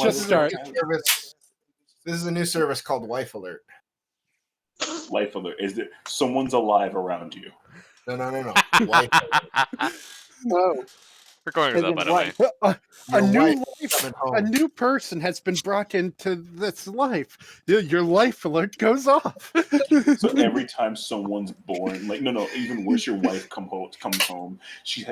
Just start. This is a new service called Wife Alert. Life alert. Is there someone's alive around you? No. Wife Alert. Oh, Recordings up, by the way. A new person has been brought into this life. Your life alert goes off. So every time someone's born, like no, even worse, your wife comes home. She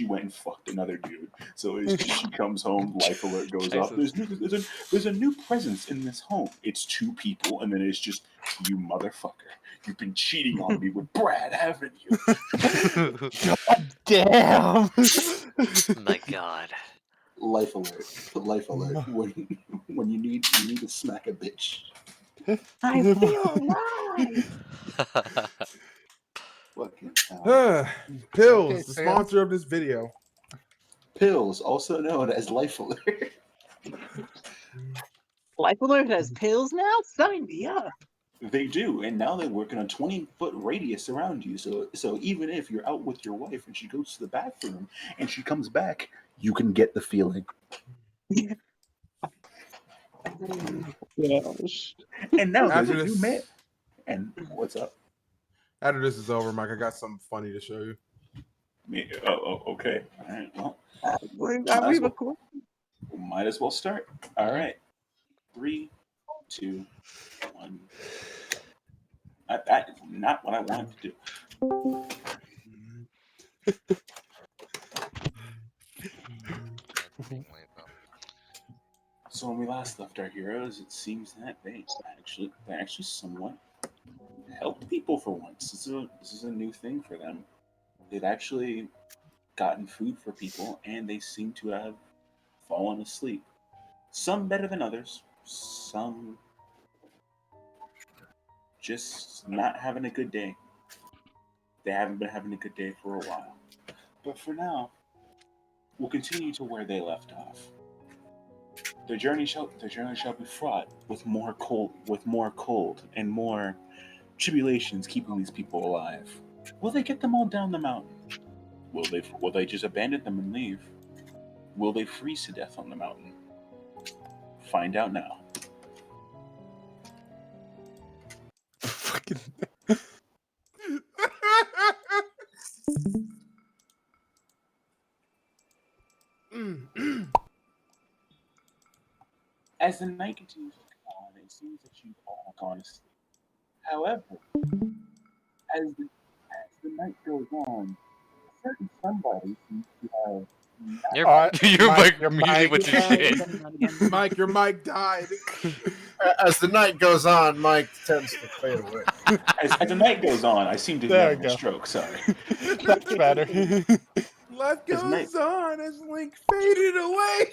went and fucked another dude. So she comes home, life alert goes off. There's a new presence in this home. It's 2 people, and then it's just you, motherfucker. You've been cheating on me with Brad, haven't you? God damn! My God. Life alert. When you need to smack a bitch. I feel alive. Pills, Okay, the Sam. sponsor of this video. Pills, also known as Life Alert. Life Alert has pills now? Sign me up. They do, and now they work in a 20-foot radius around you. So even if you're out with your wife and she goes to the bathroom and she comes back, you can get the feeling. Gosh. And now there's After a new this- man. And what's up? After this is over, Mike, I got something funny to show you. Okay. All right. Well, Are we recording? might as well start. All right. 3, 2, 1. That is not what I wanted to do. So when we last left our heroes, it seems that they actually somewhat helped people for once. This is a new thing for them. They've actually gotten food for people, and they seem to have fallen asleep. Some better than others. Some just not having a good day. They haven't been having a good day for a while. But for now, we'll continue to where they left off. Their journey shall be fraught with more cold and more tribulations keeping these people alive. Will they get them all down the mountain? Will they just abandon them and leave? Will they freeze to death on the mountain? Find out now. Fucking. As the night continues to go on, it seems that you've all gone to sleep. However, as the night goes on, a certain somebody seems to have You're Mike, muting what you did. Mike, your mic died. As the night goes on, Mike tends to fade away. as the night goes on, I seem to be There having we a go. stroke. Sorry. That's better. Life His goes mate. on as Link faded away.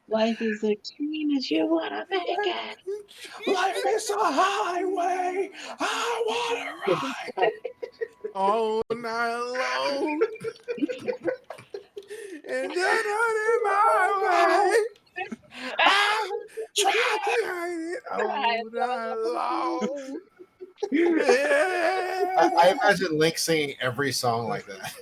Life is extreme as you want to make it. Life is a highway. I wanna ride. All night long. And then on my way. Trying it all night long. Yeah. I imagine Link singing every song like that.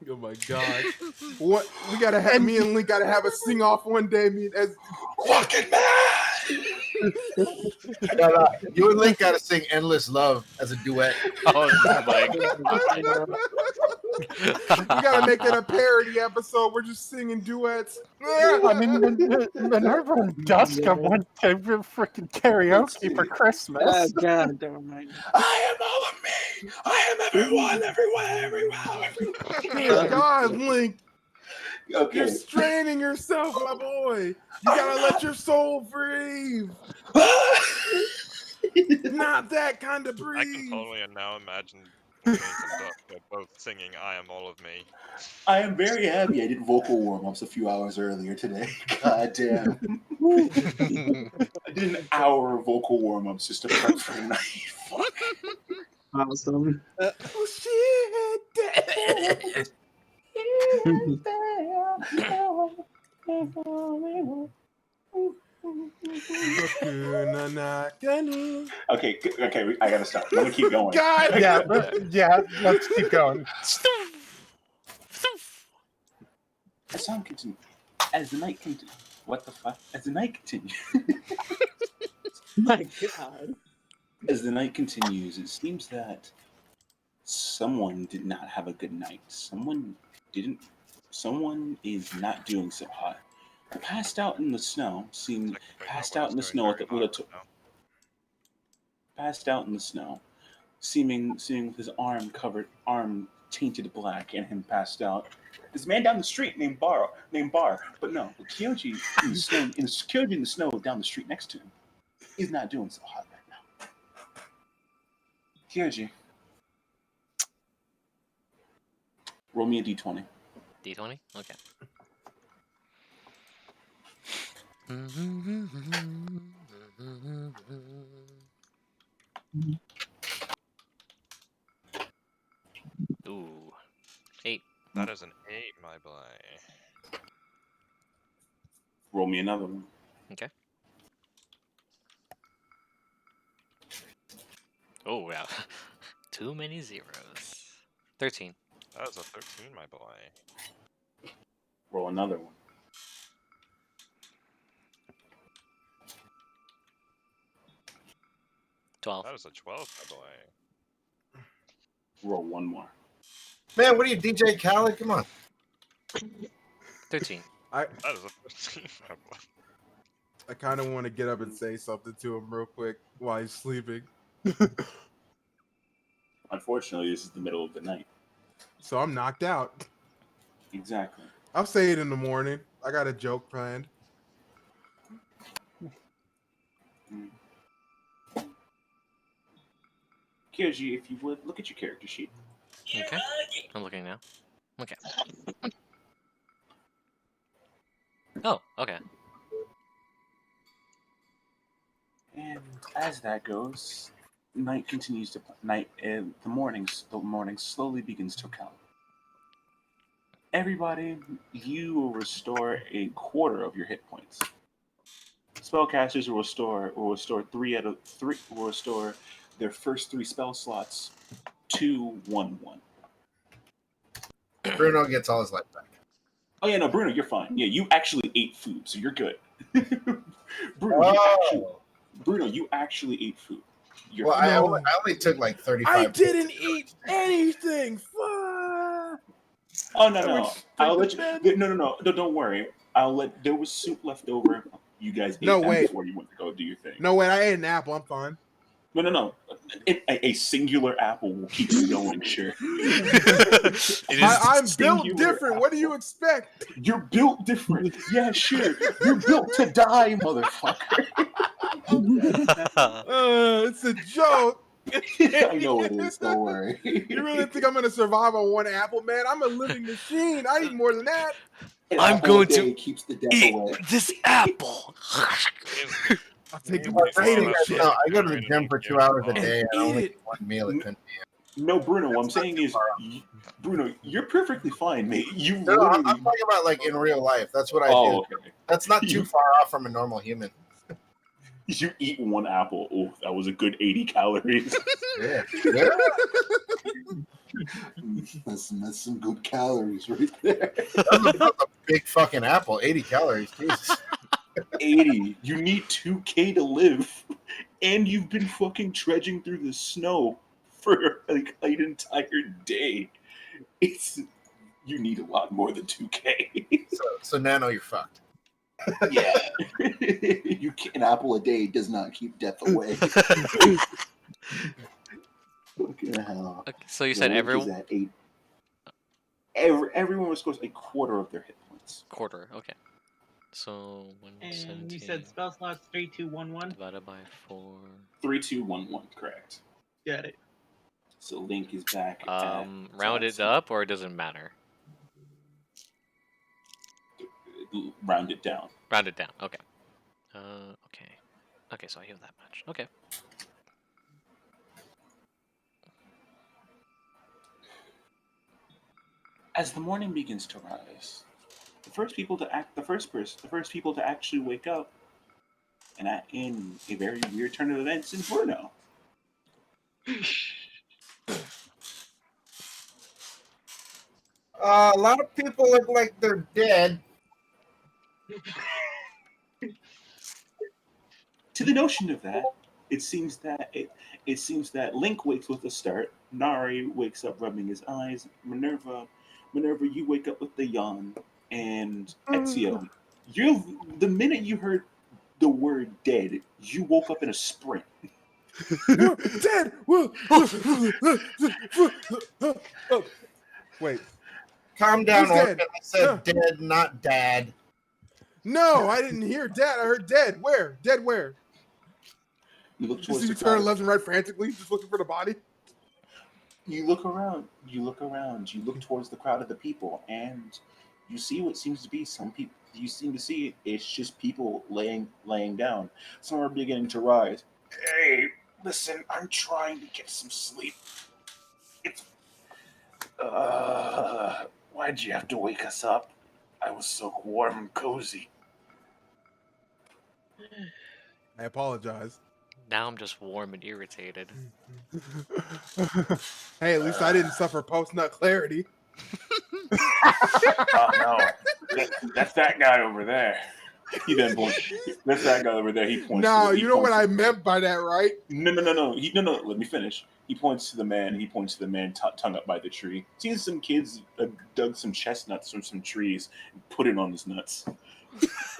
Oh my god! What we gotta have? Me and Link gotta have a sing off one day. Me as Fucking man. No, you and Link got to sing "Endless Love" as a duet. Oh my we gotta make it a parody episode. We're just singing duets. I mean, Minerva and Duska went to freaking karaoke for Christmas. Oh, God, don't mind. I am all of me. I am everyone, everywhere. Dear God, Link, Okay. you're straining yourself, my boy. You gotta let your soul breathe. Not that kind of I breathe. can totally now imagine Link and Duck both singing "I Am All of Me." I am very happy I did vocal warm-ups a few hours earlier today. God damn. I did an hour of vocal warm-ups just to prep for tonight. Fuck. Awesome. Oh, shit. Okay, I gotta stop. I'm gonna keep going. God! Yeah, let's keep going. As time continues, as the night continues, what the fuck? As the night continues, My God. as the night continues, it seems that someone did not have a good night. Someone didn't. Someone is not doing so hot. Passed out in the snow. Seen Technically, passed out in the nobody's snow doing with a, very with a hot right now. passed out in the snow, seeming with his arm tainted black, and him passed out. This man down the street named Bar, but no, Kyouji in the snow, Kyouji in the snow down the street next to him, is not doing so hot right now. Kyouji, roll me a d20. D20? Okay. Ooh. 8. That is an 8, my boy. Roll me another one. Okay. Oh, wow. Too many zeros. 13. That is a 13, my boy. Roll another one. Twelve. That is a 12, my boy. Roll one more. Man, what are you, DJ Khaled? Come on. 13. That is a 13, my boy. I kind of want to get up and say something to him real quick while he's sleeping. Unfortunately, this is the middle of the night. So I'm knocked out. Exactly. I'll say it in the morning. I got a joke planned. Kyouji, if you would, look at your character sheet. Okay. I'm looking now. Okay. Oh, okay. And as that goes, night continues to night. The morning slowly begins to come. Everybody, you will restore a quarter of your hit points. Spellcasters will restore 3 will restore their first 3 spell slots to 1/1. Bruno gets all his life back. Oh yeah, no, Bruno, you're fine. Yeah, you actually ate food, so you're good. Bruno, you actually ate food. You're Well, fine. I only took like 35. I didn't eat anything. Fuck. Oh no, I no, went I'll straight let to you. No, don't worry. I'll let. There was soup left over. You guys ate No, that wait. before you went to go do your thing. No, wait, I ate an apple. I'm fine. No. A singular apple will keep you going. Sure. I'm built singular different. What do you apple. expect? You're built different. Yeah, sure. You're built to die, motherfucker. It's a joke. I know it is. Don't worry. You really think I'm gonna survive on one apple, man? I'm a living machine. I eat more than that. An I'm apple going a day to keeps the death Eat away. this apple. I'll take the Well, potato that's chip. No, I go to the gym for 2 hours a day. And I Eat only it. eat one meal at 10 No, Bruno. What I'm That's not saying too is, far Bruno, you're perfectly fine, mate. You No, I'm literally. talking about like in real life. That's what I do. Oh, okay. That's not too You- far off from a normal human. You eat one apple. Oh, that was a good 80 calories. Yeah. That's some good calories right there. That's a big fucking apple. 80 calories. Jesus. 80. You need 2K to live, and you've been fucking trudging through the snow for like an entire day. You need a lot more than 2K. So Nano, you're fucked. Yeah. An apple a day does not keep death away. Fucking hell. Okay, so you said everyone At 8. Everyone restores a quarter of their hit points. quarter. Okay. So And 117 you said spell slots 3, 2, 1, 1. divided by 4. 3, 2, 1, 1. Correct. Got it. So Link is back. Round it up, or it doesn't matter. Round it down. Round it down. Okay. Okay. Okay, so I heal that much. Okay. As the morning begins to rise, the first people to actually wake up And in a very weird turn of events, Inferno. A lot of people look like they're dead. To the notion of that, it seems that Link wakes with a start. Nari wakes up rubbing his eyes. Minerva, you wake up with the yawn. And Ezio, the minute you heard the word dead, you woke up in a sprint. Dead. Wait. Calm down, Who's Orphan. dead? I said dead, not dad. No, I didn't hear dad. I heard dead. Where? Dead where? You look Just towards see the you turn crowd. left and right frantically, just looking for the body. You look around. You look towards the crowd of the people, and you see what seems to be some people. You seem to see it's just people laying down. Some are beginning to rise. Hey, listen, I'm trying to get some sleep. It's why'd you have to wake us up? I was so warm and cozy. I apologize. Now I'm just warm and irritated. Hey, at least I didn't suffer post-nut clarity. Oh no, that's that guy over there. He then points. That's that guy over there. He points. No, you know what I meant by that, right? No. No. Let me finish. He points to the man. Tongue up by the tree. Sees some kids dug some chestnuts from some trees and put it on his nuts.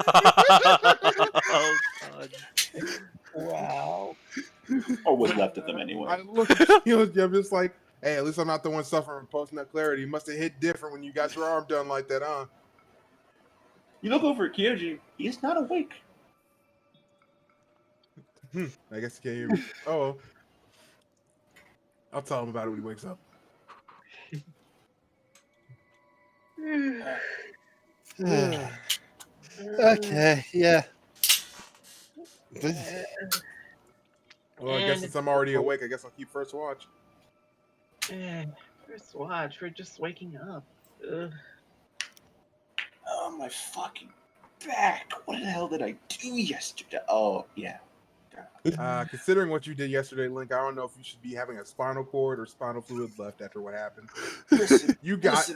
Oh God. Wow. Or what's left of them anyway. I look at you, I'm just like, hey, at least I'm not the one suffering from post-nut clarity. You must have hit different when you got your arm done like that, huh? You look over at Kyouji. He is not awake. I guess you can't hear me. Oh, I'll tell him about it when he wakes up. Okay, yeah. Well, I guess since I'm already awake, I guess I'll keep first watch. First watch. We're just waking up. Ugh. Oh my fucking back! What the hell did I do yesterday? Oh yeah. Considering what you did yesterday, Link, I don't know if you should be having a spinal cord or spinal fluid left after what happened. Listen, You got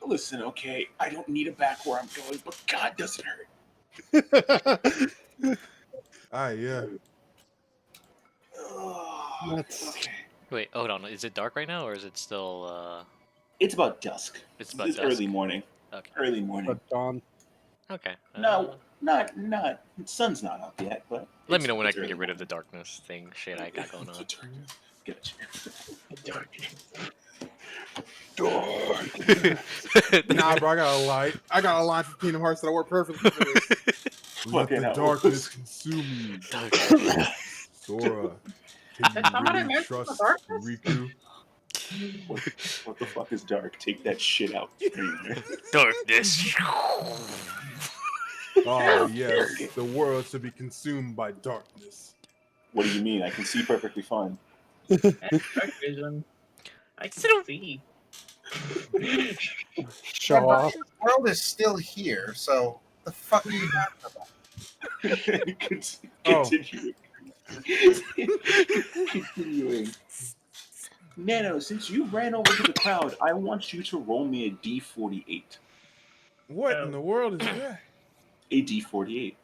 Listen, okay, I don't need a back where I'm going, but God does it hurt. yeah. Oh, okay. Wait, hold on. Is it dark right now, or is it still? It's about dusk. It's about dusk. Early morning. Okay. Early morning. Dawn. Okay. No, not. Sun's not up yet, but Let me know when I can get rid of the darkness thing. Shit, I got going on. Gotcha. Nah, bro, I got a light. I got a line from Kingdom Hearts that I work perfectly for this. Let the darkness consume you. Sora, can you really trust Riku? What the fuck is dark? Take that shit out. Darkness. Oh, yes. The world should be consumed by darkness. What do you mean? I can see perfectly fine. Dark vision. I can see. Show off. The world is still here, so the fuck are you talking about? Continuing. Continuing. Nano, since you ran over to the crowd, I want you to roll me a D48. What in the world is that? A D48.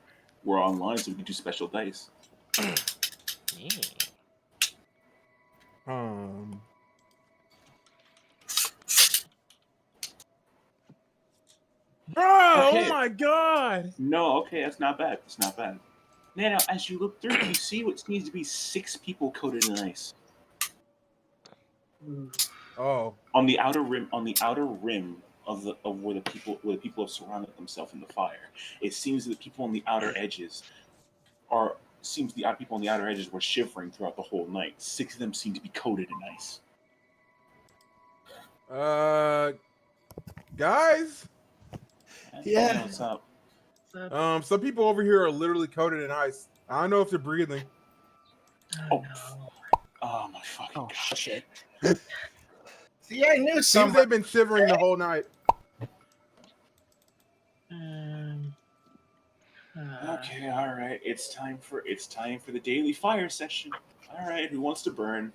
We're online, so we can do special dice. Bro, Okay. oh my god! No, okay, that's not bad. That's not bad. Nano, as you look through, you see what needs to be 6 people coated in ice. Oh. On the outer rim of where the people have surrounded themselves in the fire. It seems that the people on the outer edges were shivering throughout the whole night. 6 of them seem to be coated in ice. Guys? Yeah. What's up? Some people over here are literally coated in ice. I don't know if they're breathing. Oh, oh my fucking god. Shit. See, I knew Seems somebody. they've been shivering the whole night. Okay, all right. It's time for the daily fire session. All right, who wants to burn?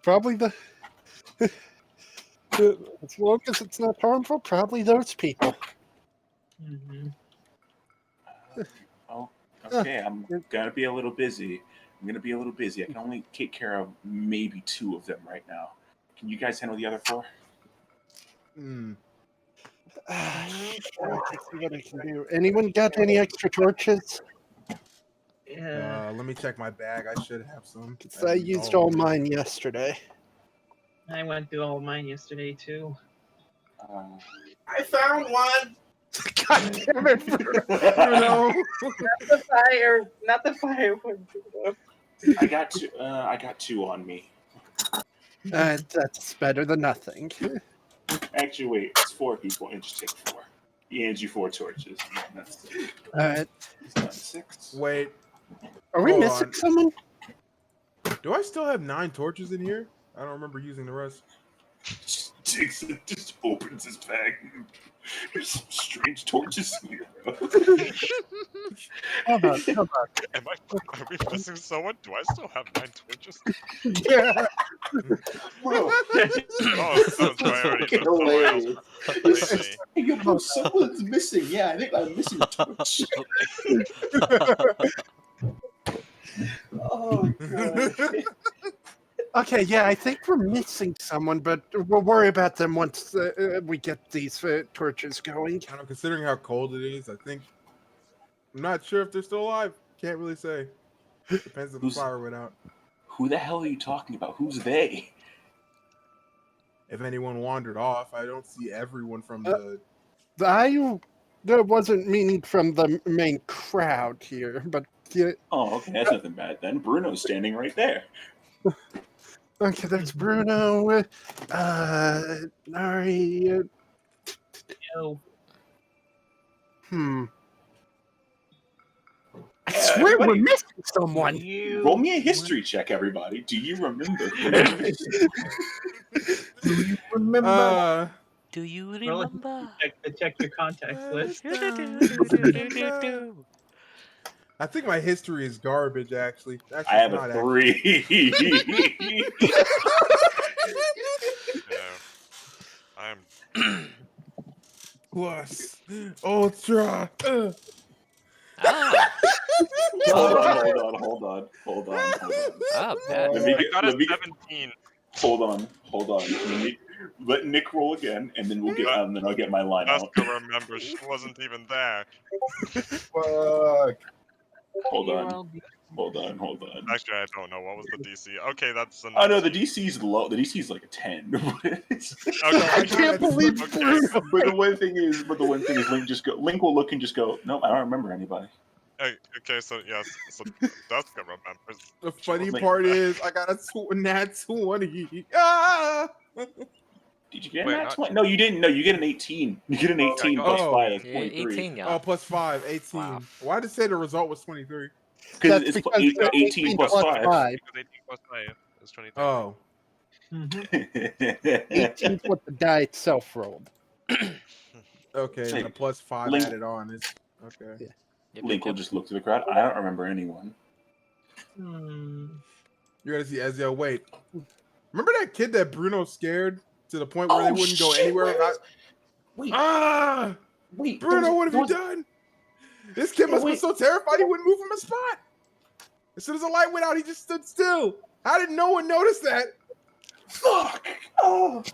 Probably the. As long as it's not harmful, probably those people. Mhm. Oh, okay. I'm gonna be a little busy. I can only take care of maybe 2 of them right now. Can you guys handle the other 4? Sure, I can see what I can do. Anyone got any extra torches? Yeah. Let me check my bag. I should have some. 'Cause I used all mine yesterday. I went through all mine yesterday too. I found one. God damn it, Bruno. Not the fire one. I got 2 on me. That's better than nothing. Actually, wait. It's 4 people. And just take 4. He hands you 4 torches. That's 6. He's got 6. Wait. Are we Hold missing on. someone? Do I still have 9 torches in here? I don't remember using the rest. Just opens his bag. There's some strange torches in here. Hold on. Are we missing someone? Do I still have 9 torches? Yeah. Bro. Oh, sounds priority. No way. Maybe. Hey, bro, someone's missing. Yeah, I think I'm missing a torch. Oh, God. Okay, yeah, I think we're missing someone, but we'll worry about them once we get these torches going. I don't know, considering how cold it is, I think. I'm not sure if they're still alive. Can't really say. Depends if the fire went out. Who the hell are you talking about? Who's they? If anyone wandered off, I don't see everyone from the. I wasn't meaning from the main crowd here, but yeah. Oh, okay, that's nothing bad then. Bruno's standing right there. Okay, there's Bruno, Nari. No. I swear we're missing someone. Roll me a history check, everybody. Do you remember? Do you remember? Do you Well, remember? check your contacts list. I think my history is garbage, actually. That's I have not a 3. Yeah. I'm. Plus ultra. Ah, Hold on. ah, bad. I got a 17. Hold on. Let Nick roll again, and then then I'll get my line out. Jessica remembers she wasn't even there. Fuck. Hold on. Actually, I don't know. What was the DC? Okay, that's a. Oh no, the DC's low. The DC's like a 10. Okay. I can't believe Bruno. But the one thing is, Link will look and just go, no, I don't remember anybody. Okay, so yes, so Jessica remembers. The funny part is, I got a nat 20. Ah! Did you get a Wait, nat 20? No, you didn't. No, you get an 18. You get an 18 plus Oh. 5, Yeah, 23. 18, yeah. Oh, plus 5, 18. Wow. Why did it say the result was 23? Because That's it's because 18 plus 5. Because 18 plus 5 is 23. Oh. 18's what the die itself rolled. Okay, and the plus 5 Link- added on is. Okay. Yeah. Link will just look to the crowd. I don't remember anyone. Hmm. You're gonna see Ezio. Wait. Remember that kid that Bruno scared to the point where they wouldn't go anywhere without. Wait, Ah! wait. Bruno, what have you done? This kid must have been so terrified he wouldn't move from his spot. As soon as the light went out, he just stood still. How did no one notice that? Fuck! Oh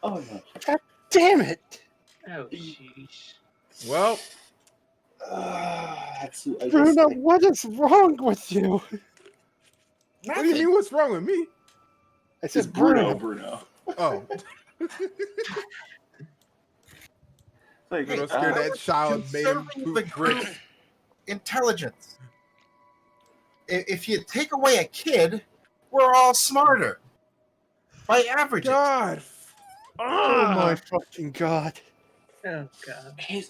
no. God damn it! Oh, sheesh. Well, Bruno, what is wrong with you? what do you mean? What's wrong with me? I It's said Bruno. Oh, Like, Bruno scared that child, made him Conserving the poop group's bricks. intelligence. If you take away a kid, we're all smarter. By averaging. God. Oh my fucking god. Oh, God.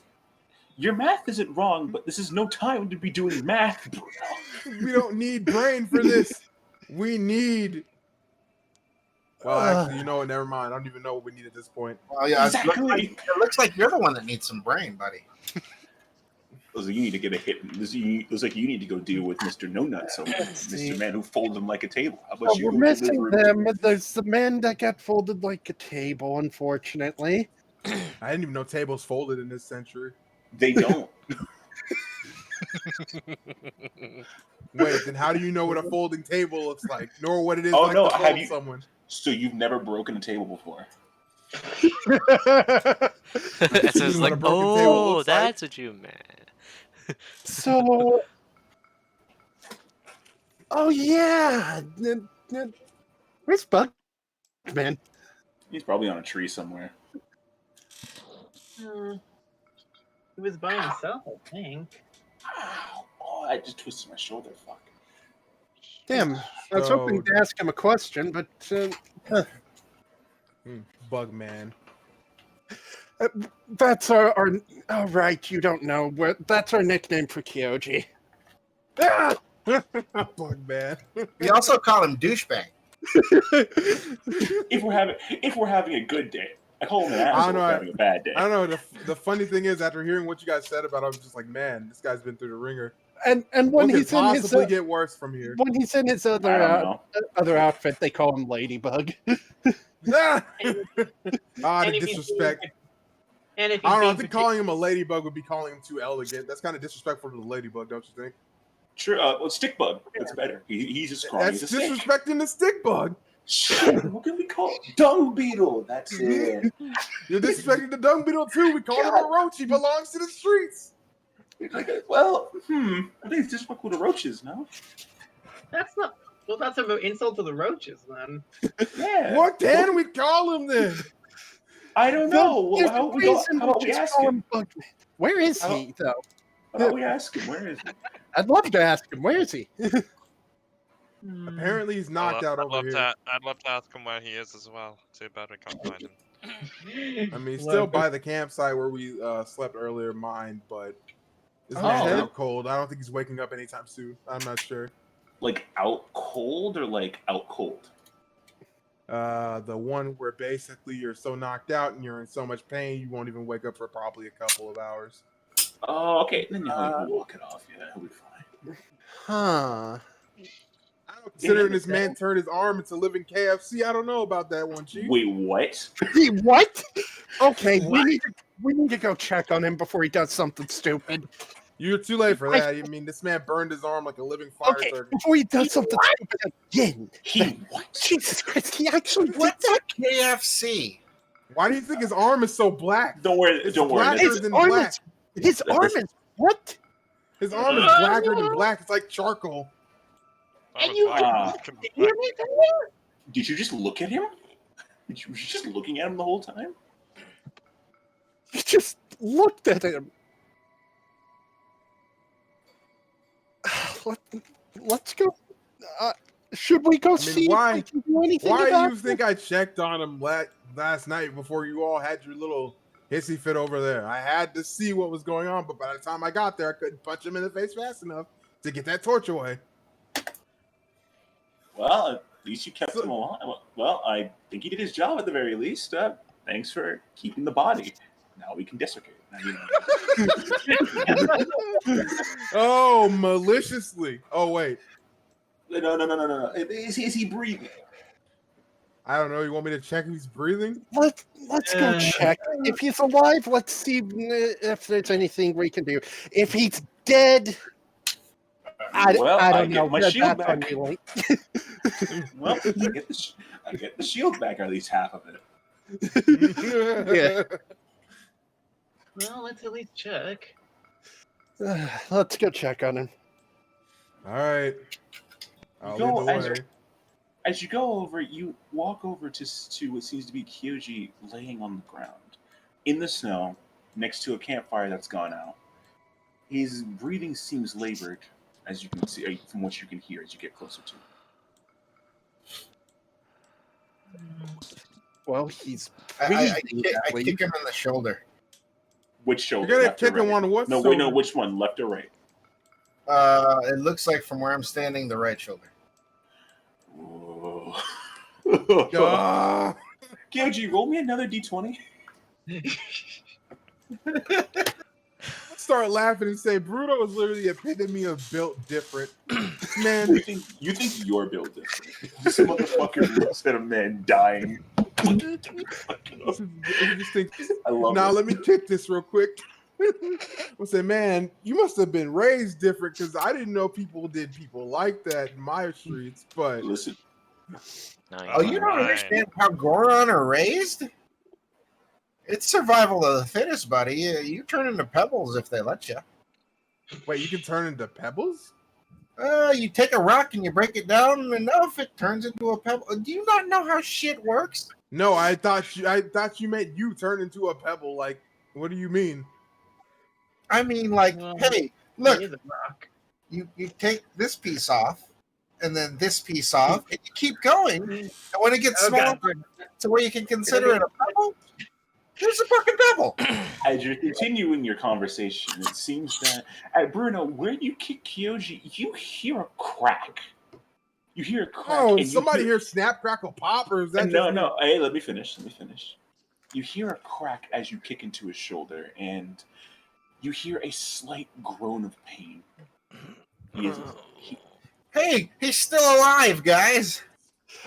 Your math isn't wrong, but this is no time to be doing math, Bruno. We don't need brain for this. We need Well, actually, you know what? Never mind. I don't even know what we need at this point. Well, yeah, Exactly. it looks like you're the one that needs some brain, buddy. Looks like you need to get a hit. Looks like you need to go deal with Mr. No Nuts, Mr. Man who folds him like a table. How about you We're go missing deliver him? them. There's the man that got folded like a table, unfortunately. I didn't even know tables folded in this century. They don't. Wait, then how do you know what a folding table looks like, nor what it is Oh, like no, to have fold you- someone? So you've never broken a table before? It's What like, a broken table oh, looks like? that's what you meant. So, oh yeah, where's Bug Man? He's probably on a tree somewhere. He was by himself, I think. Ow. Oh, I just twisted my shoulder. Fuck. Damn, I was hoping to ask him a question, but Bug Man. that's our. Oh right, you don't know. That's our nickname for Kyouji. Ah! Bug Man. We also call him douchebag. If we're having a good day, I call him an asshole for having a bad day. I don't know. The funny thing is, after hearing what you guys said about it, I was just like, man, this guy's been through the ringer. And when What could he's in his possibly get worse from here? when he's in his I don't know. other outfit, they call him Ladybug. Ah, And the if he's disrespect. And if I don't know. I he's think calling him a ladybug would be calling him too elegant. That's kind of disrespectful to the ladybug, don't you think? True. Well, stick bug. That's better. He's just crawling. That's He's a stick. disrespecting the stick bug. Shit, what can we call it? Dung beetle. That's it. You're disrespecting the dung beetle too. We call him a roach. He belongs to the streets. Well, I think it's disrespectful to roaches, no? That's not. Well, that's an insult to the roaches, then. Yeah. What can we call him then? I don't know. There's How a reason about to we just ask call him? Bug Man. Where is How- he, though? How about we ask him? Where is he? I'd love to ask him. Where is he? Apparently he's knocked out over here. I'd love to ask him where he is as well. Too bad we can't find him. I mean, he's still by the campsite where we slept earlier, mine, but his Oh. man's out cold. I don't think he's waking up anytime soon. I'm not sure. Like out cold or like out cold? The one where basically you're so knocked out and you're in so much pain you won't even wake up for probably a couple of hours. Oh, okay. Then we'll walk it off. Yeah, he'll be fine. Huh. I don't considering this man turned his arm into living KFC. I don't know about that one, Chief. Wait, what? He what? Okay, we need to go check on him before he does something stupid. You're too late for that. I mean, this man burned his arm like a living fire Okay, turkey. before he does something stupid again. He what? Jesus Christ, he actually did What's that? a KFC? Why do you think his arm is so black? Don't worry. It's Don't worry. blacker His than arm black. His arm is what? His arm is blacker than black. It's like charcoal. And you hear me? Did you just look at him? Were you just looking at him the whole time? You just looked at him. Let's go. Should we go see why- if we can do anything Why about do you think I checked on him last night before you all had your little hissy fit over there? I had to see what was going on, but by the time I got there, I couldn't punch him in the face fast enough to get that torch away. Well, at least you kept him alive. Well, I think he did his job at the very least. Thanks for keeping the body. Now we can desecrate. Oh, maliciously. Oh, wait. No. Is he breathing? I don't know. You want me to check if he's breathing? Let's go check. If he's alive, let's see if there's anything we can do. If he's dead, I don't know. Get my shield That's on back. me, Link. Well, I get the shield back, or at least half of it. Yeah. Well, let's at least check. Let's go check on him. All right. I'll Go lead the way. As you go over, you walk over to what seems to be Kyouji laying on the ground in the snow next to a campfire that's gone out. His breathing seems labored, as you can see from what you can hear as you get closer to him. Well, he's I breathing. kick him in the shoulder. Which shoulder? You're gonna left or kick him right? on what? No, shoulder? wait, no. Which one? Left or right? It looks like from where I'm standing, the right shoulder. Whoa. Kyouji, roll me another d20. Let's start laughing and say Bruno is literally the epitome of built different. Man, You think you're built different. This motherfucker looks at a man dying. I love now, let me kick this real quick. I say, man, you must have been raised different because I didn't know people did people like that in my streets. But listen, oh, you don't understand how Goron are raised? It's survival of the fittest, buddy. You turn into pebbles if they let you. Wait, you can turn into pebbles? You take a rock and you break it down enough, it turns into a pebble. Do you not know how shit works? No, I thought you meant you turn into a pebble. Like, what do you mean? I mean, like, hey, look, you take this piece off, and then this piece off, and you keep going. And when it gets small to where you can consider it a pebble, there's a fucking pebble. As you're continuing your conversation, it seems that at Bruno, where you kick Kyouji, you hear a crack. You hear a crack. Oh, and somebody hear snap, crackle, pop, or is that no? Hey, let me finish. You hear a crack as you kick into his shoulder, and you hear a slight groan of pain. Hey, he's still alive, guys.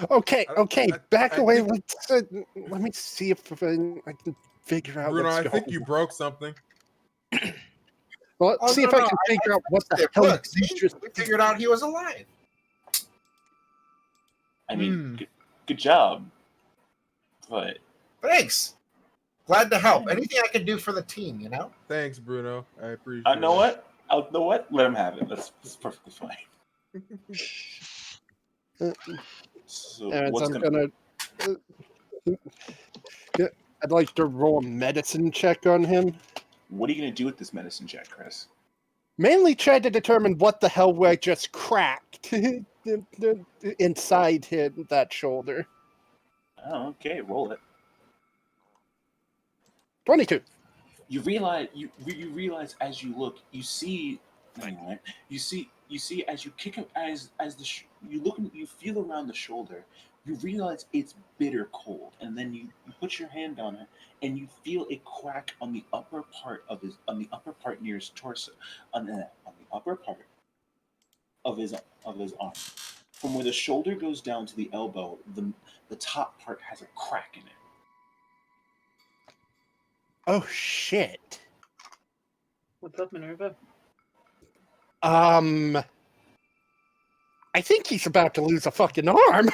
Okay, back away. Let me see if I can figure out. Bruno, I think you broke something. Well, let's see if I can figure out what the hell. We figured out he was alive. I mean, good job. But thanks. Glad to help. Anything I can do for the team, you know? Thanks, Bruno. I appreciate it. Know what? Let him have it. That's perfectly fine. So I'd like to roll a medicine check on him. What are you going to do with this medicine check, Chris? Mainly try to determine what the hell I just cracked inside that shoulder. Oh, okay. Roll it. 22. You realize as you look, you see. Anyway, you see as you kick it you feel around the shoulder. You realize it's bitter cold, and then you put your hand on it, and you feel a crack on the upper part near his torso, on the upper part of his arm, from where the shoulder goes down to the elbow. The top part has a crack in it. Oh shit! What's up, Minerva? I think he's about to lose a fucking arm.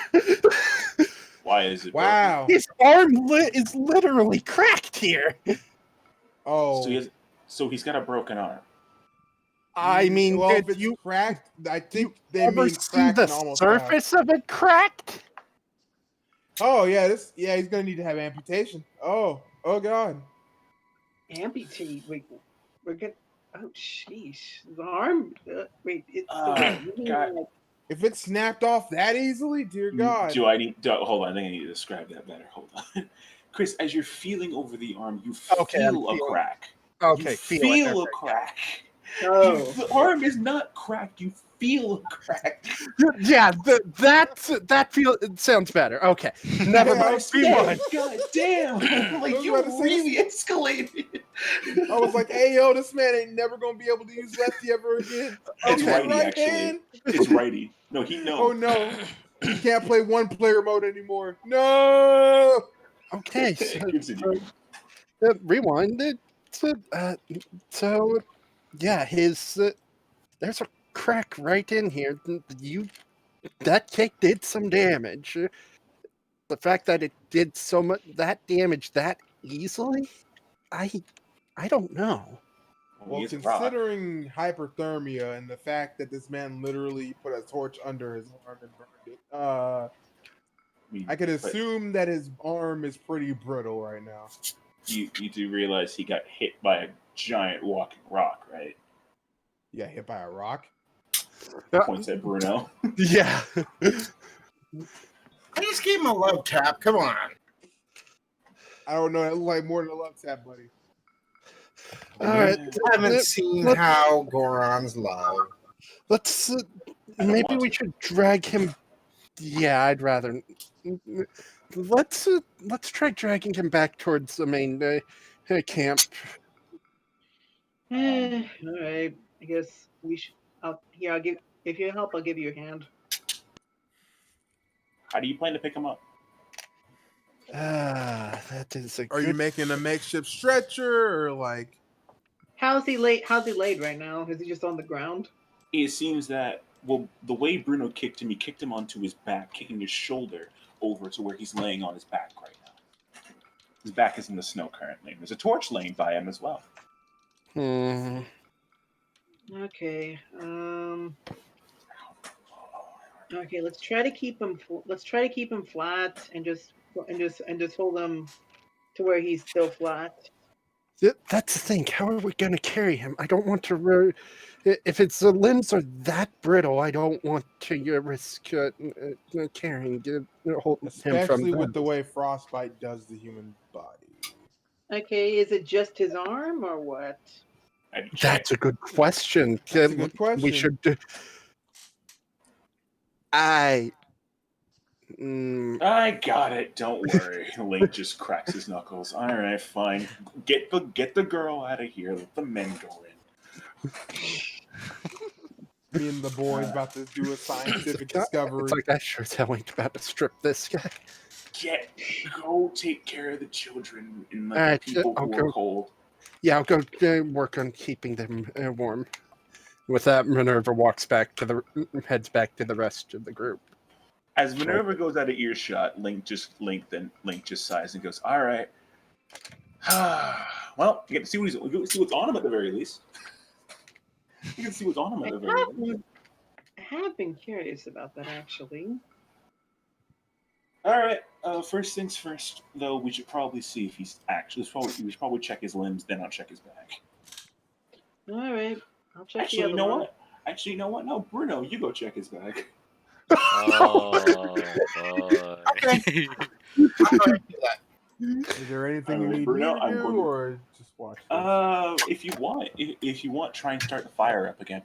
Why is it? Wow. Broken? His arm is literally cracked here. Oh. So he's got a broken arm. I mean, well, if it's cracked, I think they mean see the surface of it cracked. Oh yeah, he's gonna need to have amputation. Oh god. Amputate? Wait, we're getting. Oh sheesh, the arm. Wait, God. If it snapped off that easily, dear God. Hold on, I think I need to describe that better. Hold on. Chris, as you're feeling over the arm, you feel a crack. Okay, you feel a crack. Oh. The arm is not cracked, you feel a crack. Yeah, it sounds better. Okay. Never mind. God damn. Like, you really escalated. I was like, hey, yo, this man ain't never going to be able to use lefty ever again. It's righty, actually. It's righty. No, Oh, no. He can't play one-player mode anymore. No! Okay, rewind it. So, yeah, there's a crack right in here. That kick did some damage. The fact that it did so much that damage that easily, I don't know. Well, considering hyperthermia and the fact that this man literally put a torch under his arm and burned it, I could assume that his arm is pretty brittle right now. You do realize he got hit by a giant walking rock, right? Yeah, hit by a rock? Points at Bruno. Yeah. I just gave him a love tap. Come on. I don't know. It looked like more than a love tap, buddy. All right. I haven't seen how Goron's love. Maybe we should drag him Yeah, I'd rather. Let's try dragging him back towards the main camp. All right. I guess we should. I'll give. If you help, I'll give you a hand. How do you plan to pick him up? That is a Are you good. making a makeshift stretcher or like? How's he laid? How's he laid right now? Is he just on the ground? It seems that, well, the way Bruno kicked him, he kicked him onto his back, kicking his shoulder over to where he's laying on his back right now. His back is in the snow currently. There's a torch laying by him as well. Okay. Okay. Let's try to keep him. Let's try to keep him flat and just hold him to where he's still flat. That's the thing. How are we going to carry him? I don't want to. If its limbs are that brittle, I don't want to risk carrying hold him Especially from with the way frostbite does the human body. Okay. Is it just his arm or what? That's a good question. That's a good question. We should. I got it. Don't worry. Link just cracks his knuckles. All right, fine. Get the girl out of here. Let the men go in. Me and the boys about to do a scientific discovery. It's like I sure as hell ain't about to strip this guy. Go take care of the children and the Alright, people I'll who are go. cold. Yeah, I'll go work on keeping them warm. With that, Minerva heads back to the rest of the group. As Minerva goes out of earshot, Link just sighs and goes, "All right. Well, you get to see what's on him at the very least. You can see what's on him at the very least." I have been curious about that actually. All right. First things first, though, we should probably see if he's actually. We should probably check his limbs, then I'll check his back. All right, I'll check. Actually, you know what? No, Bruno, you go check his back. Oh boy. Okay. Is there anything you need Bruno, me to do, or just watch this? If you want, try and start the fire up again.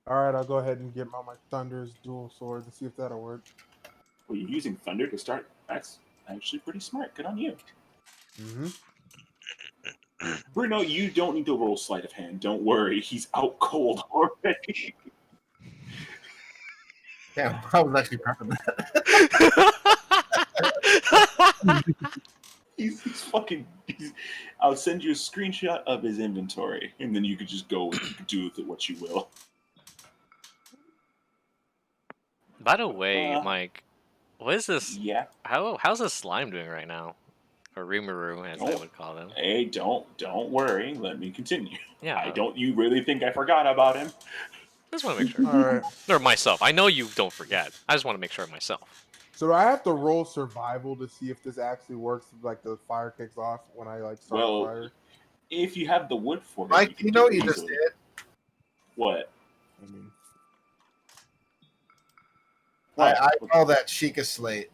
All right, I'll go ahead and get my Thunder's dual sword to see if that'll work. Well, you're using thunder to start. That's actually pretty smart. Good on you. Mm-hmm. Bruno, you don't need to roll sleight of hand. Don't worry, he's out cold already. Yeah, I was actually prepping that. He's fucking. I'll send you a screenshot of his inventory, and then you could just go and you could do with it what you will. By the way, Mike, what is this? Yeah. How's this slime doing right now? Or Rimuru, as I would call him. Hey, don't worry. Let me continue. Yeah. You really think I forgot about him? I just want to make sure. All right. Or myself. I know you don't forget. I just want to make sure myself. So do I have to roll survival to see if this actually works? Like the fire kicks off when I start the fire. If you have the wood for it, Mike, you know what you just did? What? I mean, I call that Sheikah Slate.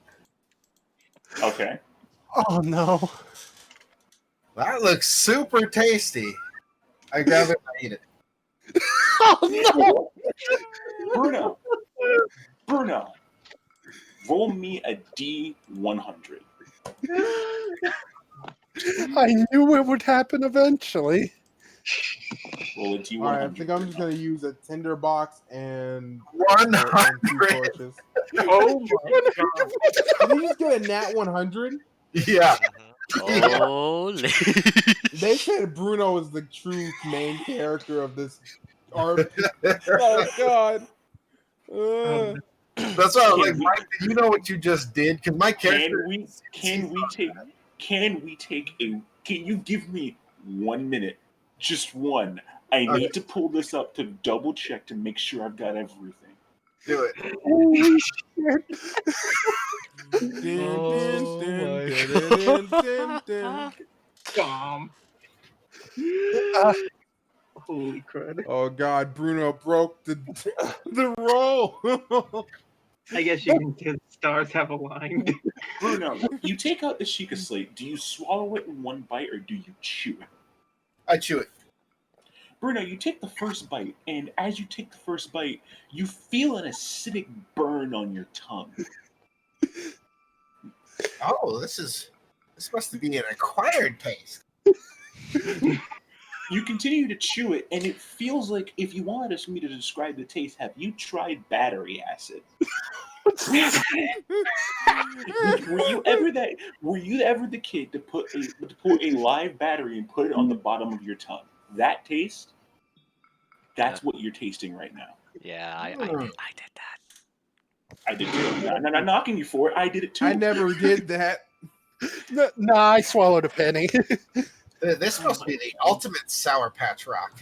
Okay. Oh no. That looks super tasty. I grab it and I eat it. Oh no! Bruno, roll me a D100. I knew it would happen eventually. Roll a D100. all right, I think I'm just gonna use a tinder box and 100. 2 torches. Oh my god! Did you just get a nat 100? Yeah. Holy. They said Bruno is the true main character of this art. Oh god. That's why I was like, Mike, did you know what you just did? Because my character. Can you give me 1 minute? Just one. I need to pull this up to double check to make sure I've got everything. Do it. Holy shit. Holy crud! Oh god, Bruno broke the roll. I guess you can say the stars have aligned. Bruno, you take out the Sheikah Slate. Do you swallow it in one bite or do you chew it? I chew it. Bruno, you take the first bite, and as you take the first bite, you feel an acidic burn on your tongue. Oh, this must be an acquired taste. You continue to chew it, and it feels like, if you wanted me to describe the taste, have you tried battery acid? Were you ever the kid to put a live battery and put it on the bottom of your tongue? That taste, that's what you're tasting right now. Yeah, I did that. I did too. I'm not knocking you for it. I did it too. I never did that. No, I swallowed a penny. This must be the ultimate Sour Patch Rock.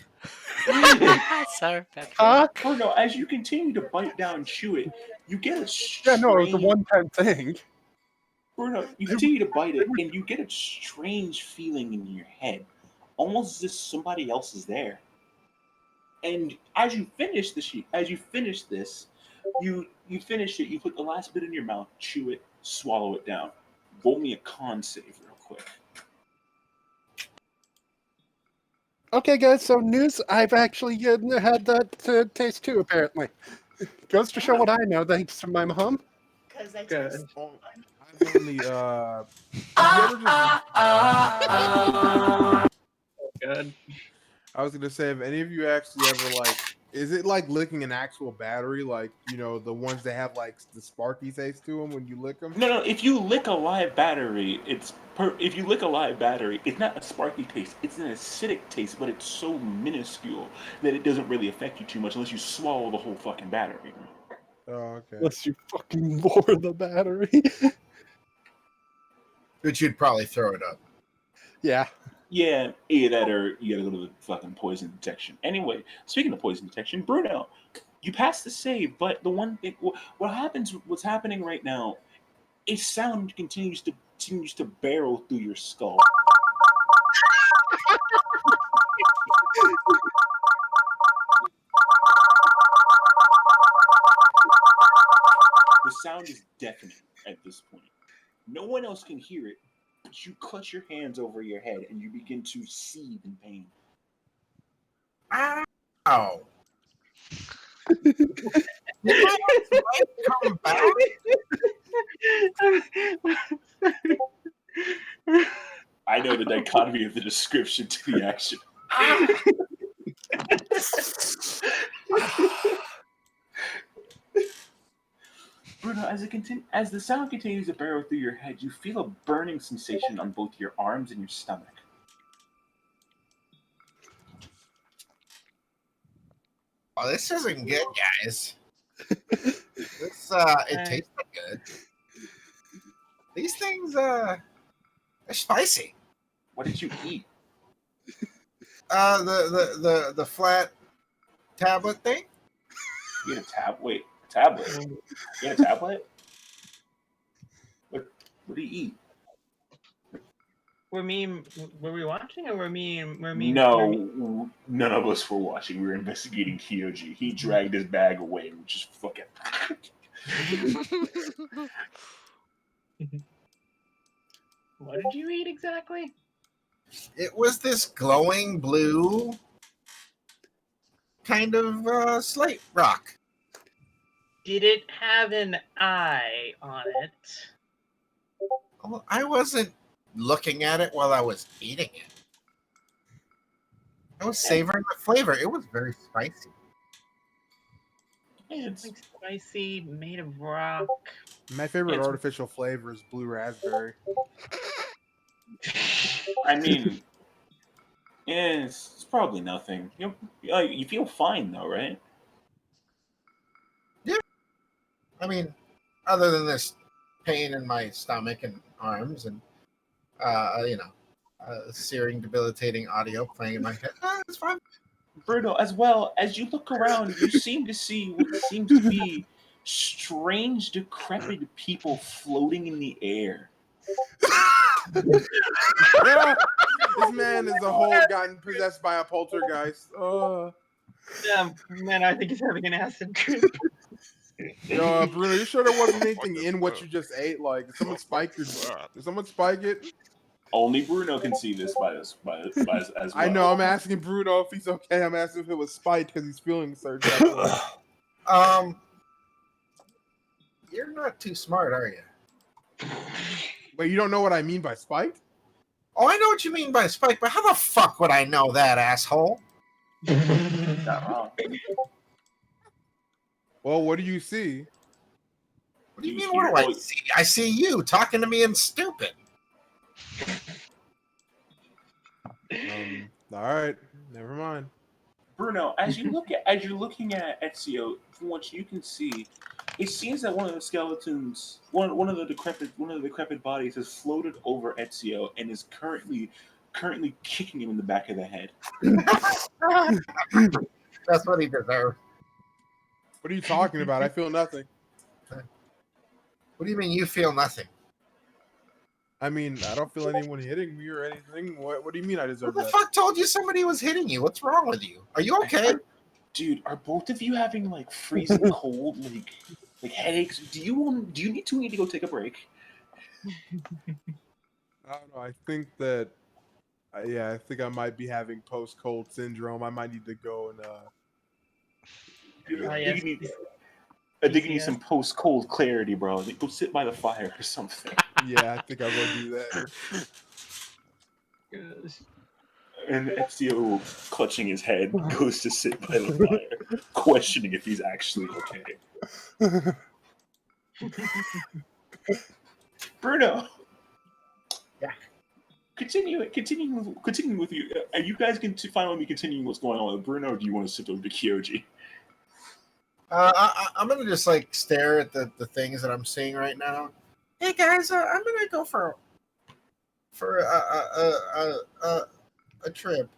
Sour Patch Huh? Bruno, as you continue to bite down and chew it, you get a Yeah, strange... no, it was a one-time thing. Bruno, you continue to bite it, and you get a strange feeling in your head, almost as if somebody else is there. And as you finish this, you finish it. You put the last bit in your mouth, chew it, swallow it down. Roll me a con save real quick. Okay, guys, so news, I've actually had that taste too, apparently. Goes to show what I know, thanks to my mom. Because I taste I've only, have you ever just... good. I was gonna say, if any of you actually ever, like, is it like licking an actual battery, like, you know, the ones that have like the sparky taste to them when you lick them? No. If you lick a live battery, it's not a sparky taste. It's an acidic taste, but it's so minuscule that it doesn't really affect you too much unless you swallow the whole fucking battery. Oh, okay. Unless you fucking bore the battery. But you'd probably throw it up. Yeah. Yeah, either that or you gotta go to the fucking poison detection. Anyway, speaking of poison detection, Bruno, you passed the save, but the one thing, what's happening right now, a sound continues to barrel through your skull. The sound is deafening at this point. No one else can hear it, but you clutch your hands over your head and you begin to seethe in pain. Ow! Come back? I know the dichotomy of the description to the action. Bruno, as the sound continues to barrel through your head, you feel a burning sensation on both your arms and your stomach. Oh, this isn't good, guys. It tastes good. These things, they're spicy. What did you eat? The flat tablet thing. You had a tablet. Tablet. You had a tablet? What do you eat? Were we watching, or were me? No, none of us were watching. We were investigating Kyouji. He dragged his bag away, which is fucking. What did you eat exactly? It was this glowing blue kind of slate rock. Did it have an eye on it? Well, I wasn't looking at it while I was eating it. I was savoring the flavor. It was very spicy. It's like spicy, made of rock. My favorite artificial flavor is blue raspberry. I mean, it's probably nothing. You feel fine though, right? Yeah. I mean, other than this pain in my stomach and arms and searing, debilitating audio playing in my head. It's fine. Bruno, as well, as you look around, you seem to see what seems to be strange, decrepit people floating in the air. Yeah, this man is a whole gotten possessed by a poltergeist. Yeah, man, I think he's having an acid trip. Yo, Bruno, you sure there wasn't anything in what you just ate? Like, did someone spike it? Only Bruno can see this as well. I know. I'm asking Bruno if he's okay. I'm asking if it was spite because he's feeling certain type of way. You're not too smart, are you? Wait, you don't know what I mean by spite? Oh, I know what you mean by spite, but how the fuck would I know that, asshole? Not wrong. Well, what do you see? What do you mean? What do I see? I see you talking to me and stupid. All right, never mind. Bruno, as you're looking at Ezio, from what you can see, it seems that one of the skeletons, one of the decrepit bodies, has floated over Ezio and is currently kicking him in the back of the head. That's what he deserved. What are you talking about? I feel nothing. What do you mean you feel nothing? I mean, I don't feel anyone hitting me or anything. What do you mean I deserve that? Who the fuck told you somebody was hitting you? What's wrong with you? Are you okay? Dude, are both of you having like freezing cold, like headaches? Do you need to go take a break? I don't know. I think that, I think I might be having post-cold syndrome. I might need to go and. I think you need some post-cold clarity, bro. Go sit by the fire or something. Yeah, I think I'll go do that. And Ezio, clutching his head, goes to sit by the fire, questioning if he's actually okay. Bruno. Yeah. Continuing with you. Are you guys going to finally continue what's going on with Bruno, or do you want to sit over to Kyouji? I'm gonna just like stare at the things that I'm seeing right now. Hey guys, I'm gonna go for a trip.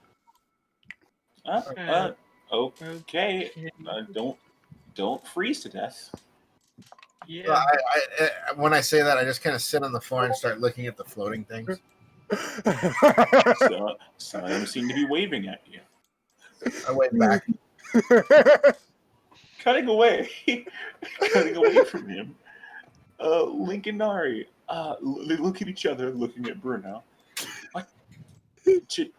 Okay. Don't freeze to death. Yeah. When I say that, I just kind of sit on the floor and start looking at the floating things. Some of them seem to be waving at you. I wave back. Cutting away from him. Link and Nari, they look at each other, looking at Bruno. Like, should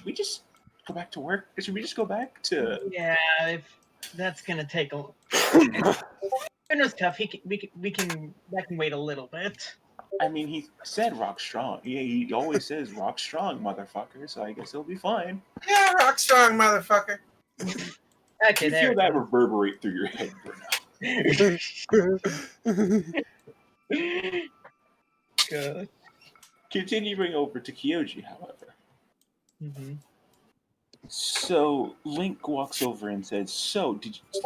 we just go back to work? Should we just go back to? Yeah, if that's gonna take a. Bruno's tough. We can that can wait a little bit. I mean, he said rock strong. He always says rock strong, motherfucker. So I guess he'll be fine. Yeah, rock strong, motherfucker. Okay, you feel that reverberate through your head, Bruno. Good. Continuing over to Kyouji, however. Mm-hmm. So Link walks over and says,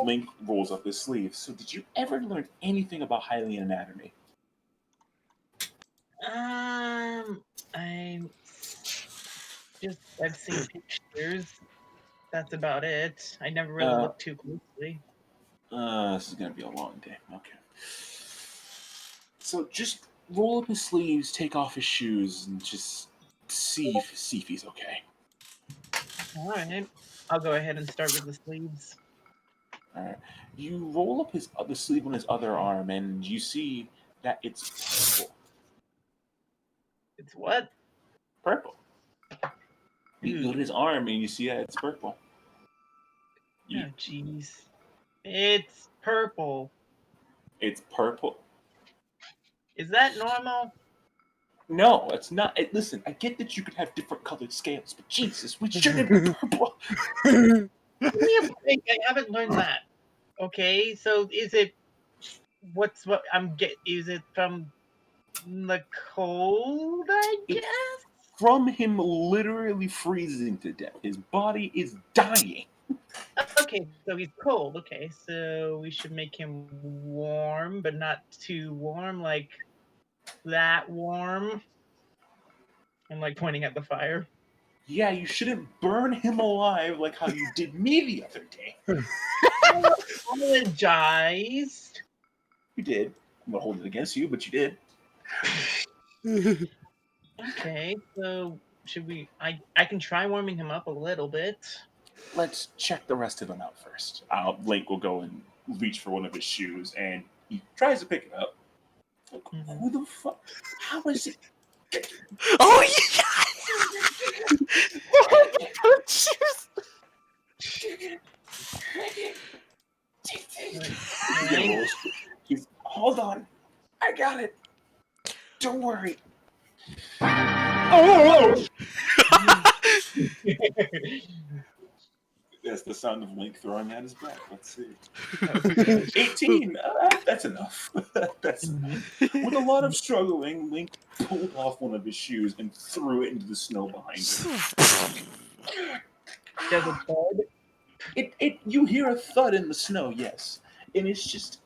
Link rolls up his sleeve. So did you ever learn anything about Hylian anatomy? I've seen pictures. That's about it. I never really looked too closely. This is gonna be a long day. Okay. So just roll up his sleeves, take off his shoes, and just see if he's okay. All right. I'll go ahead and start with the sleeves. All right. You roll up the sleeve on his other arm, and you see that it's purple. It's what? Purple. You look at his arm, and you see that it's purple. Oh, jeez. It's purple. It's purple. Is that normal? No, it's not. Listen, I get that you could have different colored scales, but Jesus, we shouldn't be purple. I haven't learned that. Okay, so is it? Is it from the cold? I guess. From him literally freezing to death. His body is dying. Okay, so he's cold. Okay, so we should make him warm, but not too warm, like that warm. I'm like pointing at the fire. Yeah, you shouldn't burn him alive like how you did me the other day. I apologized. You did. I'm gonna hold it against you, but you did. Okay, so should we? I can try warming him up a little bit. Let's check the rest of him out first. Link will go and reach for one of his shoes, and he tries to pick it up. Like, who the fuck? How is it? Oh Yeah, he's, hold on. I got it. Don't worry. Oh! That's the sound of Link throwing at his back. Let's see. 18. That's enough. That's with a lot of struggling. Link pulled off one of his shoes and threw it into the snow behind him. Does it thud? You hear a thud in the snow, yes, and it's just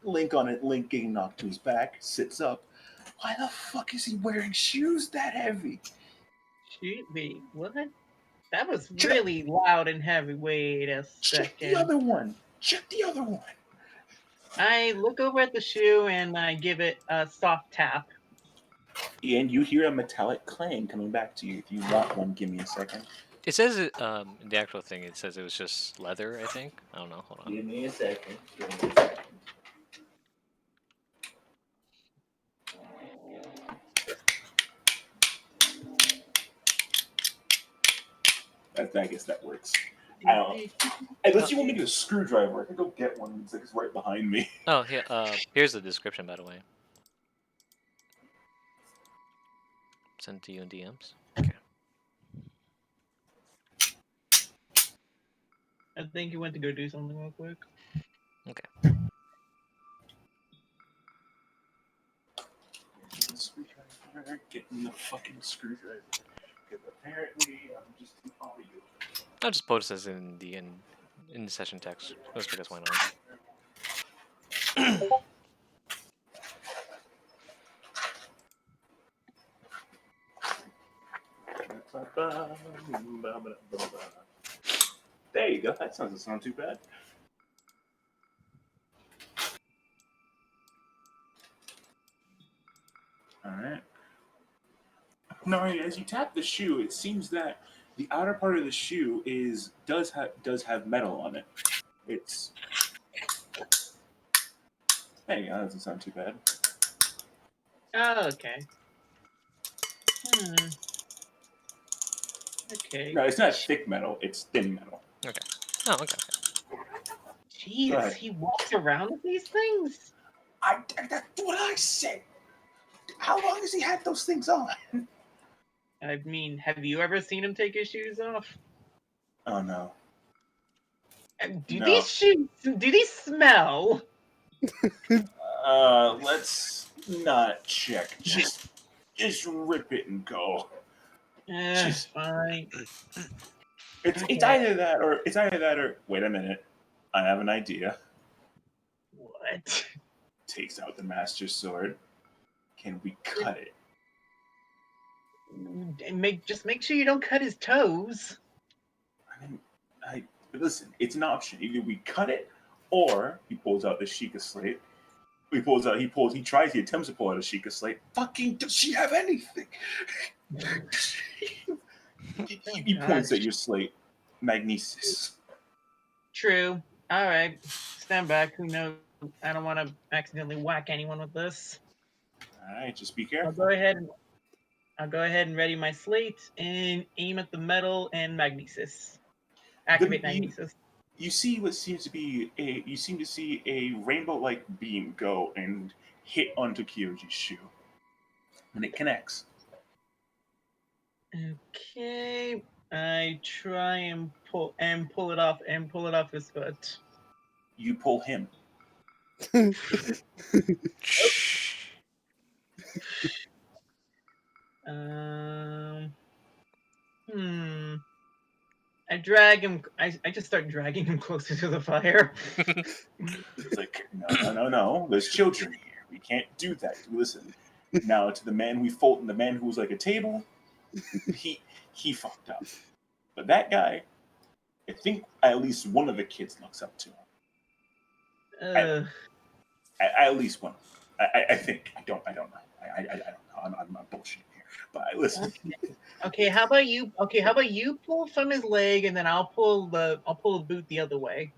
Link on it. Link getting knocked to his back, sits up. Why the fuck is he wearing shoes that heavy? Shoot, wait, what? That was really loud and heavy. Wait a second. Check the other one. Check the other one. I look over at the shoe and I give it a soft tap. And you hear a metallic clang coming back to you. If you want one, give me a second. It says it, the actual thing, it says it was just leather, I think. I don't know. Hold on. Give me a second. I guess that works. I don't know. Unless you want me to get a screwdriver, I can go get one. It's like it's right behind me. Oh, here's the description, by the way. Sent to you in DMs. Okay. I think you went to go do something real quick. Okay. Getting the fucking screwdriver. Because apparently I'm just too audio. I'll just post this in the session text. Just because why not? There you go. That doesn't sound too bad. All right. Now, as you tap the shoe, it seems that the outer part of the shoe does have metal on it. It's there you go. That doesn't sound too bad. Oh, okay. Okay. No, it's not thick metal. It's thin metal. Okay. Oh, okay. Jeez, he walks around with these things? That's what I said. How long has he had those things on? I mean, have you ever seen him take his shoes off? Oh no. Do these smell? Let's not check. Just rip it and go. Fine. It's either that or wait a minute. I have an idea. What? Takes out the master's sword. Can we cut it? Just make sure you don't cut his toes. Listen, it's an option. Either we cut it, or he pulls out the Sheikah slate. He attempts to pull out a Sheikah slate. Fucking, does she have anything? He points at your slate. Magnesis. True. All right. Stand back. Who knows? I don't want to accidentally whack anyone with this. All right, just be careful. I'll go ahead and ready my slate and aim at the metal and magnesis. Activate magnesis. You see what seems to be you seem to see a rainbow-like beam go and hit onto Kyouji's shoe. And it connects. Okay. I try and pull it off his foot. You pull him. I drag him. I just start dragging him closer to the fire. It's like, no. There's children here. We can't do that. Listen. Now to the man who was like a table, he fucked up. But that guy, I think at least one of the kids looks up to him. At least one. I think. I don't know. I don't know. I'm bullshitting here. But listen. Okay, how about you pull from his leg and then I'll pull the boot the other way.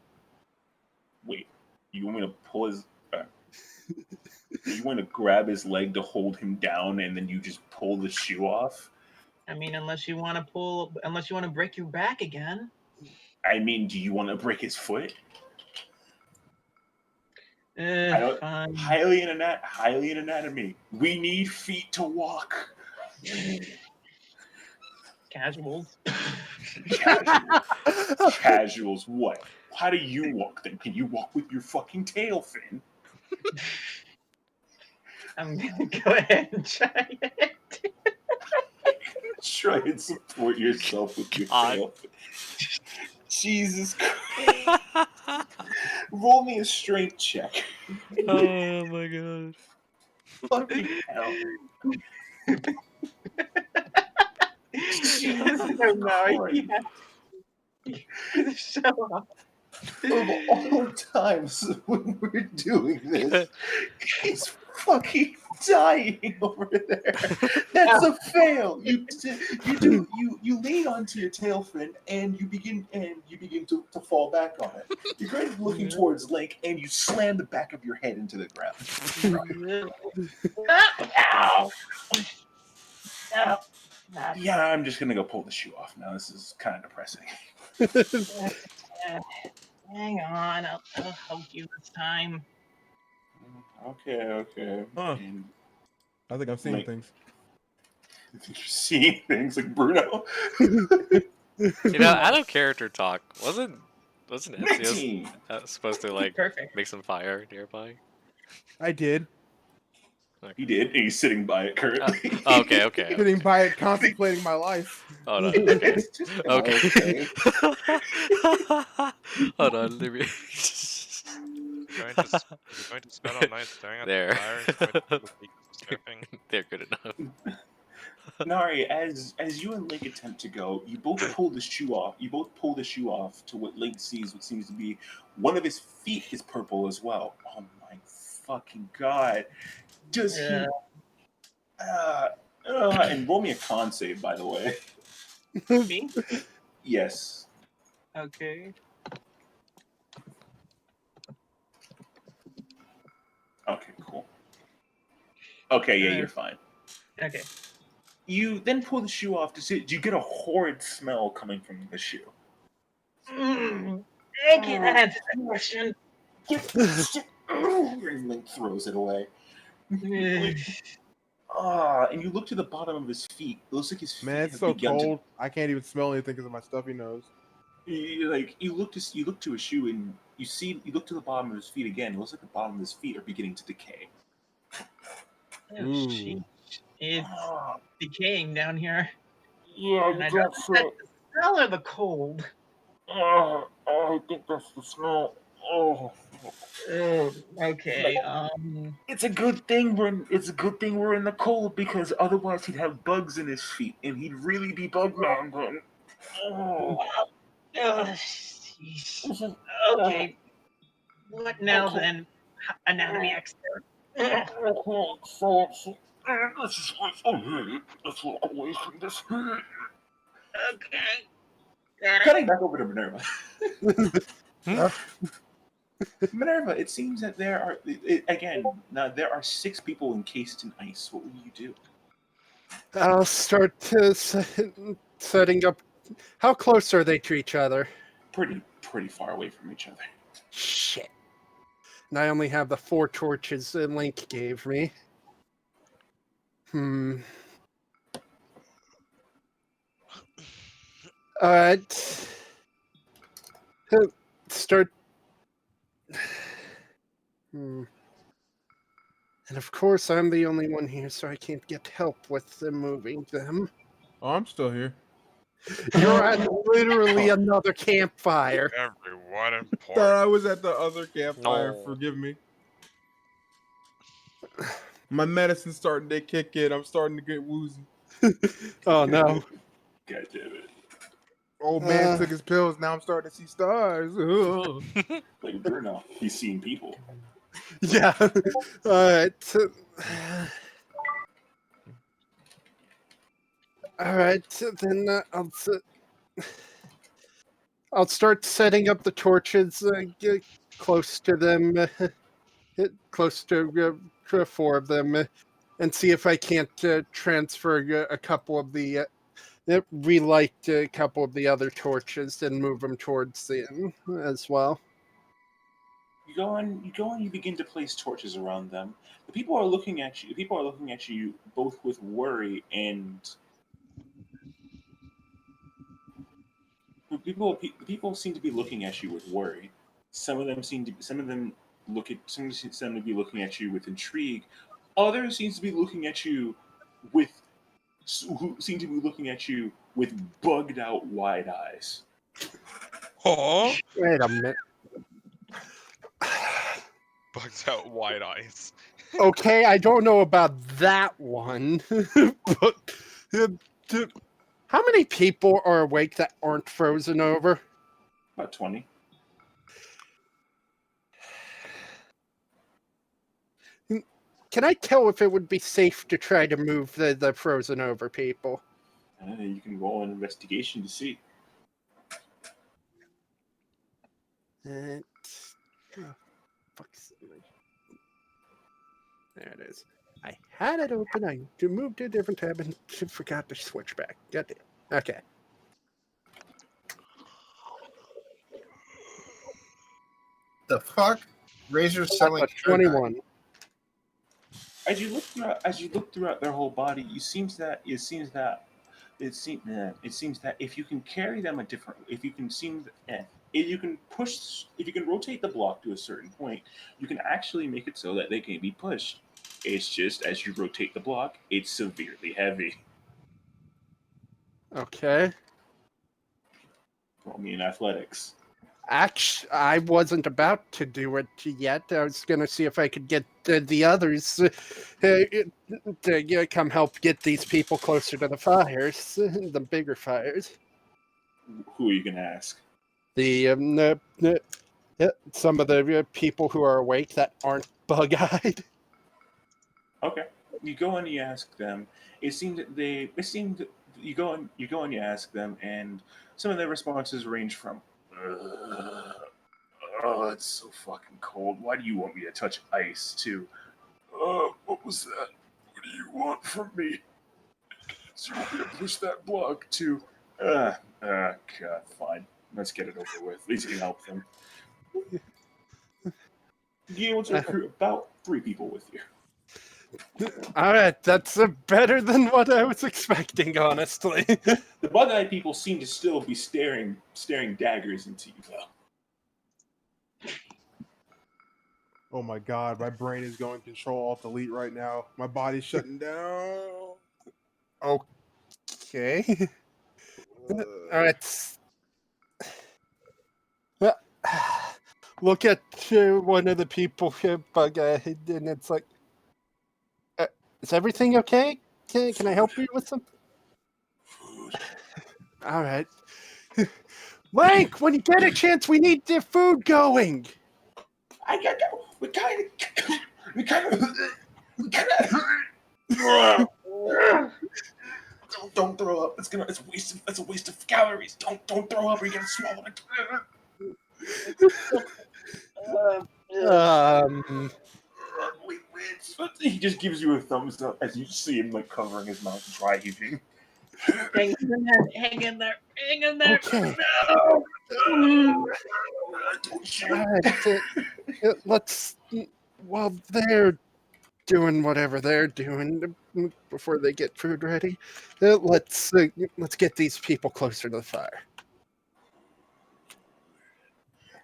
Wait, you want me to pull his Do you want to grab his leg to hold him down, and then you just pull the shoe off? I mean, unless you want to break your back again. I mean, do you want to break his foot? I don't. Fine. Highly in anatomy. We need feet to walk. Casuals. Casuals. What? How do you walk then? Can you walk with your fucking tail fin? I'm gonna go ahead and try it. Try and support yourself with your tail fin. Jesus Christ. Roll me a strength check. Oh my god. Fucking hell. Jesus Christ. Show up. Of all times when we're doing this, he's fucking dying over there. That's a fail. You lean onto your tail fin and you begin to fall back on it. You're kind of looking towards Link and you slam the back of your head into the ground. Yeah, I'm just gonna go pull the shoe off now. This is kind of depressing. Hang on, I'll help you this time. Okay. Huh. And I think I'm seeing Link. things. I think you're seeing things like Bruno. Out of character talk, wasn't Ezio 19. supposed to like Perfect. make some fire nearby? I did. He did, and he's sitting by it currently. Okay. Sitting by it, contemplating my life. Oh no. Okay. Okay. Hold on. Let me. You're going to spend all night staring at There. the fire and going to the sniffing. They're good enough. Nari, as you and Link attempt to go, you both pull the shoe off. You both pull the shoe off to what Link sees, what seems to be one of his feet is purple as well. Oh my fucking god! Does he? And roll me a con save, by the way. Me? Yes. Okay. Okay. Cool. Okay. Yeah, you're fine. Okay. You then pull the shoe off to see. You get a horrid smell coming from the shoe. Okay, that answers that question. And Link throws it away. And you look to the bottom of his feet. It looks like his feet Man, it's have so begun cold. I can't even smell anything because of my stuffy nose. You look to a shoe and you look to the bottom of his feet again. It looks like the bottom of his feet are beginning to decay. Oh, shit. It's decaying down here. Yeah, And I don't know if that's the smell or the cold. I think that's the smell. Okay. It's a good thing we're in the cold because otherwise he'd have bugs in his feet and he'd really be bug man then. Okay. What now then, anatomy expert? Let's walk away from this. Okay. Cutting back over to Minerva. Minerva, it seems that there are 6 people encased in ice. What will you do? I'll start setting up. How close are they to each other? Pretty far away from each other. Shit. And I only have the 4 torches that Link gave me. Alright. Start. And of course, I'm the only one here, so I can't get help with them moving them. Oh, I'm still here. You're at literally another campfire. Everyone in port. Thought I was at the other campfire. No. Forgive me. My medicine's starting to kick in. I'm starting to get woozy. Oh no. God damn it. Old man took his pills. Now I'm starting to see stars. Like Bruno, he's seeing people. Yeah. Alright. Alright, then I'll start setting up the torches get close to them, close to 4 of them, and see if I can't transfer a couple of the relight a couple of the other torches and move them towards the inn as well. You go on, you begin to place torches around them. The people are looking at you. People are looking at you both with worry and people seem to be looking at you with worry. Some of them seem to be looking at you with intrigue. Others seem to be looking at you with who seem to be looking at you with bugged out wide eyes. Oh, Wait a minute. bugs out wide eyes. Okay, I don't know about that one, but how many people are awake that aren't frozen over? About 20. Can I tell if it would be safe to try to move the frozen over people? You can roll an investigation to see. Oh, fuck's sake. There it is. I had it open. I moved to a different tab and forgot to switch back. God damn. Okay. The fuck? Razor's selling 21. As you look throughout their whole body, it seems that if you can carry them if you can rotate the block to a certain point, you can actually make it so that they can be pushed. It's just as you rotate the block, it's severely heavy. Okay. Roll me in athletics. Actually, I wasn't about to do it yet. I was going to see if I could get the others to come help get these people closer to the fires, the bigger fires. Who are you going to ask? Some of the people who are awake that aren't bug-eyed. Okay. You go and you ask them. You go and you ask them, and some of their responses range from, "Oh, it's so fucking cold. Why do you want me to touch ice?" to, "What was that? What do you want from me? So you want me to push that block?" to, God, fine. Let's get it over with. At least you can help them. You're able to recruit about 3 people with you. All right, that's better than what I was expecting, honestly. The bug-eyed people seem to still be staring daggers into you, though. Oh my god, my brain is going Control-Alt-Delete right now. My body's shutting down. Okay. All right. Look at one of the people here, bug-eyed, and it's like, is everything okay? Can I help you with something? Food. All right. Link, when you get a chance, we need the food going. I got that. We kind of. Don't throw up. It's a waste of calories. Don't throw up or you're gonna swallow it. He just gives you a thumbs up as you see him like covering his mouth, dry heaving. Hang in there. Okay. No. Let's. While they're doing whatever they're doing before they get food ready, let's get these people closer to the fire.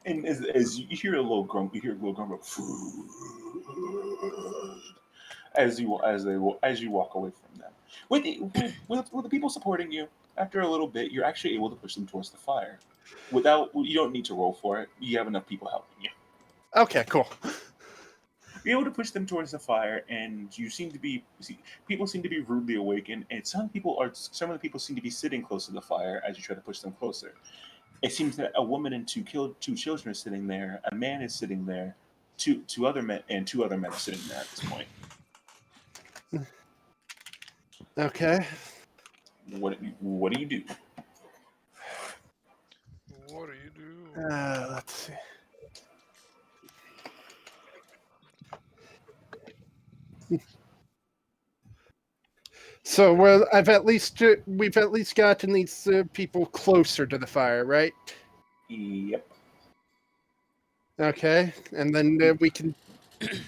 And as you hear a little grumble, food as you walk away from them. With the people supporting you, after a little bit, you're actually able to push them towards the fire. You don't need to roll for it. You have enough people helping you. Okay, cool. You're able to push them towards the fire, and people seem to be rudely awakened, and some of the people seem to be sitting close to the fire as you try to push them closer. It seems that a woman and two children are sitting there. A man is sitting there. Two other men are sitting there at this point. Okay. What do you do? What do you do? Let's see. So we've at least gotten these people closer to the fire, right? Yep. Okay, and then we can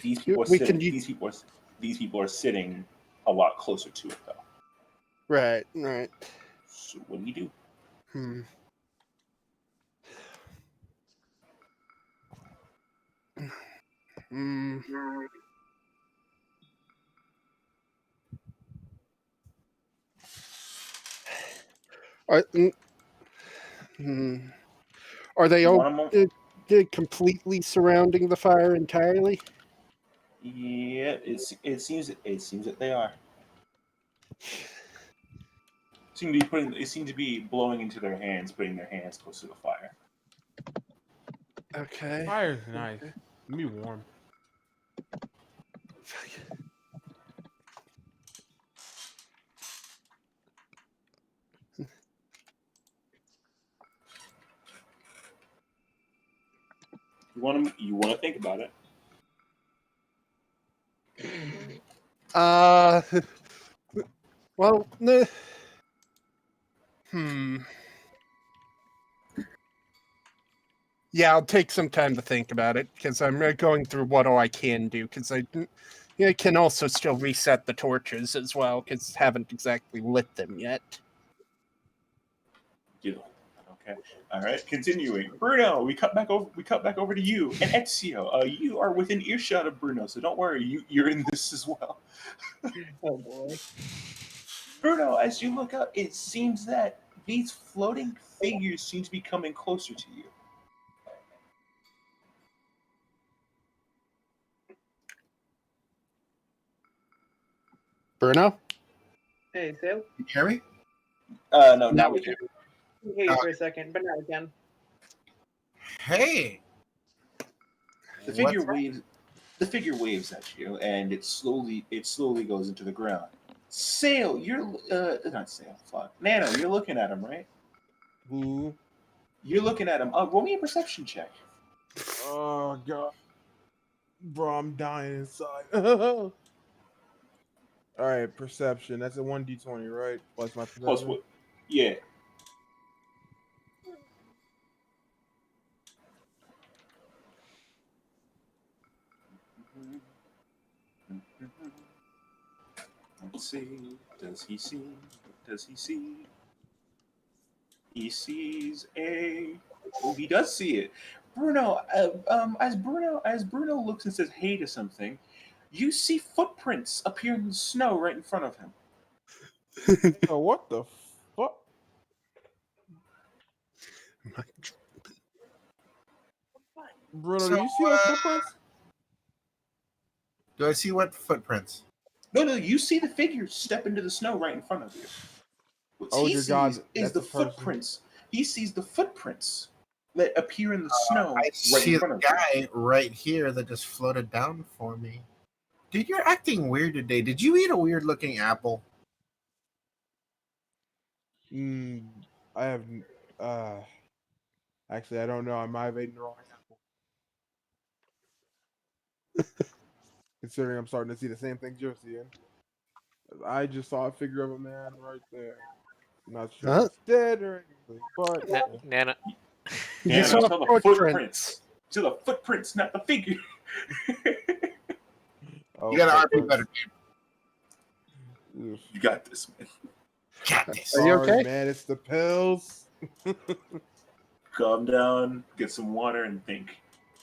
These people are we sitting. can use, These people are sitting a lot closer to it, though. right. So what do you do? Hmm. Hmm. Are, are they You all want a moment? completely surrounding the fire entirely? Yeah, it seems that they are. It seemed to be blowing into their hands, putting their hands close to the fire. Okay. Fire's nice. Let me warm. You want to think about it. Well, yeah, I'll take some time to think about it because I'm going through what all I can do because I can also still reset the torches as well because haven't exactly lit them yet. Okay. All right. Continuing. Bruno, we cut back over to you and Ezio. You are within earshot of Bruno, so don't worry. You're in this as well. Oh boy. Bruno, as you look up, it seems that these floating figures seem to be coming closer to you. Bruno? Hey, Phil. You hear me? No, now we can. I can hear you for a second, but now I can. Hey. The figure waves. The figure waves at you, and it slowly goes into the ground. Sail, you're not Sail. Fuck, Nano, you're looking at him, right? Who? You're looking at him. Roll me a perception check. Oh god, bro, I'm dying inside. All right, perception. That's a 1d20, right? Plus my perception. Plus what? Yeah. Let's see. Does he see? What does he see? He sees a. Oh, he does see it. Bruno, as Bruno looks and says "Hey" to something, you see footprints appear in the snow right in front of him. So what the fuck? Bruno, So, do you see those footprints? do I see what footprints? No, you see the figure step into the snow right in front of you. What Oh he dear sees God, is that's the a person. footprints. He sees the footprints that appear in the snow I right see in the front of guy right here that just floated down for me. Dude, you're acting weird today. Did you eat a weird looking apple? I have. Actually, I don't know. I might have eaten the wrong apple. Considering I'm starting to see the same things you're seeing. I just saw a figure of a man right there. Not sure if it's dead or anything, but Nana. You Nano, saw you saw the footprints. You saw the footprints, not the figure. Oh, You gotta footprints. argue better. Oof. You got this, man. Got this. Are you Sorry, okay? man. It's the pills. Calm down, get some water, and think.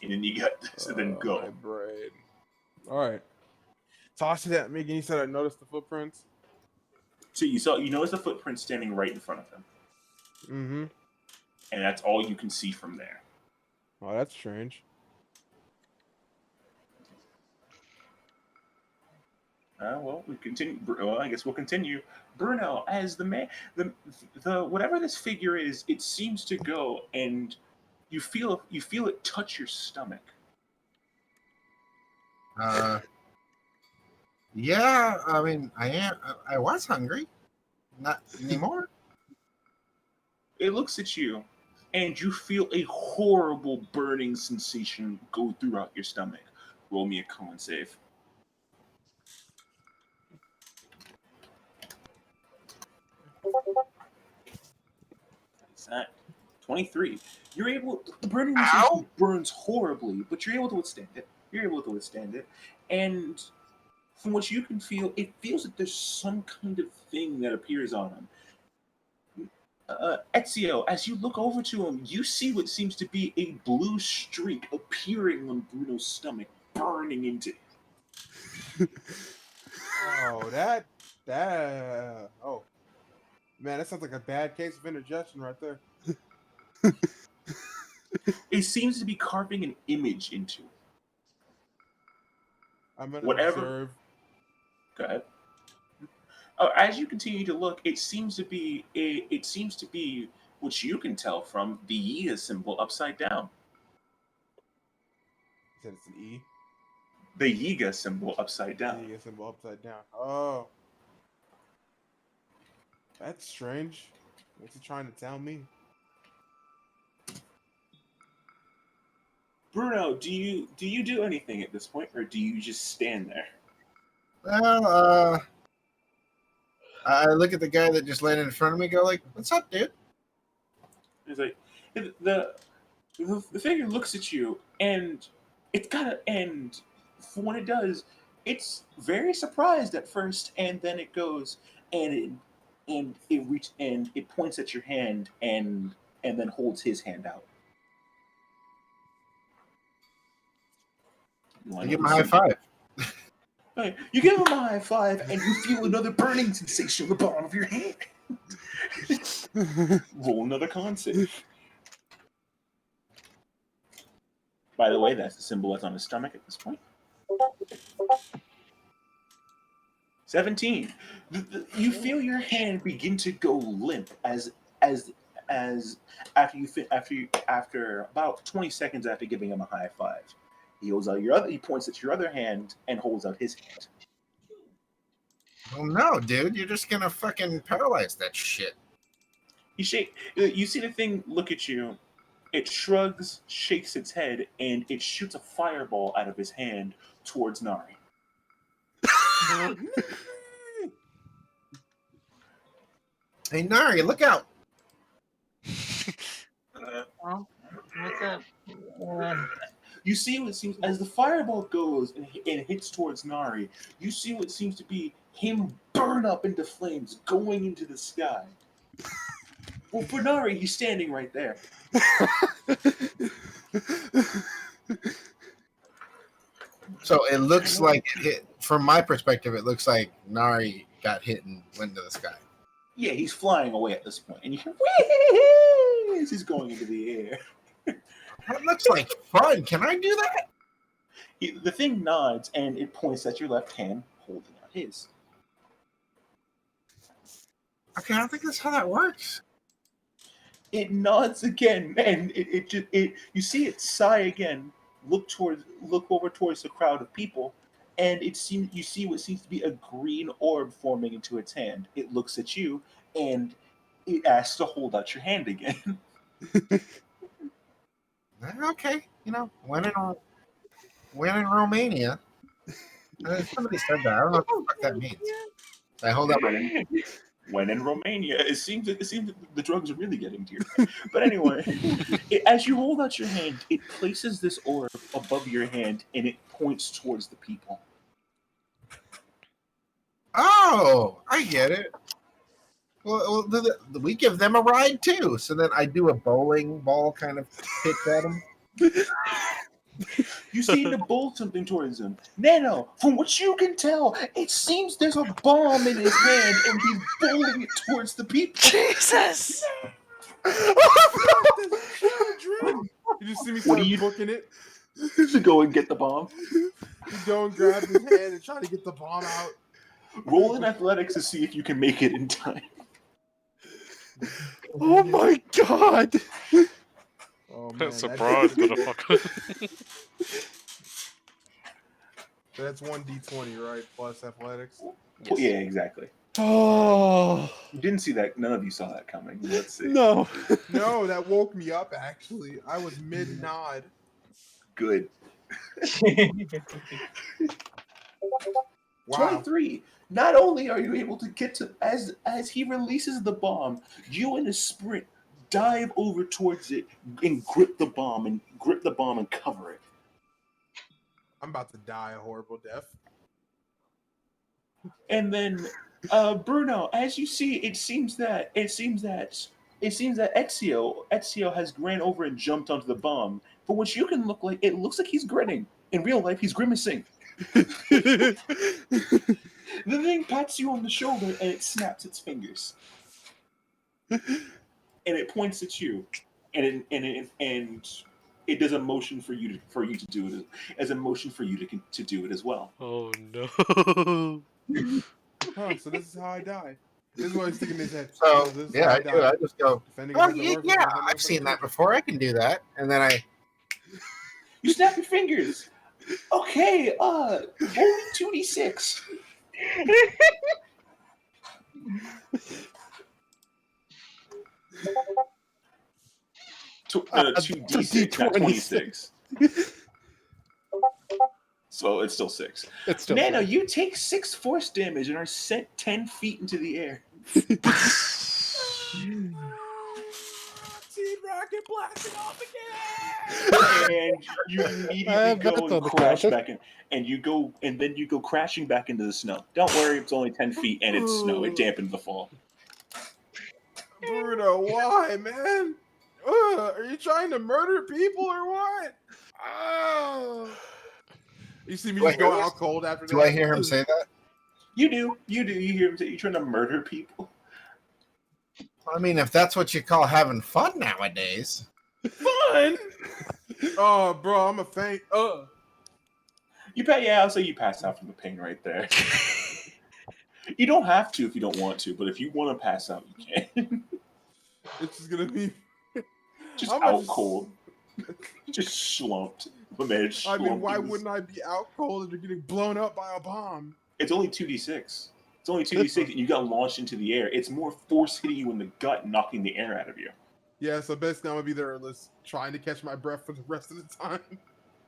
And then you got this, and then My go. brain. All right. Toss it at me again. You said I noticed the footprints. So you notice the footprint standing right in front of him, Mm-hmm. and that's all you can see from there. Oh, that's strange. Well, we continue. Well, I guess we'll continue. Bruno, as the man, the whatever this figure is, it seems to go, and you feel it touch your stomach. Yeah, I mean, I was hungry. Not anymore. It looks at you, and you feel a horrible burning sensation go throughout your stomach. Roll me a con save. At 23. You're able. The burning Ow! sensation burns horribly, but you're able to withstand it. And from what you can feel, it feels like there's some kind of thing that appears on him. Ezio, as you look over to him, you see what seems to be a blue streak appearing on Bruno's stomach, burning into him. Oh, oh. Man, that sounds like a bad case of indigestion right there. It seems to be carving an image into it. I'm gonna Whatever. observe. Go ahead. As you continue to look, it seems to be what you can tell from the Yiga symbol upside down. You said it's an E? The Yiga symbol upside down. The Yiga symbol upside down. Oh. That's strange. What's he trying to tell me? Bruno, do you do anything at this point, or do you just stand there? Well, I look at the guy that just landed in front of me. Go like, "What's up, dude?" It's like the figure looks at you, and it's and when it does, it's very surprised at first, and then it goes and it points at your hand and then holds his hand out. I give him a high five. Okay, you give him a high five, and you feel another burning sensation on the bottom of your hand. Roll another con save. By the way, that's the symbol that's on his stomach at this point. 17. You feel your hand begin to go limp as after about 20 seconds after giving him a high five. He points at your other hand and holds out his hand. Oh no, dude! You're just gonna fucking paralyze that shit. You see the thing look at you. It shrugs, shakes its head, and it shoots a fireball out of his hand towards Nari. Hey, Nari, look out! What's up? You see what seems as the fireball goes and hits towards Nari. You see what seems to be him burn up into flames going into the sky. Well, for Nari, he's standing right there. So it looks like it hit. From my perspective, it looks like Nari got hit and went into the sky. Yeah, he's flying away at this point, and you hear whee as he's going into the air. That looks like fun. Can I do that? The thing nods, and it points at your left hand, holding out his. Okay, I don't think that's how that works. It nods again, and you see it sigh again. Look over towards the crowd of people, and you see what seems to be a green orb forming into its hand. It looks at you, and it asks to hold out your hand again. Okay, when in Romania. Somebody said that. I don't know what the fuck that means. I hold up my hand. When in Romania, it seems that the drugs are really getting to your head. But anyway, as you hold out your hand, it places this orb above your hand, and it points towards the people. Oh, I get it. Well, we give them a ride too. So then I do a bowling ball kind of pitch at them. You see to bolt something towards him. Nano, from what you can tell, it seems there's a bomb in his hand, and he's bowling it towards the people. Jesus! You just see me start booking it. To go and get the bomb. You go and grab his hand and try to get the bomb out. Roll in athletics to see if you can make it in time. Oh my god! Oh, man, Surprise, motherfucker. That's 1d20, right? Plus athletics. Yes. Yeah, exactly. Oh. You didn't see that. None of you saw that coming. Let's see. No. No, that woke me up, actually. I was mid-nod. Good. Wow. 23. Not only are you able to get to as he releases the bomb, you in a sprint dive over towards it and grip the bomb and cover it. I'm about to die a horrible death. And then Bruno, as you see, it seems that Ezio has ran over and jumped onto the bomb, for which you can look like it looks like he's grinning. In real life, he's grimacing. The thing pats you on the shoulder and it snaps its fingers, and it points at you, and it does a motion for you to do it as a motion for you to do it as well. Oh no. Huh, so this is how I die. This is what he's sticking in his head. So This is yeah, how I do. I just go. Defending Oh against the yeah, Orphans yeah. and the I've seen that Motherfucking before. I can do that. And then I. You snap your fingers. Okay, only 2d6. 2d6, not 26. So it's still 6. It's still Nano, 6. you take 6 force damage and are sent 10 feet into the air. Team Rocket blasting off again! And you immediately go that's on and the crash counter. back in, and then you go crashing back into the snow. Don't worry, it's only 10 feet and it's snow. It dampened the fall. Bruno, why, man? Are you trying to murder people or what? You see me Do I just go hear out cold after that? Do I hear him say that? You do. You hear him say you're trying to murder people. I mean, if that's what you call having fun nowadays. Fun. Oh, bro, I'm a faint. I'll say you pass out from the pain right there. You don't have to if you don't want to, but if you want to pass out, you can. It's just gonna be just out cold. Just slumped. I mean, why wouldn't I be out cold if you're getting blown up by a bomb? It's only 2d6. It's only 2d6 and you got launched into the air. It's more force hitting you in the gut, knocking the air out of you. Yeah, so basically I'm gonna be there trying to catch my breath for the rest of the time.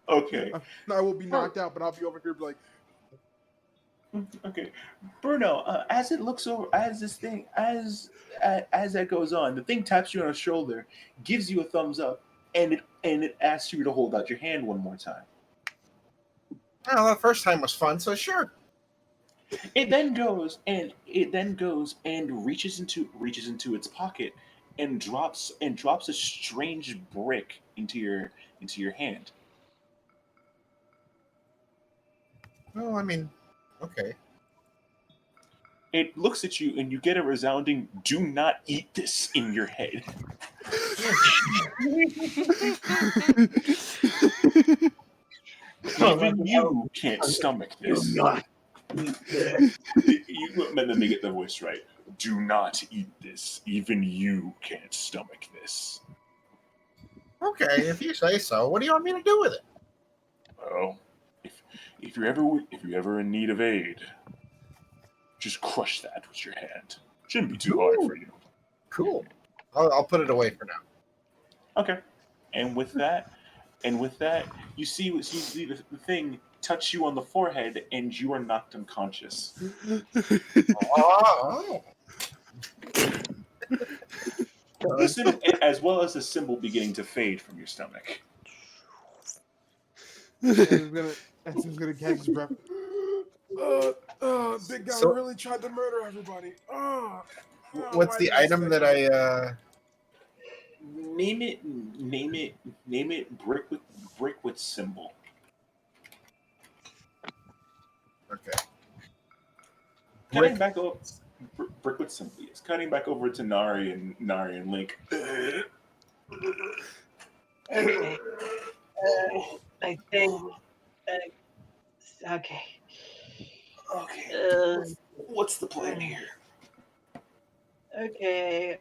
Okay. I will be knocked out, but I'll be over here like. Okay, Bruno. As it looks over, as that goes on, the thing taps you on the shoulder, gives you a thumbs up, and it asks you to hold out your hand one more time. Oh, the first time was fun, so sure. It then goes and reaches into its pocket and drops a strange brick into your hand. Oh, I mean, okay. It looks at you and you get a resounding "Do not eat this" in your head. Even you can't stomach this. Do not eat this. Let me get the voice right. Do not eat this. Even you can't stomach this. Okay, if you say so. What do you want me to do with it? Well, if you're ever in need of aid, just crush that with your hand. Shouldn't be too hard for you. Cool. I'll put it away for now. Okay. And with that, you see the thing touch you on the forehead, and you are knocked unconscious. Oh. As well as the symbol beginning to fade from your stomach. He's gonna catch his breath. Big guy really tried to murder everybody. What's the item that I? Name it. Brick with symbol. Okay. Cutting back over. Brick with symbol. Yes. Cutting back over to Nari and Link. I think. Okay. Okay. What's the plan here? Okay.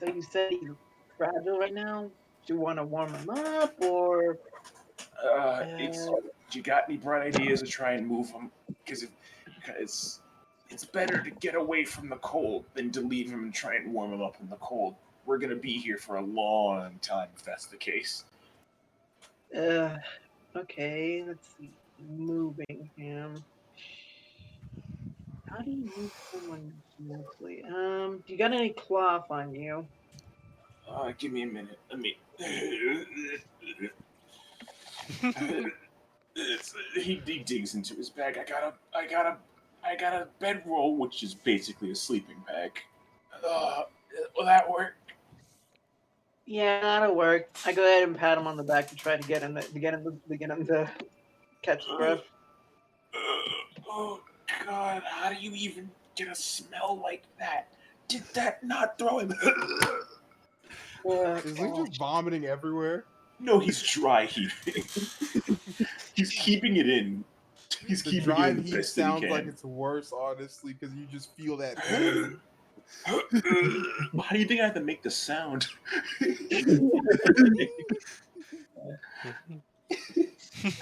So you said he's fragile right now. Do you want to warm him up or? You got any bright ideas to try and move him? Because it's better to get away from the cold than to leave him and try and warm him up in the cold. We're gonna be here for a long time if that's the case. Okay. Let's see. Moving him. How do you use someone mentally? Do you got any cloth on you? Give me a minute. Let me. He digs into his bag. I got a bedroll, which is basically a sleeping bag. Will that work? Yeah, that'll work. I go ahead and pat him on the back to try to get him to catch his breath. Oh God! How do you even get a smell like that? Did that not throw him? Is Link just vomiting everywhere? No, he's dry heaving. He's keeping it in. He's The keeping it dry in the heat best that he sounds can. like it's worse, honestly, because you just feel that pain. How do you think I have to make the sound?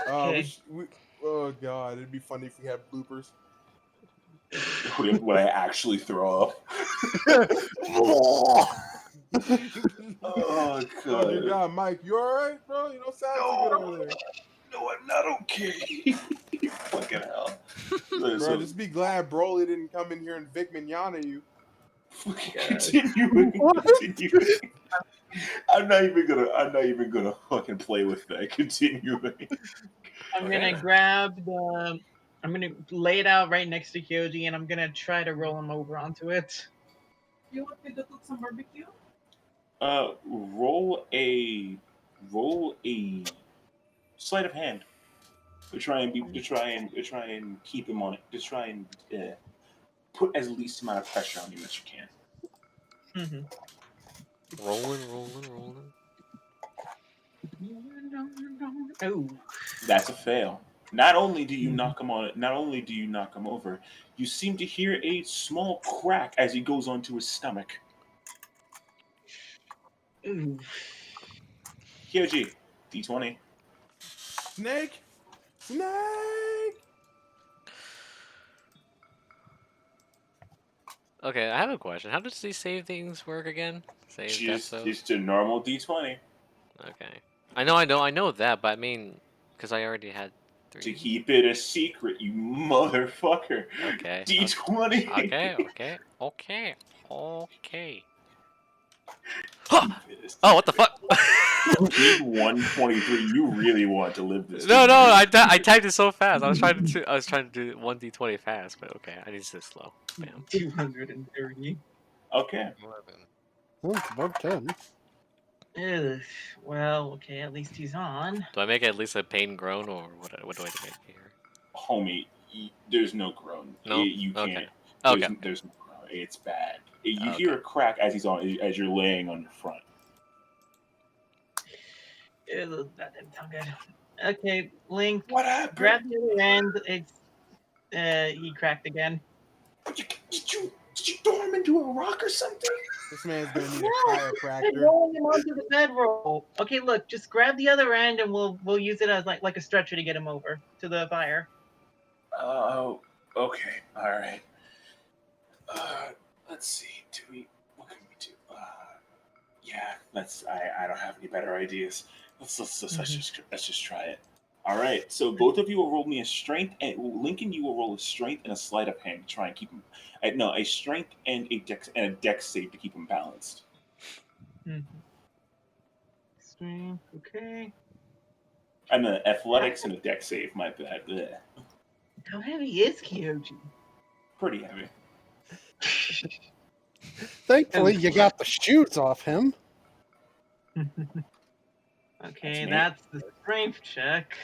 Okay. Oh God, it'd be funny if we had bloopers. Would I actually throw up? Oh Oh God! dear God, Mike, you alright, bro? You don't sound too good over there. No, I'm not okay. Fucking hell. Bro, just be glad Broly didn't come in here and Vic Mignogna you. Continuing. I'm not even gonna fucking play with that. Continuing. I'm gonna grab the. I'm gonna lay it out right next to Kyouji, and I'm gonna try to roll him over onto it. You want me to cook some barbecue? Roll a sleight of hand to try and keep him on it. To try and put as least amount of pressure on you as you can. Rolling. Oh, That's a fail. Not only do you knock him over, you seem to hear a small crack as he goes onto his stomach. ooh. Kyouji, D20. Snake! Okay, I have a question. How does these save things work again? Save death cells? Just a normal D20. Okay. I know that, but I mean, because I already had 3. To keep it a secret, you motherfucker. Okay. D20. Okay. Oh, what the fuck? Keep 123. You really want to live this? No, I typed it so fast. I was trying to do 1d20 fast, but okay, I need to sit slow. Bam. 230. Okay. 11. Well, it's above 10. Ugh. Well, okay, at least he's on. Do I make at least a pain groan, or what do I make here? Homie, there's no groan. No? You can't. Okay. There's no groan. It's bad. You Okay. hear a crack as as you're laying on your front. Ugh, that didn't sound good. Okay, Link. What happened? Grab the other end. He cracked again. Did you throw him into a rock or something? This man's gonna need a I'm chiropractor. rolling him onto the bedroll. Okay, look, just grab the other end, and we'll use it as like a stretcher to get him over to the fire. Oh, okay, all right. Let's see. What can we do? Yeah, I don't have any better ideas. Let's just try it. All right. So both of you will roll me a strength, and Lincoln, you will roll a strength and a sleight of hand to try and keep him. No, a strength and a dex save to keep him balanced. Strength, okay. And the athletics and a dex save. My bad. Blech. How heavy is Kyouji? Pretty heavy. Thankfully, you got the shoes off him. Okay, that's the strength check.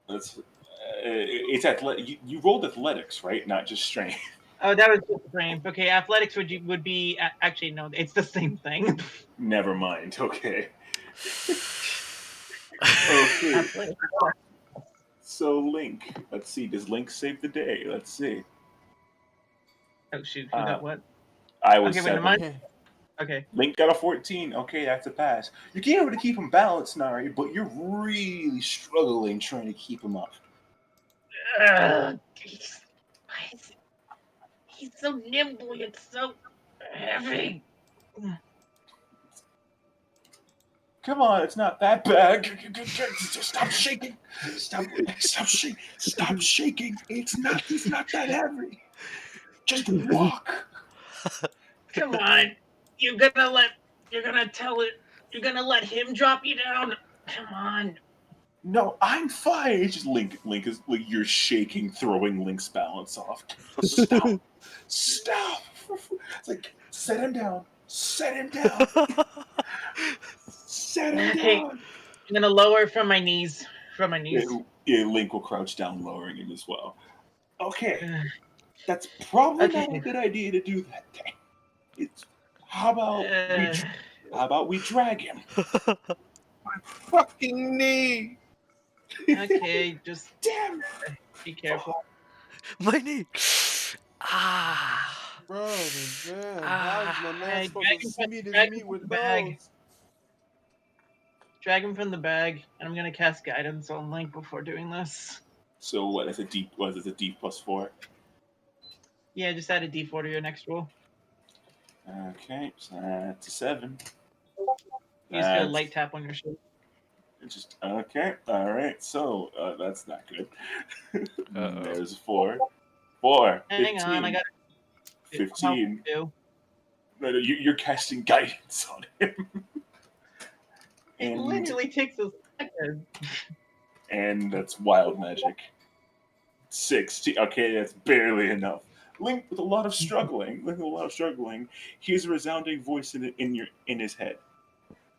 It's athletic. You rolled athletics, right? Not just strength. Oh, that was just strength. Okay, athletics would be actually no, it's the same thing. Never mind. Okay. Okay. So Link, let's see. Does Link save the day? Let's see. Oh shoot, who got what? I was okay, 7. Okay. Link got a 14. Okay, that's a pass. You're getting able to keep him balanced, Nari, but you're really struggling trying to keep him up. He's so nimble yet so heavy. Come on, it's not that bad. Stop shaking. Stop shaking. Stop shaking. He's not that heavy. Just walk. Come on. You're gonna let him drop you down. Come on. No, I'm fine. It's just Link is like you're shaking, throwing Link's balance off. Stop. Stop. It's like set him down. Set him down. Set him down. I'm gonna lower from my knees. Yeah, Link will crouch down, lowering him as well. Okay. That's probably not a good idea to do that thing. How about we drag him? My fucking knee. Okay, just damn. Be careful. My knee. Ah. Bro, man, how's my man supposed to smear his meat with bag. those? Drag him from the bag, and I'm gonna cast guidance on Link before doing this. So what is a D? What is a D +4? Yeah, just add a D4 to your next roll. Okay, so that's a 7. You just get a light tap on your shoulder. Just okay. All right. So that's not good. There's 4. 4. Hang 15. on, I got 15. No, you're casting guidance on him. It literally takes a second. And that's wild magic. 16. Okay, that's barely enough. Link with a lot of struggling. Hears a resounding voice in his head.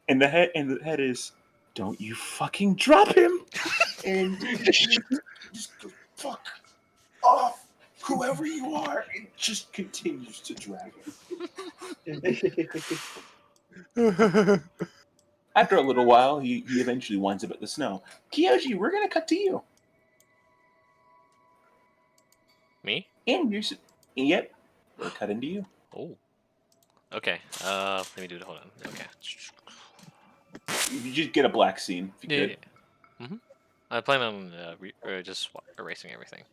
And the head is, "Don't you fucking drop him!" And just fuck off, whoever you are. It just continues to drag him. After a little while, he eventually winds up at the snow. Kyouji, we're gonna cut to you. Me? And yep, we're cutting to you. Oh. Okay. Let me do it. Hold on. Okay. You just get a black scene if you could. Mm-hmm. I plan on just erasing everything.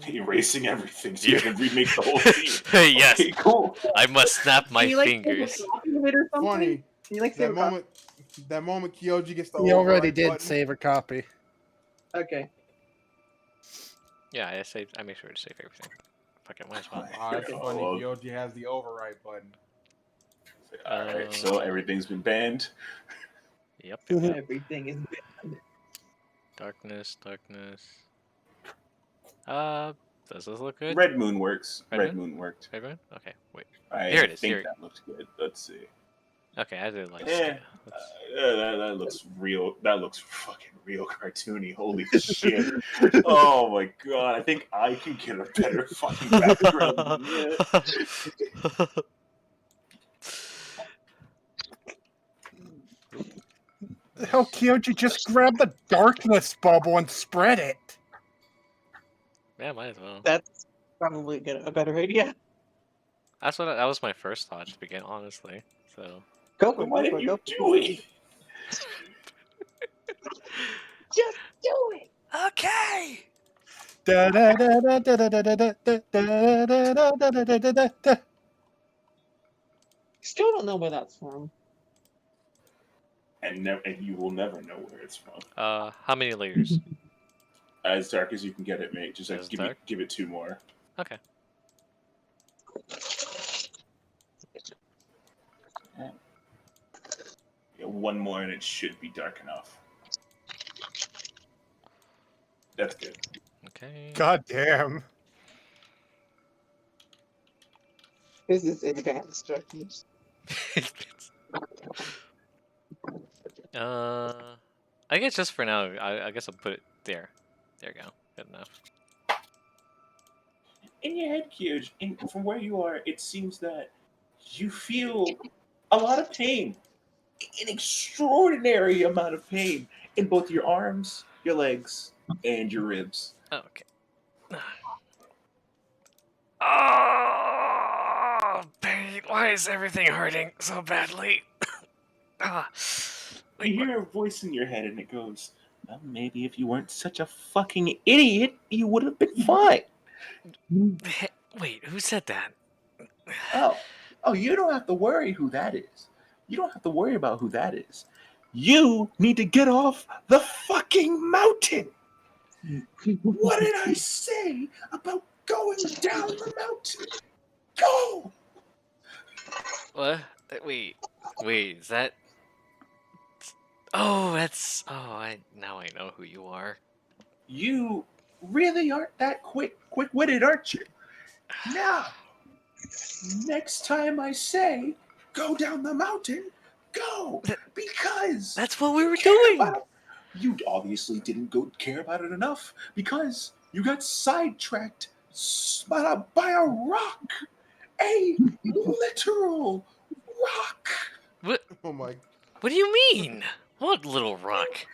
Erasing everything, so you can remake the whole scene. Yes. Okay, cool. I must snap my fingers. Funny. You that moment Kyouji gets the He already override did button. save a copy. Okay. Yeah, I make sure to save everything. Fuck it, might as well. That's funny. Kyouji has the override button. Alright, so everything's been banned. Yep. Everything is banned. Darkness. Does this look good? Red Moon works. Red Moon worked. Red Moon? Okay, wait. I Here it is. think that looks good. Let's see. Okay, I did like that looks real. That looks fucking real cartoony. Holy shit. Oh my god. I think I can get a better fucking background than that. Hell, Kyouji, just grab the darkness bubble and spread it. Yeah, might as well. That's probably a better idea. That was my first thought to begin, honestly. So. Go for it. Why didn't you do it? Just do it. Okay. Still don't know where that's from. And you will never know where it's from. How many layers? As dark as you can get it, mate. Just like As give it 2 more. Okay. Yeah, 1 more and it should be dark enough. That's good. Okay. God damn. This is advanced darkness. I guess just for now, I guess I'll put it there. There you go. Good enough. In your head, Kyouji, from where you are, it seems that you feel a lot of pain. An extraordinary amount of pain in both your arms, your legs, and your ribs. Oh, okay. Oh, pain. Why is everything hurting so badly? You hear a voice in your head and it goes, well, maybe if you weren't such a fucking idiot, you would have been fine. Wait, who said that? Oh, you don't have to worry who that is. You don't have to worry about who that is. You need to get off the fucking mountain. What did I say about going down the mountain? Go! What? Wait, is that? Oh, that's. Oh, now I know who you are. You really aren't that quick-witted, aren't you? Now, next time I say go down the mountain, go! Because that's what we were doing! You obviously didn't care about it enough because you got sidetracked by a rock. A literal rock. What? Oh my. What do you mean? What little rock?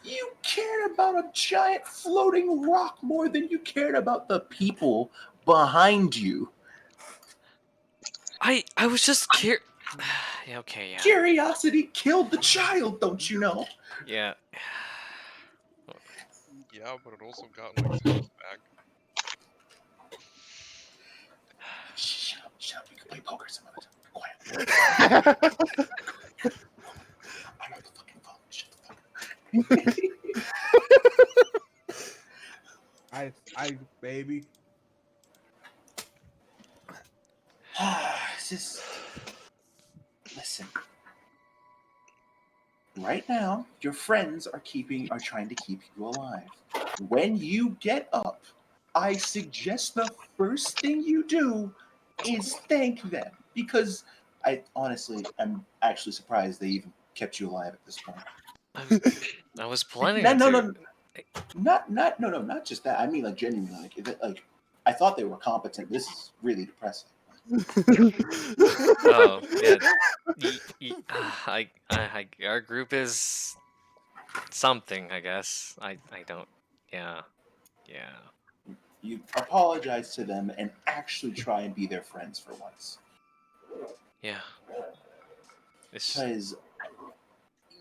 You cared about a giant floating rock more than you cared about the people behind you. I was just yeah, okay, yeah. Curiosity killed the child, don't you know? Yeah. Yeah, but it also got my things back. Shut up. You can play poker some other time. Be quiet. I'm on the fucking phone. Shut the fuck up. I, baby. Just listen. Right now, your friends are trying to keep you alive. When you get up, I suggest the first thing you do is thank them, because I'm actually surprised they even kept you alive at this point. I was planning No, not just that. I mean, like, genuinely, like I thought they were competent. This is really depressing. Oh, yeah. Our group is something, I guess. I don't. Yeah. You apologize to them and actually try and be their friends for once. Yeah. Because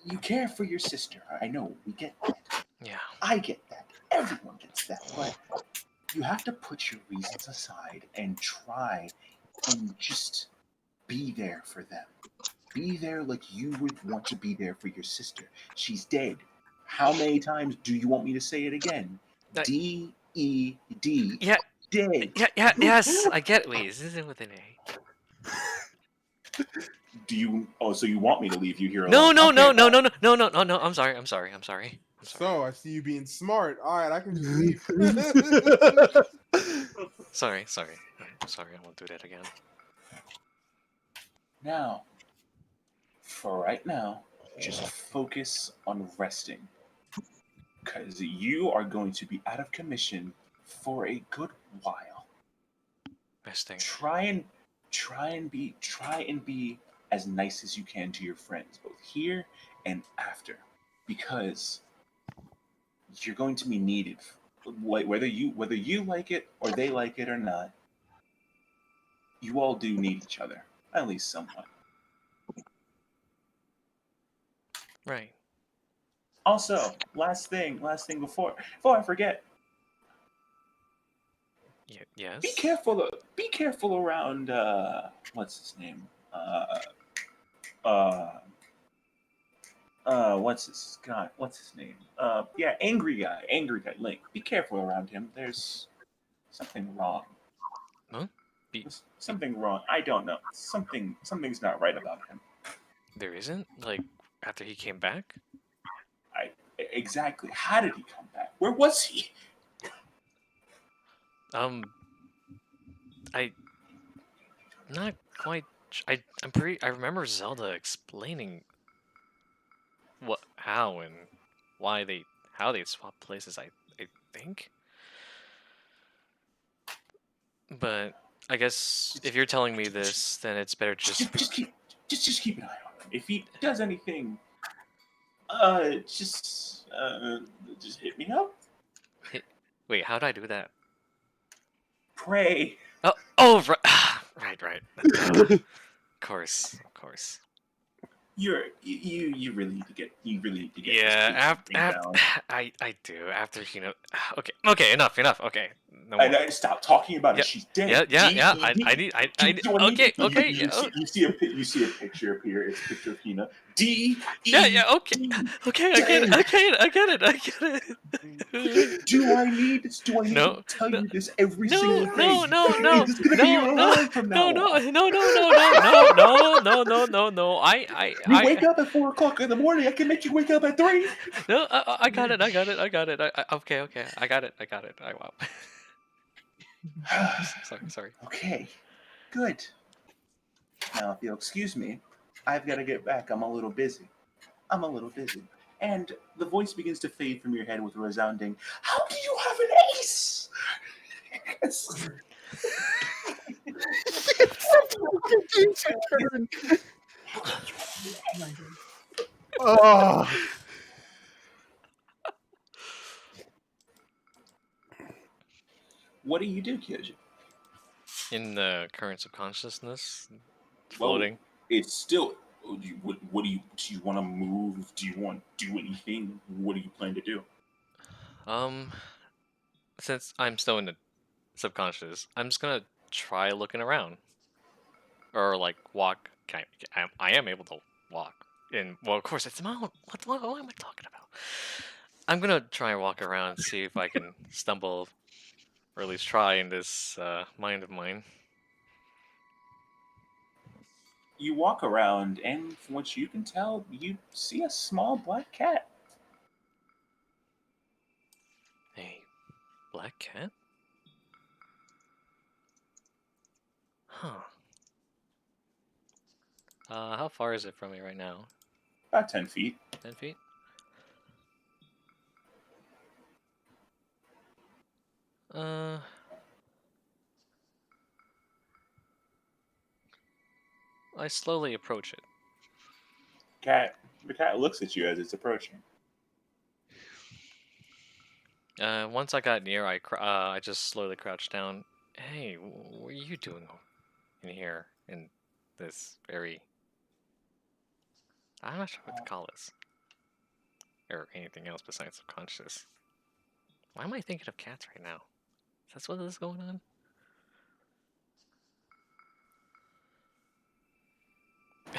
you care for your sister. I know, we get that. Yeah. I get that. Everyone gets that. But you have to put your reasons aside and try and just be there for them. Be there like you would want to be there for your sister. She's dead. How many times do you want me to say it again? D-E-D. Yeah. Dead. Yeah, yes, I get it. Wait, is this with an A? Do you? Oh, so you want me to leave you here alone? No, Okay, no. I'm sorry. So I see you being smart. All right, I can just leave. Sorry. I'm sorry. I won't do that again. Now, for right now, just focus on resting, because you are going to be out of commission for a good while. Resting. Try and be as nice as you can to your friends, both here and after, because you're going to be needed. Whether you like it or they like it or not, you all do need each other, at least somewhat. Right. Also, last thing before I forget. Yes. Be careful around what's his name? What's his name? Yeah, angry guy, Link. Be careful around him. There's something wrong. Huh? There's something wrong. I don't know. Something's not right about him. There isn't? Like, after he came back? Exactly. How did he come back? Where was he? Not quite. I remember Zelda explaining how and how they swapped places. I think. But I guess if you're telling me this, then it's better just keep an eye on him. If he does anything, just hit me up. Wait, how do I do that? Pray. Oh, right. Of course. You really need to get Yeah, I do. After Okay, enough. Okay, No And more. I stop talking about Yeah, it. She's dead. yeah. I need. Okay. You see a picture appear. It's a picture of Hina. D. Yeah. Okay. Okay. I get it. I get it. Do I need to tell you this every single day? It's gonna be your alarm from now on. No. You wake up at 4 o'clock in the morning. I can make you wake up at 3. No, I got it. Okay. I got it. Wow. Sorry. Okay, good. Now, if you'll excuse me, I've got to get back. I'm a little busy. And the voice begins to fade from your head with a resounding, "How do you have an ace?" Oh. What do you do, Kyouji? In the currents of consciousness, Well, floating. it's still. What do you want to move? Do you want to do anything? What do you plan to do? Since I'm still in the subconscious, I'm just gonna try looking around, or like walk. I am able to walk. Well, of course, it's what am I talking about? I'm gonna try and walk around and see if I can stumble, or at least try in this mind of mine. You walk around, and from what you can tell, you see a small black cat. A black cat? Huh. How far is it from me right now? About 10 feet. 10 feet? I slowly approach it. The cat looks at you as it's approaching. Once I got near, I just slowly crouched down. Hey, what are you doing in here? In this very... I'm not sure what to call this. Or anything else besides subconscious. Why am I thinking of cats right now? Is that what is going on?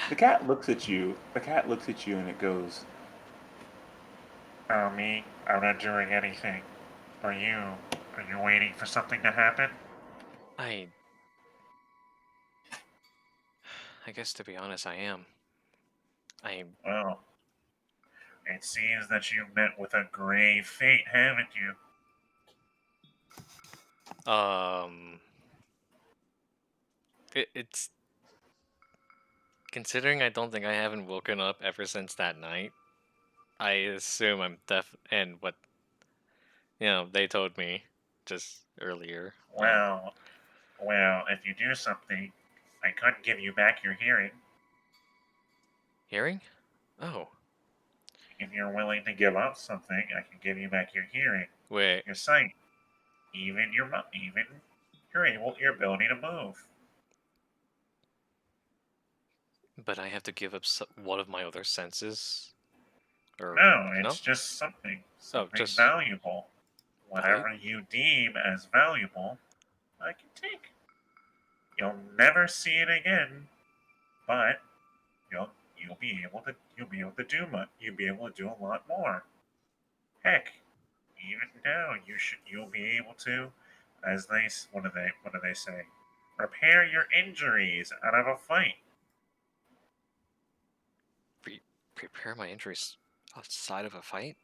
The cat looks at you. And it goes, Oh, me? I'm not doing anything. Are you? Are you waiting for something to happen? I guess, to be honest, I am. Well, it seems that you've met with a grave fate, haven't you? It's... Considering I don't think I haven't woken up ever since that night, I assume I'm and what, they told me just earlier. Well, if you do something, I could give you back your hearing. Hearing? Oh. If you're willing to give up something, I can give you back your hearing. Wait. Your sight. Even your ability to move. But I have to give up one of my other senses? Or No, it's just something just valuable. Whatever you deem as valuable, I can take. You'll never see it again, but you'll be able to do much. You'll be able to do a lot more. Heck, even now you'll be able to, as what do they say? Repair your injuries out of a fight. Prepare my injuries outside of a fight?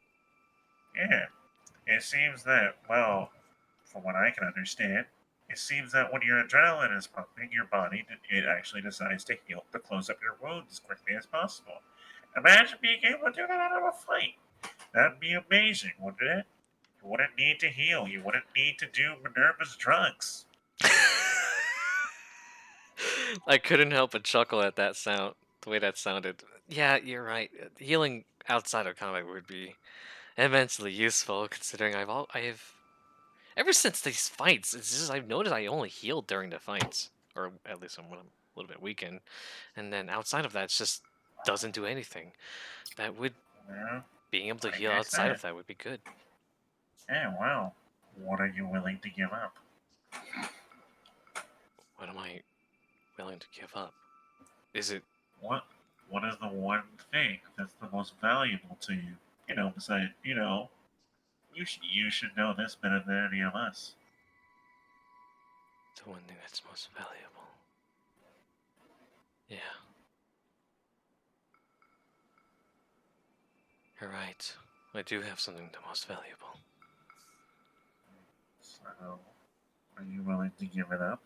Yeah, it seems that, well, from what I can understand, it seems that when your adrenaline is pumping, your body it actually decides to close up your wounds as quickly as possible. Imagine being able to do that out of a fight. That'd be amazing, wouldn't it? You wouldn't need to heal. You wouldn't need to do Minerva's drugs. I couldn't help but chuckle at that sound, the way that sounded. Yeah, you're right. Healing outside of combat would be immensely useful, considering I've ever since these fights, it's just I've noticed I only heal during the fights, or at least when I'm a little bit weakened, and then outside of that, it just doesn't do anything. Being able to heal outside of that would be good. Yeah, well, what are you willing to give up? What am I willing to give up? Is it... What is the one thing that's the most valuable to you? Besides, you should know this better than any of us. The one thing that's most valuable. Yeah. You're right. I do have something the most valuable. So, are you willing to give it up?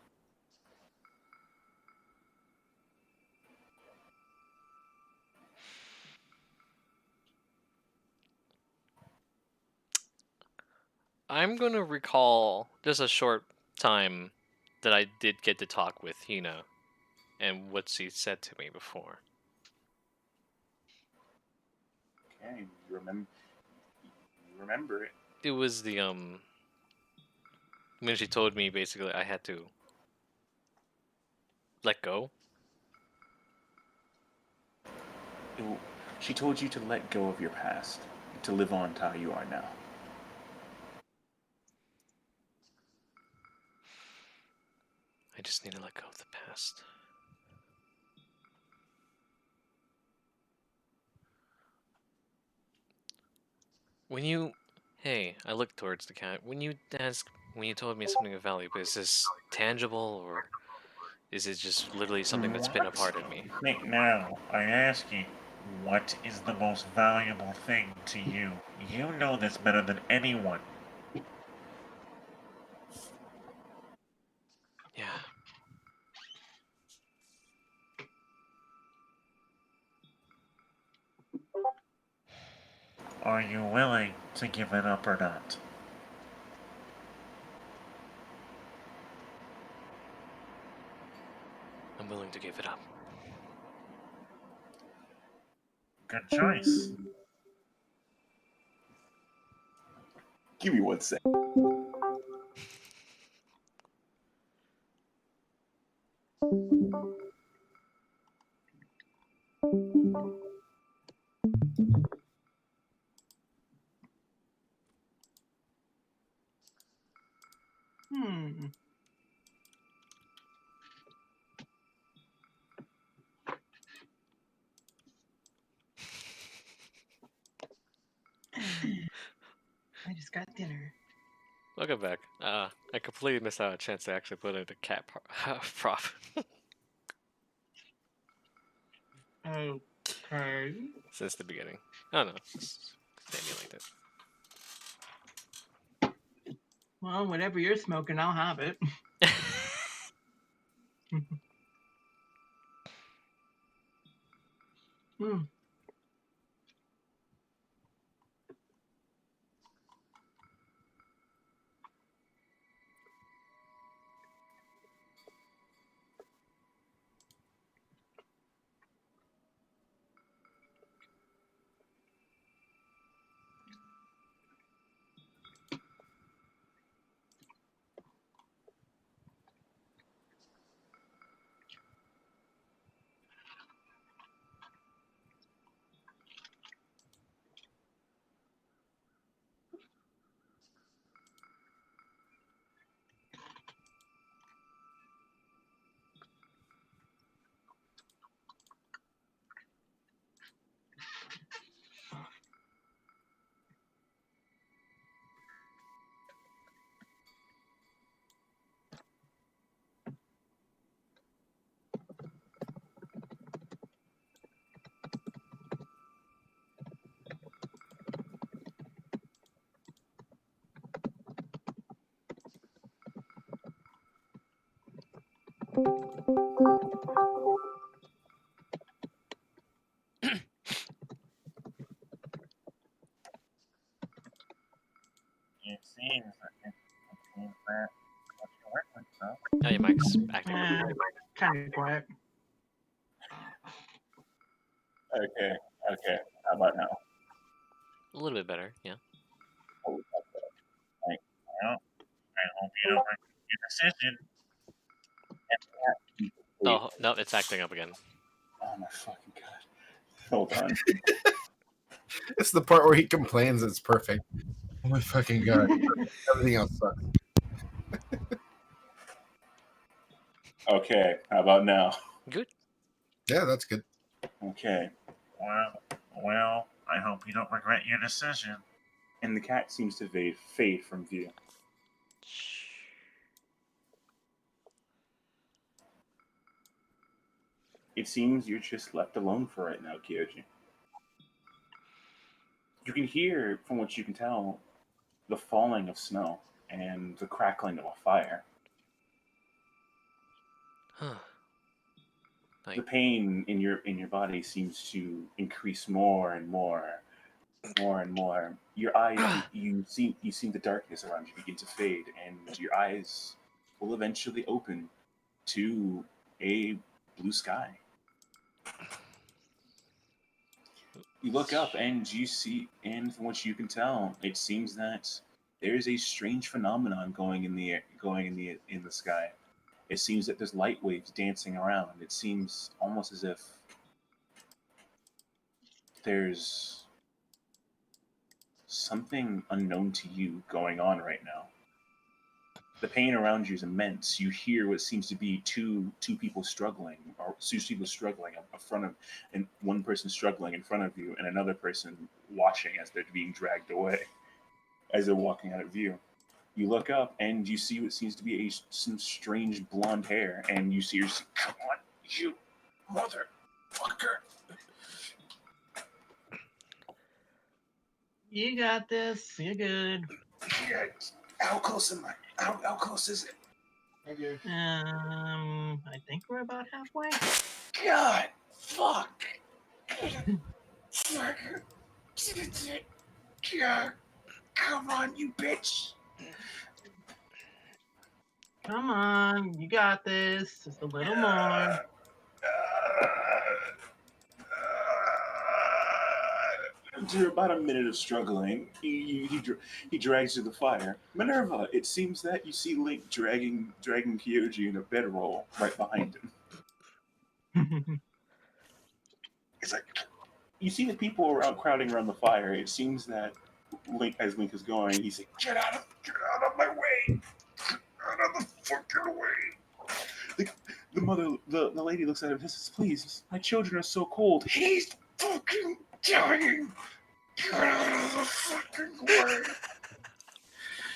I'm going to recall just a short time that I did get to talk with Hina and what she said to me before. Okay, you remember it. It was the, when she told me basically I had to let go. She told you to let go of your past, to live on to how you are now. I just need to let go of the past. Hey, I looked towards the cat. When you told me something of value, is this tangible or is it just literally something that's been a part of me? Now, I ask you, what is the most valuable thing to you? You know this better than anyone. Yeah. Are you willing to give it up or not? I'm willing to give it up. Good choice. Give me 1 sec. I just got dinner. Welcome back. I completely missed out a chance to actually put in a cat prop. Okay. Since the beginning. Oh no, just emulate it. Well, whatever you're smoking, I'll have it. Hmm. It seems that what you work with, though. Oh, your mic's acting up. Kind of quiet. Okay. How about now? A little bit better, yeah. Well, I hope you don't regret your decision. Oh, no, it's acting up again. Oh my fucking god. Hold on. It's the part where he complains. It's perfect. Oh my fucking god! Everything else sucks. Okay, how about now? Good. Yeah, that's good. Okay. Well, I hope you don't regret your decision. And the cat seems to fade from view. It seems you're just left alone for right now, Kyouji. You can hear, from what you can tell, the falling of snow and the crackling of a fire. Huh. The pain in your body seems to increase more and more, more and more. Your eyes, you see the darkness around you begin to fade, and your eyes will eventually open to a blue sky. You look up and you see, and from what you can tell, it seems that there is a strange phenomenon going in the air, in the sky. It seems that there's light waves dancing around. It seems almost as if there's something unknown to you going on right now. The pain around you is immense. You hear what seems to be two people struggling, or two people struggling in front of, and one person struggling in front of you, and another person watching as they're being dragged away, as they're walking out of view. You look up and you see what seems to be some strange blonde hair, and you see her say, "Come on, you motherfucker!" You got this. You're good. Yeah, how close am I? How close is it? Okay. I think we're about halfway. God, fuck. God, come on, you bitch. Come on, you got this. Just a little more. After about a minute of struggling, he drags you to the fire. Minerva, it seems that you see Link dragging Kyouji in a bedroll right behind him. It's like you see the people around crowding around the fire. It seems that as Link is going, he's like, get out of my way! Get out of the fucking way! The lady looks at him and says, please, my children are so cold. He's fucking dying! Get out of the fucking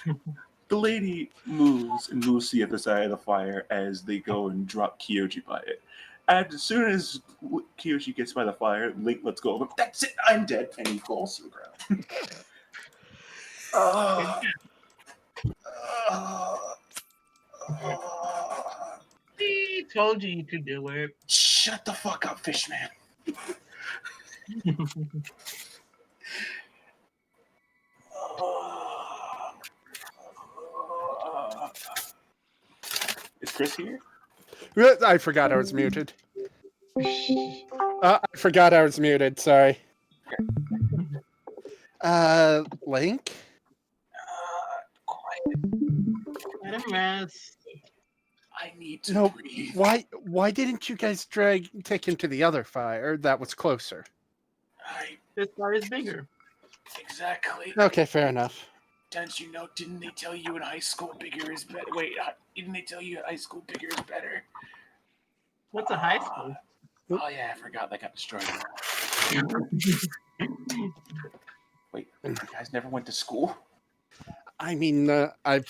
way! The lady moves to the other side of the fire as they go and drop Kyouji by it. And as soon as Kyouji gets by the fire, Link lets go of him. That's it, I'm dead. And he falls to the ground. He told you you could do it. Shut the fuck up, Fishman. Is Chris here? I forgot I was muted. I forgot I was muted. Sorry. Link? Let him rest. I need to breathe. Why didn't you guys take him to the other fire that was closer? This fire is bigger. Exactly. Okay, fair enough. Don't you know, didn't they tell you in high school bigger is better? Wait, didn't they tell you in high school bigger is better? What's a high school? Oh yeah, I forgot that got destroyed. Wait, you guys never went to school? I mean, I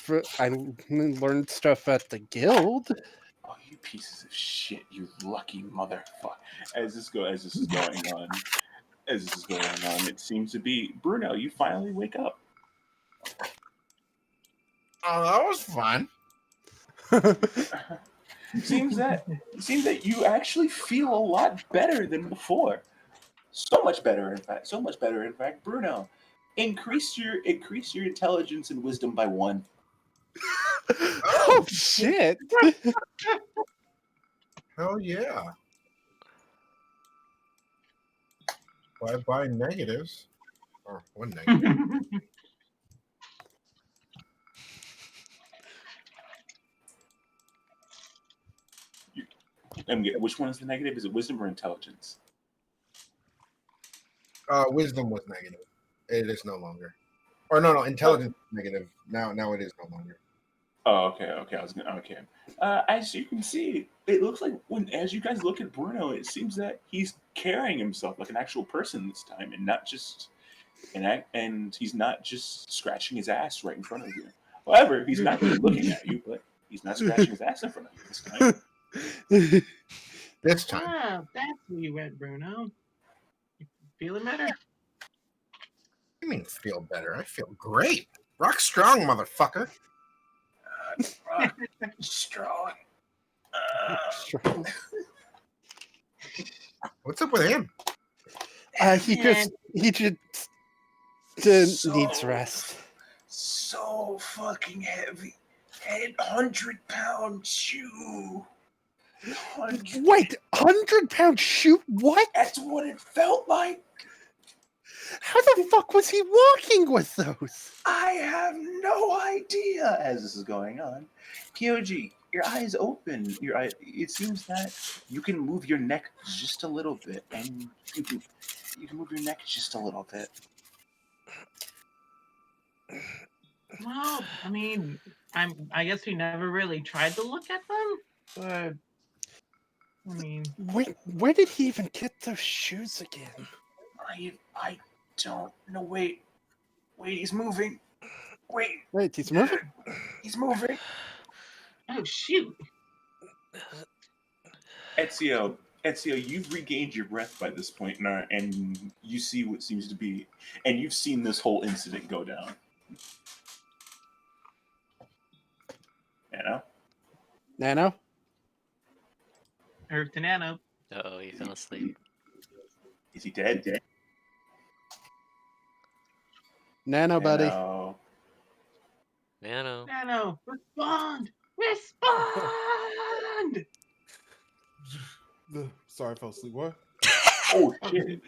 learned stuff at the guild. Oh, you pieces of shit! You lucky motherfucker! As this is going on, it seems to be Bruno. You finally wake up. Oh, that was fun. It seems that you actually feel a lot better than before. So much better, in fact. So much better, in fact. Bruno, increase your intelligence and wisdom by 1. Oh shit! Hell yeah! By negatives, or 1 negative. Which one is the negative? Is it wisdom or intelligence? Wisdom was negative. It is no longer. Or no, intelligence is negative. Now it is no longer. Oh, okay. Okay. As you can see, it looks like as you guys look at Bruno, it seems that he's carrying himself like an actual person this time, and not just and he's not just scratching his ass right in front of you. However, he's not really looking at you, but he's not scratching his ass in front of you this time. This time. Ah, that's where you went, Bruno. You feeling better? You mean feel better? I feel great. Rock strong, motherfucker. Rock strong. What's up with him? He just needs rest. So fucking heavy. 100-pound shoe. Wait, 100-pound shoe? What? That's what it felt like. How the fuck was he walking with those? I have no idea. As this is going on, Kyouji, your eyes open. It seems that you can move your neck just a little bit, and you can move your neck just a little bit. Well, I mean, I guess we never really tried to look at them, but I mean, where did he even get those shoes again? I don't know. Wait, he's moving. Wait, he's moving. He's moving. Oh shoot! Ezio, you've regained your breath by this point, and you see what seems to be, and you've seen this whole incident go down. Nano? Earth to Nano. Uh-oh, he fell asleep. Is he dead? Nano, buddy. Nano, respond! Respond! Sorry, I fell asleep. What? Oh shit!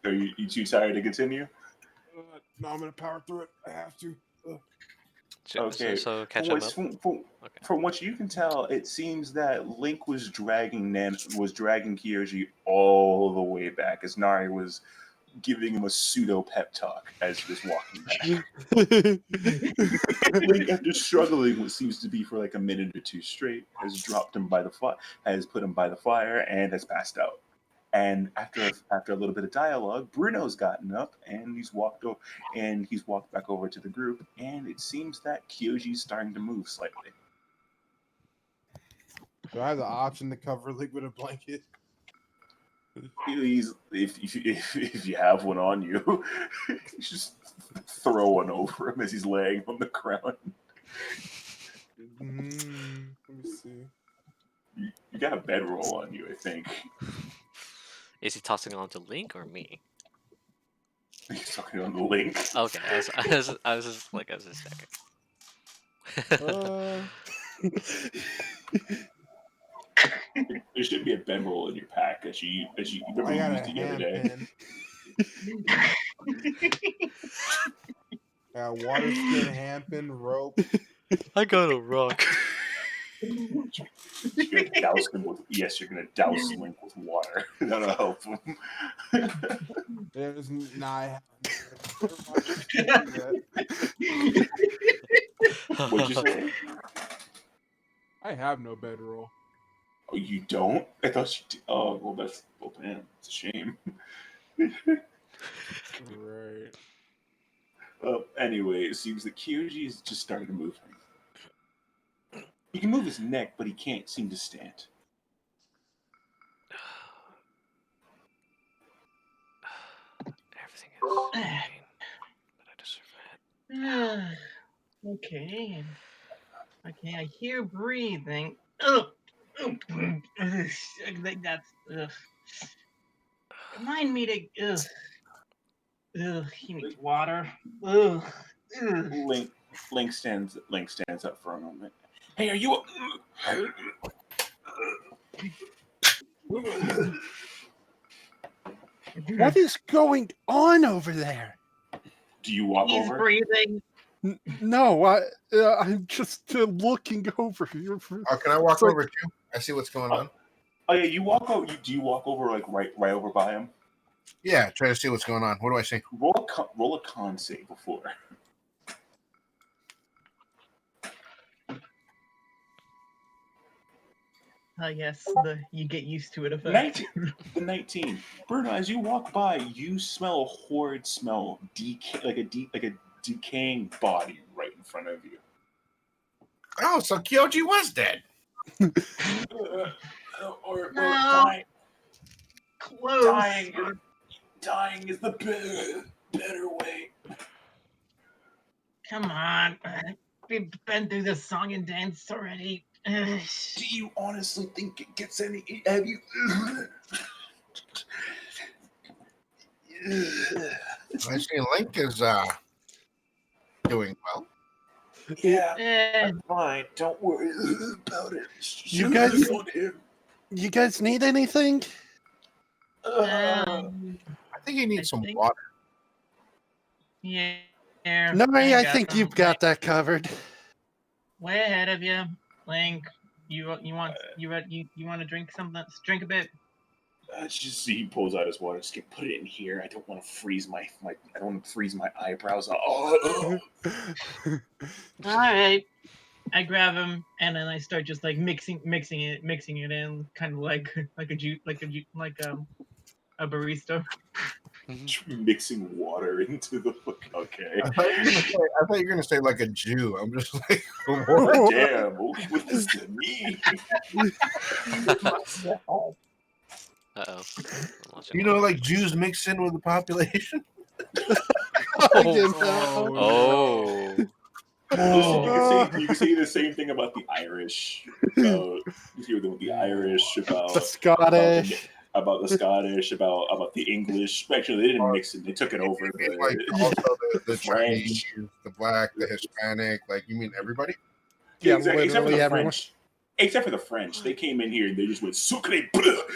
Are you too tired to continue? No, I'm gonna power through it. I have to. Okay. So catch him up. From what you can tell, it seems that Link was dragging Kyouji all the way back as Nari was giving him a pseudo pep talk as he was walking back. Link, after struggling what seems to be for like a minute or two straight, has dropped him by the has put him by the fire, and has passed out. And after a little bit of dialogue, Bruno's gotten up and he's walked back over to the group, and it seems that Kyoji's starting to move slightly. Do I have the option to cover Link with a blanket? If you have one on you, just throw one over him as he's laying on the ground. Let me see. You got a bedroll on you, I think. Is he tossing it onto Link or me? He's talking on the Link. Okay, I was just checking. There should be a bedroll in your pack as you remember you used the other day. Water skin, handpin, rope. I got a rock. You're gonna douse him with you're gonna douse Link with water. That'll help him. What'd you say? I have no bedroll. Oh, you don't? I thought you did. Oh, well, damn. It's a shame. Right. Anyway, it seems that Kyouji is just starting to move. He can move his neck, but he can't seem to stand. Everything is pain, but I deserve it. Okay. Okay, I hear breathing. That's. Remind me to. He needs water. Link stands up for a moment. Hey, are you? What is going on over there? Do you walk over? He's breathing. No, I'm just looking over here. Oh, can I walk over too? I see what's going on. Oh yeah, you walk over. Do you walk over like right over by him? Yeah, try to see what's going on. What do I say? Roll a con save before. Yes, you get used to it effect. 19. The 19. Bruno, as you walk by, you smell a horrid smell, like a decaying body right in front of you. Oh, so Kyouji was dead. Or No. dying. Close. Dying is the better way. Come on. We've been through this song and dance already. Do you honestly think it gets any? Have you? I see Link is doing well. Yeah, I'm fine. Don't worry about it. You guys need anything? I think you need some water. Yeah. No, I got think some. you've got that covered. Way ahead of you, Link. You want to drink something? Drink a bit. Just he pulls out his water skin. Put it in here. I don't want to freeze my I don't want to freeze my eyebrows. All right. I grab him and then I start just like mixing it in, kind of like a barista. Mixing water into the okay. I thought you were gonna say like a Jew. I'm just like, oh, damn, what does that mean? Uh-oh. You know, like Jews mixed in with the population. Oh. You can say the same thing about the Irish. You see the Irish, about the Scottish, about the Scottish, about the English. Actually, they didn't mix it; they took it over. But like also the Chinese, the black, the Hispanic. Like you mean everybody? Yeah, exactly. Except for the French. Except for the French, they came in here and they just went sucre. Took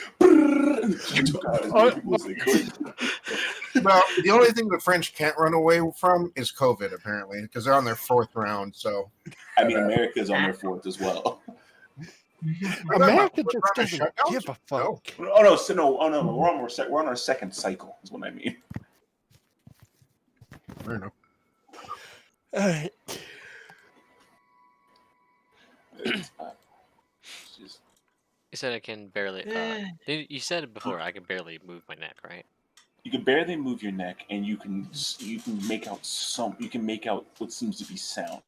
out as many people as they could. Well, the only thing the French can't run away from is COVID, apparently, because they're on their 4th round. So, I mean, America's on their 4th as well. America just doesn't give a fuck. Oh no, we're on our 2nd cycle. Is what I mean. I don't know. All right. You said I can barely. You said it before. I can barely move my neck, right? You can barely move your neck, and you can make out what seems to be sound.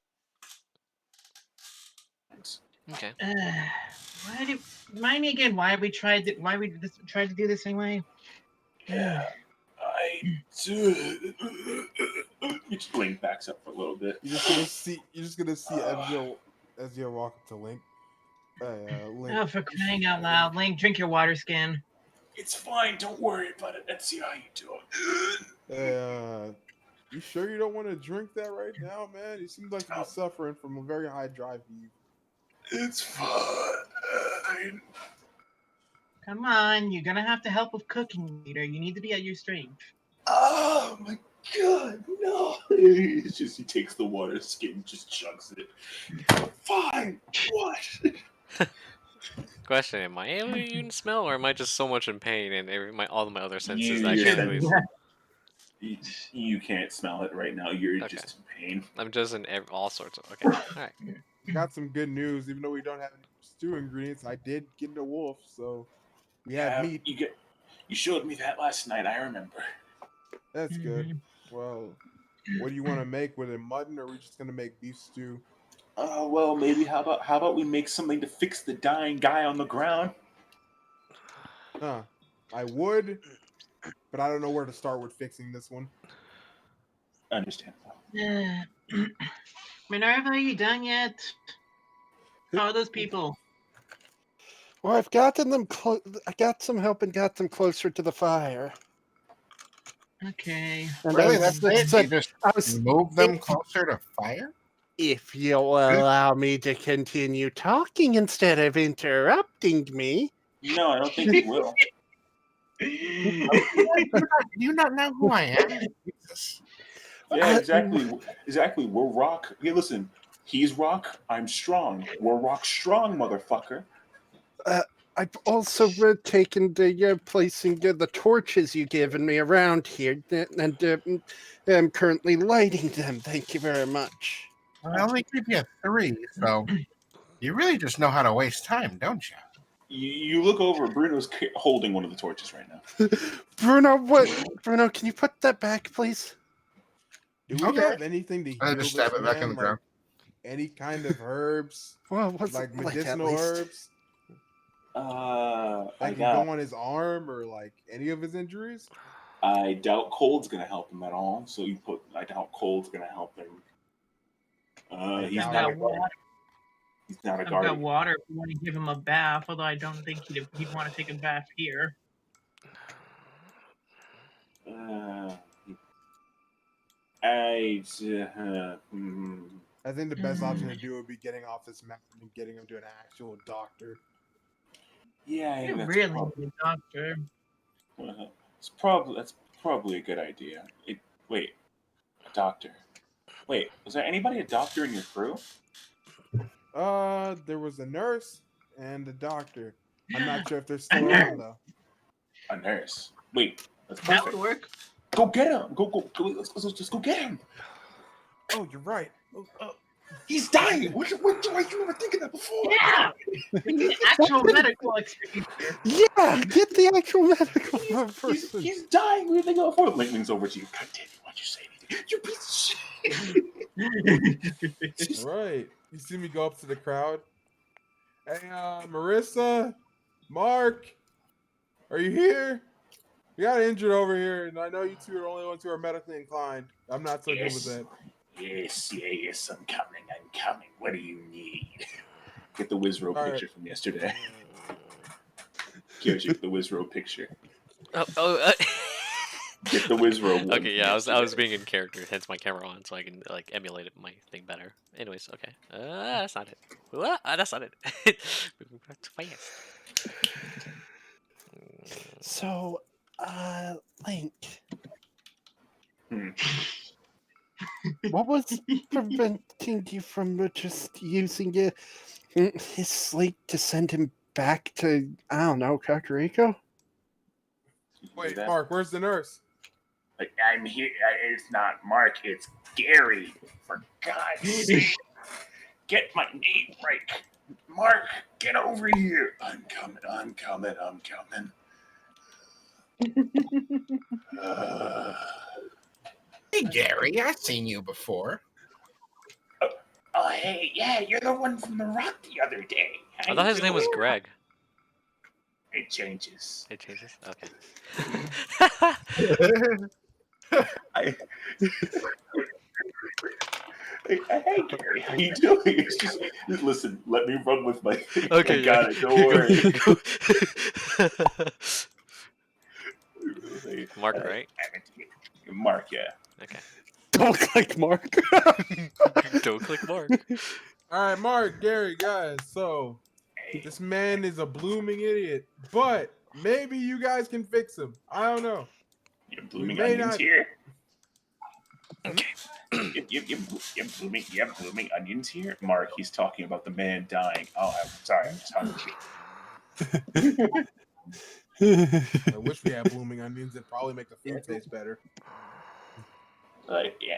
Okay. Remind me again why we tried to do this anyway. Yeah, You just Link backs up for a little bit. You're just gonna see Ezio walk up to Link. Link. Oh, for crying out loud, Link, drink your water skin. It's fine. Don't worry about it. Let's see how you do. You sure you don't want to drink that right now, man? You seem like you're suffering from a very high drive heat. It's fine. Come on, you're gonna have to help with cooking later. You need to be at your strength. Oh my god, no! He takes the water skin, just chugs it. Fine. What? Question: am I able to even smell, or am I just so much in pain and all of my other senses that I can't really... You can't smell it right now. You're just in pain. I'm just in all sorts of... Okay, all right. Got some good news. Even though we don't have any stew ingredients, I did get a wolf, so we have meat. You showed me that last night. I remember. That's good. Well, what do you want to make? With it mutton, or are we just gonna make beef stew? Well, maybe how about we make something to fix the dying guy on the ground? I would, but I don't know where to start with fixing this one. Understandable. Minerva, are you done yet? How are those people? Well, I've gotten them. I got some help and got them closer to the fire. Okay. And Really, that's you just move them closer to fire. If you'll allow me to continue talking instead of interrupting me. No, I don't think he will. Do you not know who I am? Yeah, exactly. We're rock. Hey, listen. He's rock. I'm strong. We're rock strong, motherfucker. I've also taken the placing the torches you've given me around here, and I'm currently lighting them. Thank you very much. I only give you 3, so you really just know how to waste time, don't you? You look over. Bruno's holding one of the torches right now. Bruno, what? Bruno, can you put that back, please? Do we have anything to I heal just this stab it back in man? the Like ground. any kind of herbs, Well, what's like it like, at medicinal least? herbs I that can got. go on his arm or like any of his injuries? I doubt cold's gonna help him at all. So you put. I doubt cold's gonna help him. He's doubt not it. a guard. He's not a I've guardian. got water if you want to give him a bath, although I don't think he'd want to take a bath here. I think the best option to do would be getting off this mountain and getting him to an actual doctor. Yeah, You that's really need a doctor. That's probably a good idea. Wait, a doctor. Wait, was there anybody a doctor in your crew? There was a nurse and a doctor. I'm not sure if they're still around though. A nurse. Wait, that's That perfect. would work. Go get him. Go. Let's just go get him. Oh, you're right. He's dying. Why you never think of that before? Yeah, we need actual medical experience here. Yeah, get the actual medical person. He's dying. What do they go for? Lightning's over to you. God damn it! Why'd you say anything? You piece of shit. Right. You see me go up to the crowd. Hey, Marissa, Mark, are you here? We got injured over here, and I know you two are the only ones who are medically inclined. I'm not so good with that. Yes, I'm coming. What do you need? Get the Wizro picture from yesterday. Kyouji, the Wizro picture. Get the Wizro one. Okay, yeah, I was being in character, hence my camera on, so I can like emulate my thing better. Anyways, okay, that's not it. That's not it. Moving back to fast. So, Link. What was preventing you from just using his slate to send him back to, I don't know, Kakariko? Wait, Mark, where's the nurse? I'm here. It's not Mark, it's Gary. For God's sake. Get my name right. Mark, get over here. I'm coming. Hey, Gary, I've seen you before. Oh, hey, yeah, you're the one from the rock the other day. I thought his name was Greg. It changes. It changes? Okay. Hey, Gary, how you doing? It's just listen, let me run with my thing. Okay, I got it, don't worry. Mark, right? Mark, yeah. Okay. Don't click Mark. Don't click Mark. All right, Mark, Gary, guys. So this man is a blooming idiot, but maybe you guys can fix him. I don't know. You're blooming onions here. Okay. You blooming onions here, Mark. He's talking about the man dying. Oh, I'm sorry. I'm just hungry. I wish we had blooming onions. It'd probably make the food taste better. But you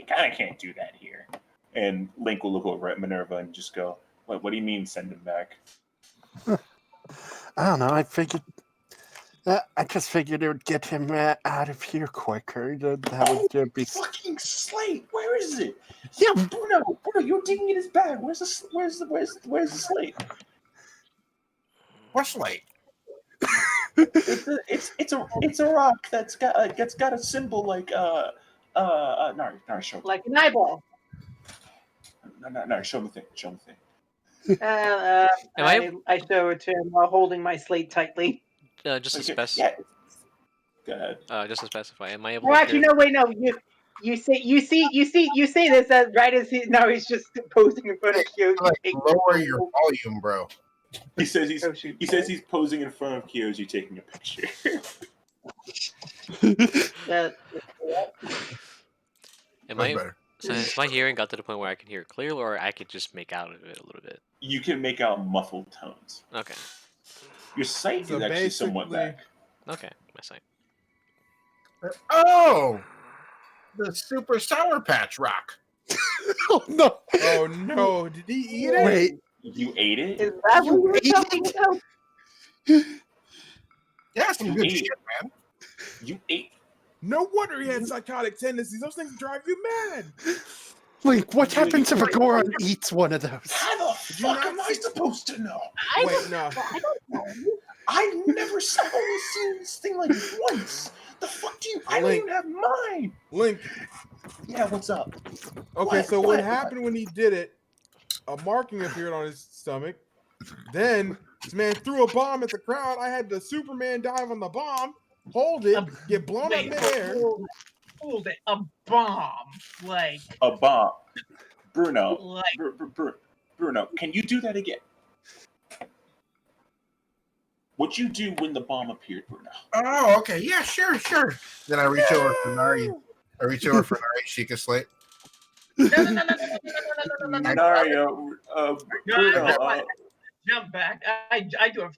kind of can't do that here. And Link will look over at Minerva and just go, "What do you mean send him back?" I don't know. I just figured it would get him out of here quicker. That would be fucking slate. Where is it? Yeah, Bruno, you're digging in his bag. Where's the slate? What slate? It's a rock that's got a symbol like no, show me. Like an eyeball. No, show me the thing. I show it to him while holding my slate tightly. Just to specify. Yeah. Go ahead. Just to specify, am I able? Well, actually, no. Wait, no. You say this as right as he's just posing in front of Kyouji. Like, lower your volume, bro. He says he's posing in front of Kyouji taking a picture. So has my hearing got to the point where I can hear it clearly, or I could just make out of it a little bit? You can make out muffled tones. Okay. Your sight So is actually somewhat basically- back. Okay, my sight. Oh, the Super Sour Patch Rock. Oh no! Oh no! Did he eat it? Wait, You ate it? Is that what You we're ate talking it? about? Yeah, some You good ate shit, it. man. You ate. No wonder he had psychotic tendencies. Those things drive you mad. Link, what You- happens if a wait. Goron eats one of those? How the Did you fuck not am I see- supposed to know? Wait, no. I don't know. I've only seen this thing like once. The fuck do you? I don't Link. even have mine. Link. Yeah, what's up? Okay, What? so What? what happened when he did it? A marking appeared on his stomach. Then this man threw a bomb at the crowd. I had the Superman dive on the bomb, hold it, get blown up Wait, midair. hold it. A bomb. Like, A bomb. Bruno. like Bruno, can you do that again? What'd you do when the bomb appeared, Bruno? Oh, okay. Yeah, sure. Then I reach over for Nari. Sheikah Slate. no. Nario, Bruno. Jump back. I do a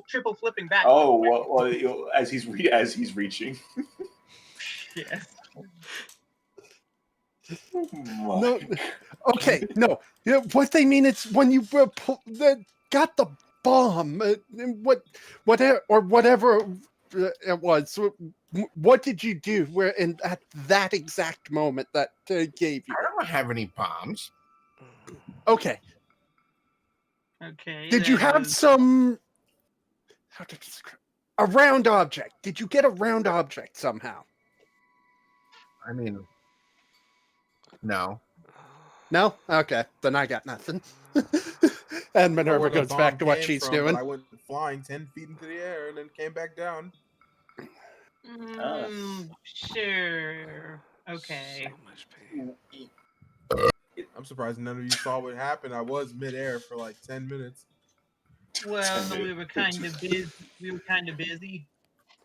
triple flipping back. Oh, well, as he's reaching. Yes. No. Okay, no. Yeah, what they mean is when you got the bomb, whatever it was. What did you do? At that exact moment that gave you? I don't have any bombs. Okay. Okay. Did you have some? How to describe a round object? Did you get a round object somehow? I mean, no. No? Okay, then I got nothing. And Minerva Where the goes back to bomb what came she's from, doing. but I went flying 10 feet into the air and then came back down. Sure. Okay. So much pain. I'm surprised none of you saw what happened. I was midair for like 10 minutes. Well, we were kind of busy.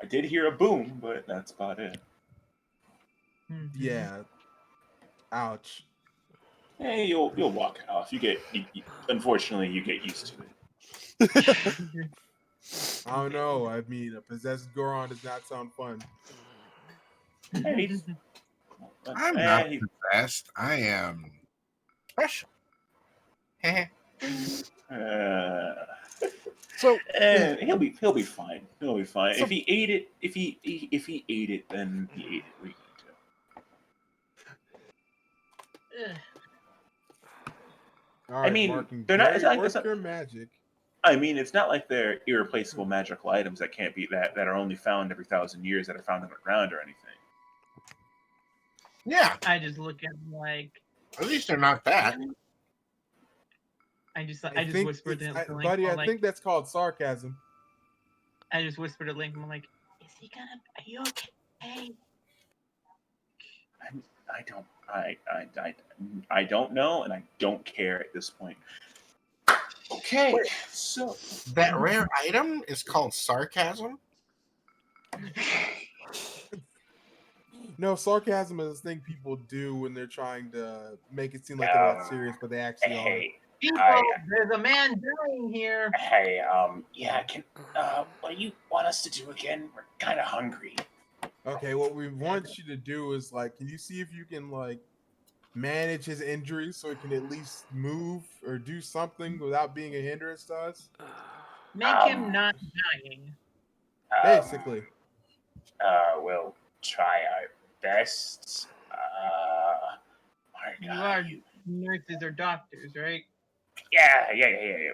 I did hear a boom, but that's about it. Mhm. Yeah. Ouch. Hey, you'll walk it off. Unfortunately, you get used to it. I don't know. I mean, a possessed Goron does not sound fun. Hey, I'm not possessed. I am special. So he'll be fine. He'll be fine. So- If he ate it, then he ate it. We Ugh. All right, mean, Marking, they're not- it's not- work it's not- your magic. I mean, it's not like they're irreplaceable magical items that can't be that are only found every 1,000 years that are found underground or anything. Yeah, I just look at him like at least they're not that. I just think whispered to him, it's- Link, buddy, I'm I like, think that's called sarcasm. I just whispered to Link, I'm like, is he gonna? Are you okay? I don't know, and I don't care at this point. Okay, so That rare item is called sarcasm. No, sarcasm is a thing people do when they're trying to make it seem like they're not serious, but they actually are. hey, People, there's a man dying here. hey, yeah, what do you want us to do again? We're kind of hungry. Okay, what we want you to do is like, can you see if you can like manage his injuries so he can at least move or do something without being a hindrance to us? Make him not dying. Basically. We'll try our best. You are nurses or doctors, right? Yeah.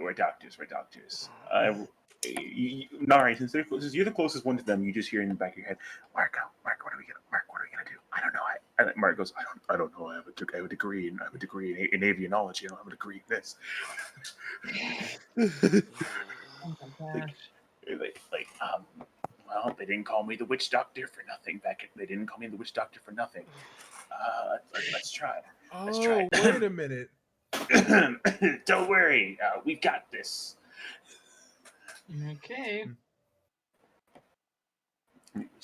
We're doctors. Nari, since you're the closest one to them, you just hear in the back of your head, Mark, what are we gonna do? I don't know. And Mark goes, I don't know. I have a degree in avianology. I don't have a degree in this. Oh my gosh. Well, they didn't call me the witch doctor for nothing. They didn't call me the witch doctor for nothing. Let's try. Let's try. Oh, wait a minute. Don't worry, we've got this. Okay.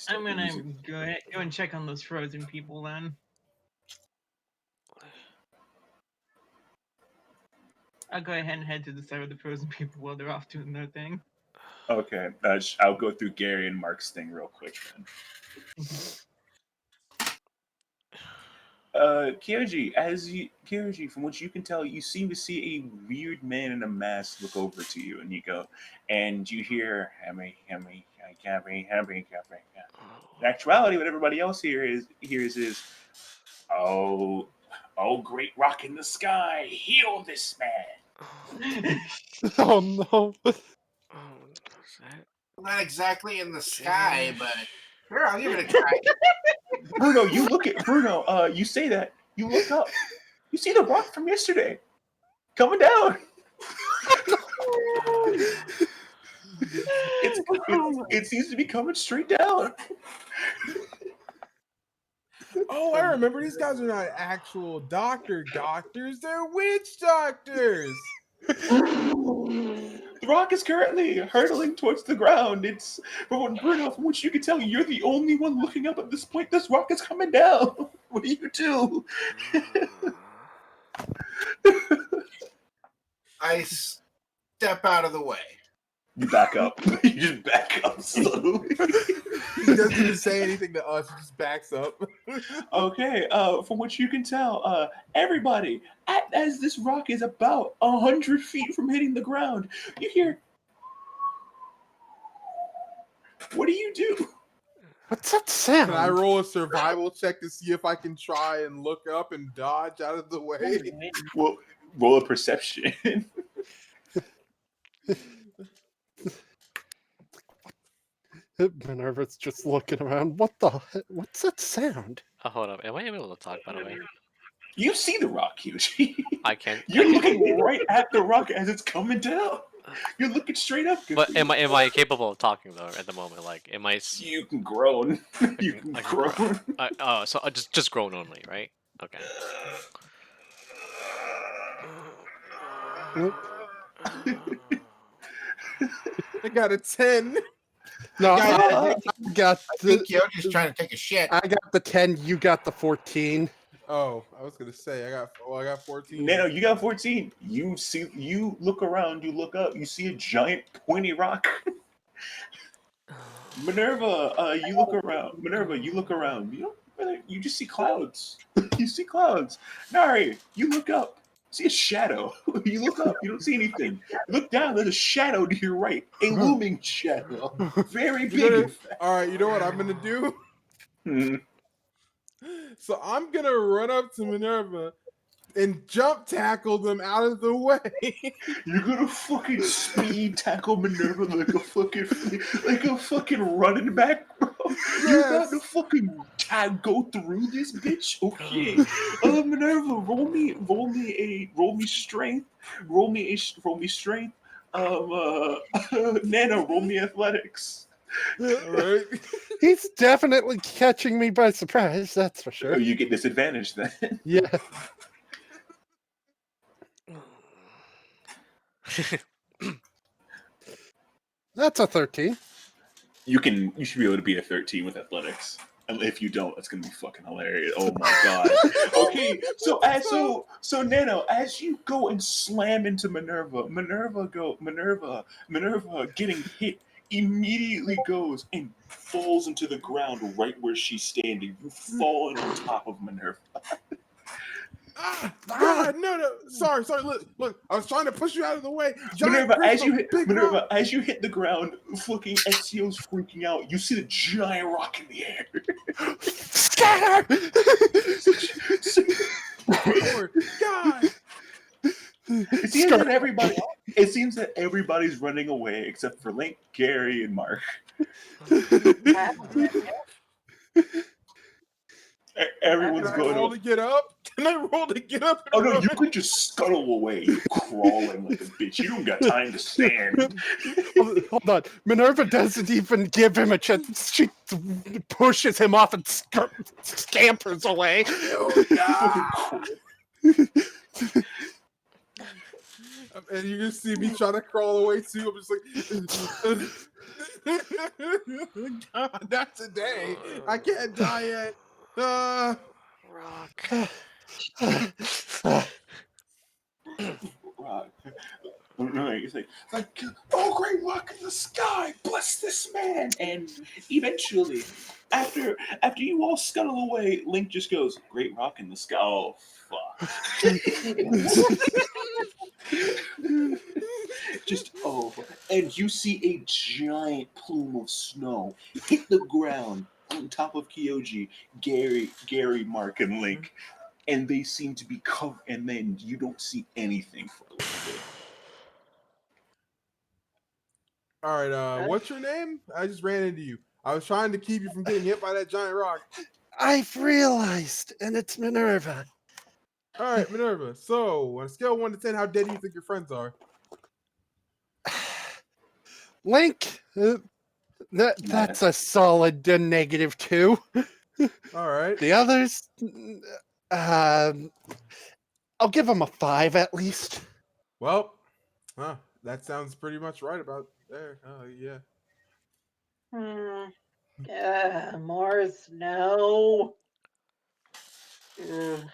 I'm gonna go and check on those frozen people then. I'll go ahead and head to the side of the frozen people while they're off doing their thing. Okay, I'll go through Gary and Mark's thing real quick then. Kyouji, from what you can tell, you seem to see a weird man in a mask look over to you, and you go, and you hear, "Hammy, hammy, hammy, hammy, hammy." In actuality, what everybody else hears is, "Oh, great rock in the sky, heal this man." Oh no. Not exactly in the sky, but sure, I'll give it a try. Bruno, you say that. You look up. You see the rock from yesterday coming down. It seems to be coming straight down. Oh, I remember. These guys are not actual doctors. They're witch doctors. The rock is currently hurtling towards the ground. It's Bruno, from which you can tell, you're the only one looking up at this point. This rock is coming down. What do you do? I step out of the way. You back up. You just back up slowly. He doesn't even say anything to us. He just backs up. Okay. From what you can tell, everybody, as this rock is about 100 feet from hitting the ground, you hear. What do you do? What's that sound? Can I roll a survival check to see if I can try and look up and dodge out of the way? Well, roll a perception. Minerva's just looking around. What's that sound? Oh, hold up. Am I able to talk, by the way? You see the rock, Kyouji. I can't. You're looking right at the rock as it's coming down. You're looking straight up. But am I capable of talking though at the moment? Like, am I? You can groan. You can groan. So just groan only, right? Okay. I got a 10. No, I I think Kyoji's trying to take a shit. got the 10. You got the 14. Oh, I was gonna say I got 14. No, you got 14. You look around, you look up, you see a giant pointy rock. Minerva, you look around. You just see clouds. You see clouds. Nari, you look up. See a shadow. You look up. You don't see anything. Look down. There's a shadow to your right. A looming shadow. Very big. All right, you know what I'm gonna do? So I'm gonna run up to Minerva and jump tackle them out of the way. You're gonna fucking speed tackle Minerva like a fucking running back, bro. Yes. You're about to fucking go through this bitch. Okay. Minerva, roll me strength. Roll me strength. Nano, roll me athletics. Right. He's definitely catching me by surprise, that's for sure. Oh, you get disadvantage then. Yeah. That's a 13. You should be able to be a 13 with athletics. And if you don't, it's gonna be fucking hilarious. Oh my god. Okay, so Nano, as you go and slam into Minerva getting hit immediately goes and falls into the ground right where she's standing. You've fallen on top of Minerva. God, no. Sorry. Look. I was trying to push you out of the way. Minerva, as you hit the ground, fucking Ezio's freaking out. You see the giant rock in the air. Scatter! God. It seems that everybody's running away except for Link, Gary, and Mark. Everyone's going roll to get up. Can I roll to get up? Oh no, you could just scuttle away. You're crawling like a bitch. You don't got time to stand. Hold on. Minerva doesn't even give him a chance. She pushes him off and scampers away. And you just see me trying to crawl away too. I'm just like, God, not today. I can't die yet. Rock. Right. you say, like, oh, great rock in the sky, bless this man. And eventually, after you all scuttle away, Link just goes, great rock in the sky. Oh, fuck. Just over. And you see a giant plume of snow hit the ground on top of Kyouji, Gary, Mark, and Link. And they seem to be covered, and then you don't see anything for a little bit. All right, what's your name? I just ran into you. I was trying to keep you from getting hit by that giant rock. I've realized, and it's Minerva. All right, Minerva. So, on a scale of 1 to 10, how dead do you think your friends are? Link, that's a solid -2. All right. The others, I'll give them a 5 at least. Well, that sounds pretty much right about there. Oh, yeah. More snow. Ugh.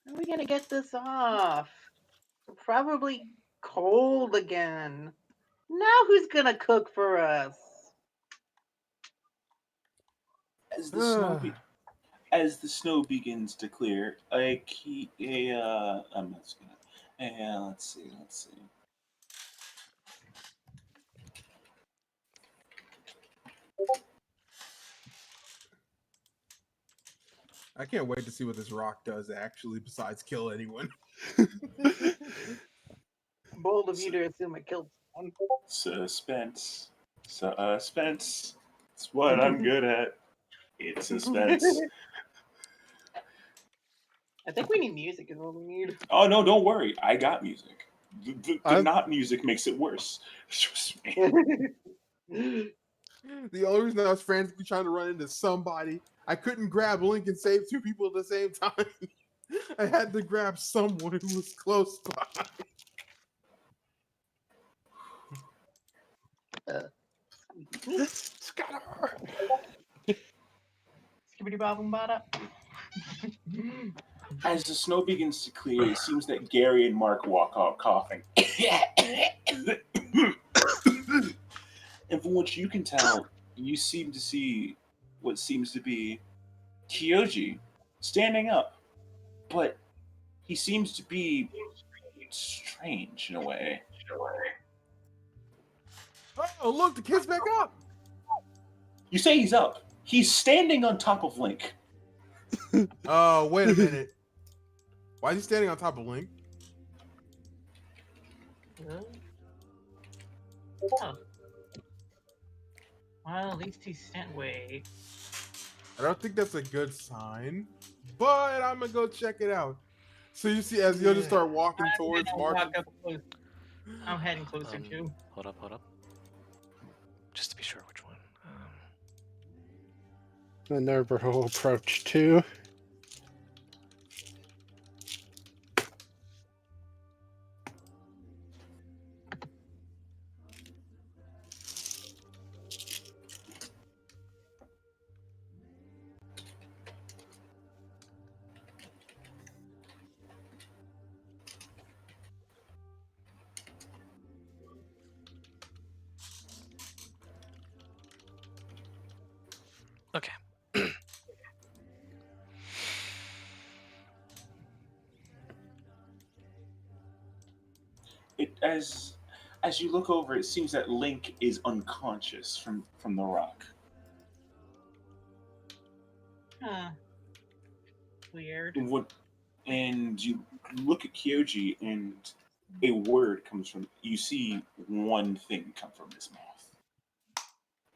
How are we gonna get this off? We're probably cold again. Now who's gonna cook for us? As the snow begins to clear, I'm just gonna. Let's see. I can't wait to see what this rock does actually, besides kill anyone. Bold of you to assume it killed someone. Suspense. It's what I'm good at. It's suspense. I think we need music is what we need. Oh no, don't worry. I got music. The not music makes it worse. Trust me. The only reason I was frantically trying to run into somebody, I couldn't grab Link and save 2 people at the same time. I had to grab someone who was close by. This gotta hurt. Skibbity bobbum bada. As the snow begins to clear, it seems that Gary and Mark walk out coughing. And from what you can tell, you seem to see what seems to be Kyouji standing up. But he seems to be strange in a way. Oh, look, the kid's back up. You say he's up. He's standing on top of Link. Oh, wait a minute. Why is he standing on top of Link? Oh. Well, these two stand. Wait. I don't think that's a good sign, but I'm gonna go check it out. So you see, as you'll just start walking towards Mark. I'm heading closer too. Hold up. Just to be sure which one. Minerva will approach too. Okay. As you look over, it seems that Link is unconscious from the rock. Huh. Weird. And you look at Kyouji, and a word comes from. You see one thing come from his mouth.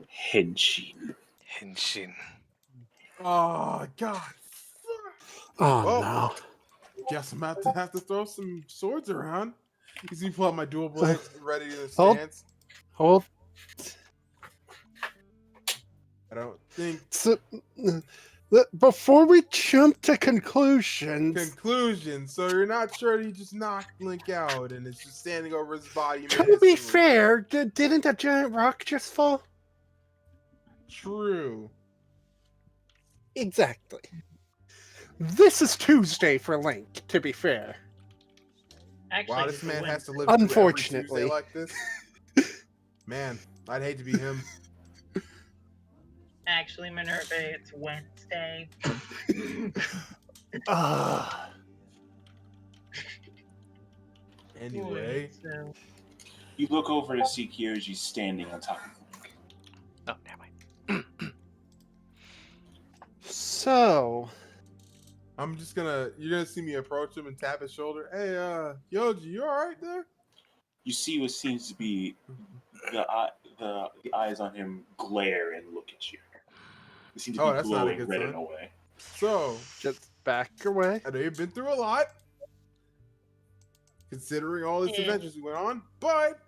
Henshin. Oh, God. Oh, well, no. Guess I'm about to have to throw some swords around. You see me pull out my dual blades ready to Hold. stance. Hold. I don't think... So, before we jump to conclusions... So you're not sure he just knocked Link out and it's just standing over his body. To be fair, didn't a giant rock just fall? True. Exactly. This is Tuesday for Link, to be fair. Actually, Wow, this just a man win. has to live through every Tuesday Unfortunately. like this. Man, I'd hate to be him. Actually, Minerva, it's Wednesday. Anyway, So, You look over to see Kyouji standing on top of the link. Oh, never mind. So, you're gonna see me approach him and tap his shoulder. Hey, Kyouji, you alright there? You see what seems to be the eyes on him glare and look at you. They seem to be That's not a glowing good red sign. in a way. So, just back away. I know you've been through a lot, considering all these adventures we went on, but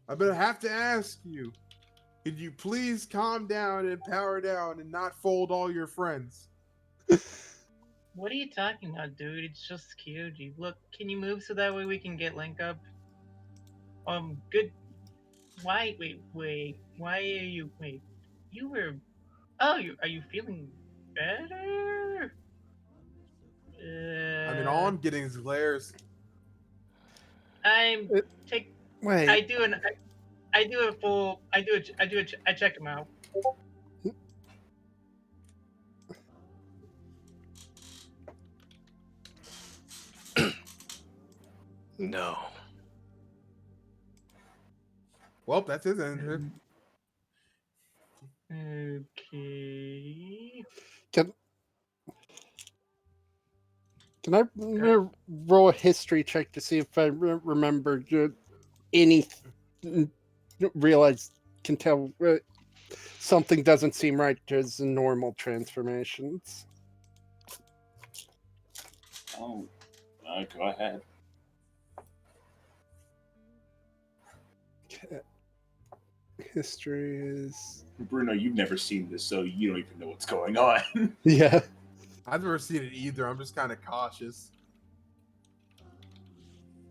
I'm gonna have to ask you, could you please calm down and power down and not fold all your friends? what are you talking about, dude? It's just Kyouji. Look, can you move so that way we can get link up? Good. Why? Wait. Why are you? Wait. You were. Oh, are you feeling better? I mean, all I'm getting is glares. I'm take. Wait. I check him out. No. Well, that's his answer. Okay. Can I roll a history check to see if I remember any? Realize can tell something doesn't seem right as normal transformations. Oh, go ahead. Okay. History is Bruno. You've never seen this, so you don't even know what's going on. yeah. I've never seen it either. I'm just kind of cautious.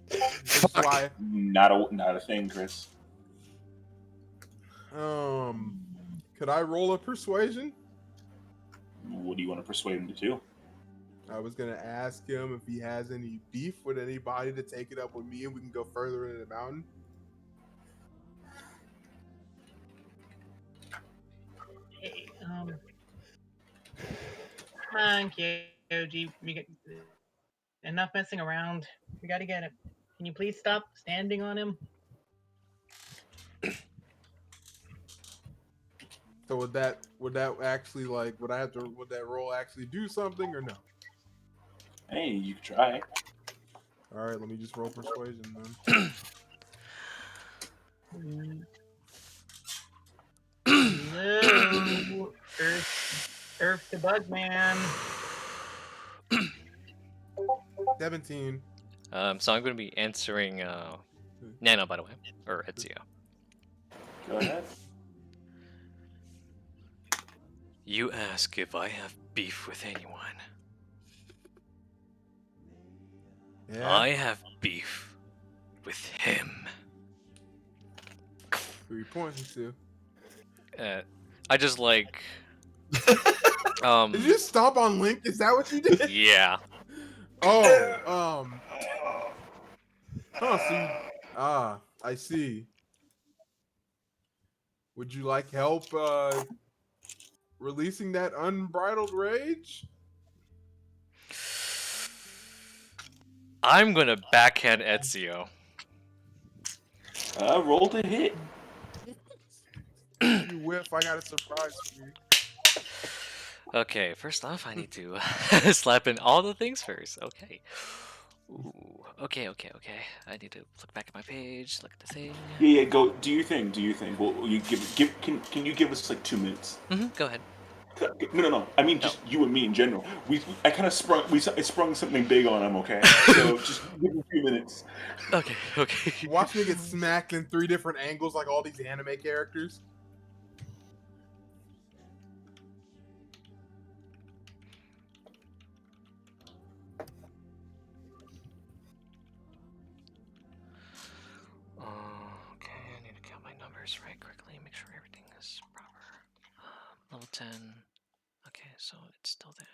Fuck. Why? Not a thing, Chris. Could I roll a persuasion? What do you want to persuade him to do? I was gonna ask him if he has any beef with anybody to take it up with me, and we can go further into the mountain. Hey, come on, Kyouji. Enough messing around. We gotta get it. Can you please stop standing on him? So would that actually would that roll actually do something or no? Hey, you can try. All right, let me just roll persuasion then. Hello, Earth the Bug Man. 17. So I'm going to be answering Nano, by the way, or Ezio. Go ahead. You ask if I have beef with anyone. Yeah. I have beef with him. 3 points to. I just like. Did you just stomp on Link? Is that what you did? Yeah. Oh. Oh, see. I see. Would you like help releasing that unbridled rage? I'm gonna backhand Ezio. Roll to hit. You whiff, I got a surprise for you. Okay, first off, I need to slap in all the things first. Okay. Ooh. Okay. I need to look back at my page, look at the thing. Yeah. Go. Do you think? Well, you can you give us like 2 minutes? Go ahead. No. I mean, just you and me in general. I kind of sprung something big on him. Okay, so just give me a few minutes. Okay. Watch me get smacked in 3 different angles like all these anime characters. Okay, I need to count my numbers right quickly, make sure everything is proper. Level 10. Okay, so it's still that.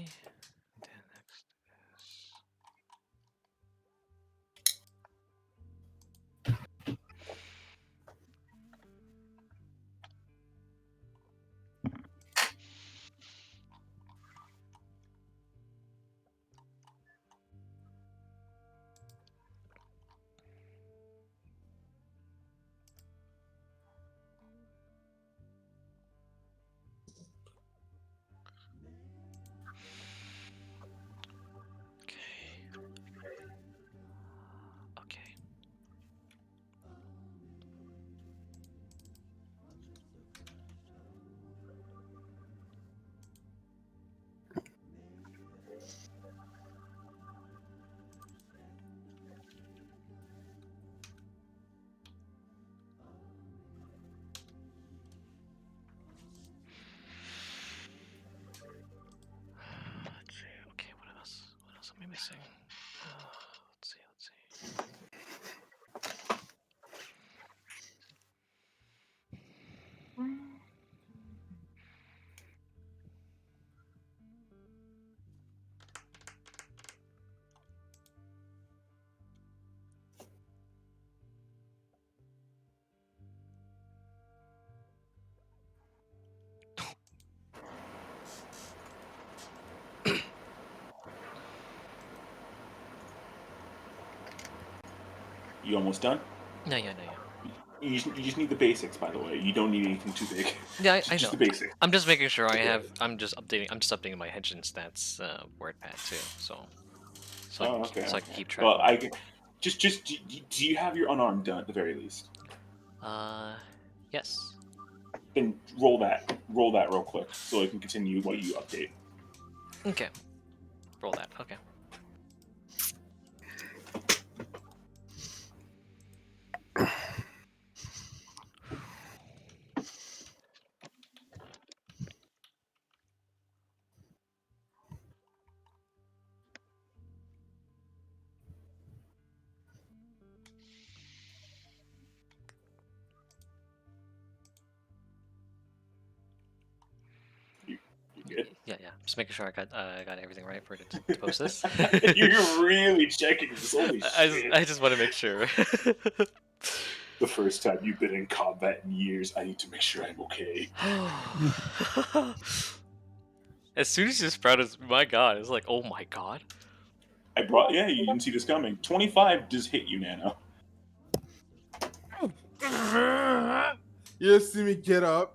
Okay. Then next is... Okay. Let's see. Okay, what else? What else am I missing? Let's see. Let's see. You almost done? No, yeah. You just need the basics, by the way. You don't need anything too big. Yeah, I know. Just the basics. I'm just making sure I have. I'm just updating my Henshin stats WordPad too. So Okay. I can keep track. Well, of I can, just do you have your unarmed done at the very least? Yes. Then roll that real quick so I can continue what you update. Okay. Roll that. Okay. Good. Yeah. Just making sure I got everything right for it to post this. You're really checking this. Holy shit. I just want to make sure. The first time you've been in combat in years, I need to make sure I'm okay. As soon as you sprouted, my god, it's like, oh my god. Yeah, you didn't see this coming. 25 does hit you, Nano. You just see me get up.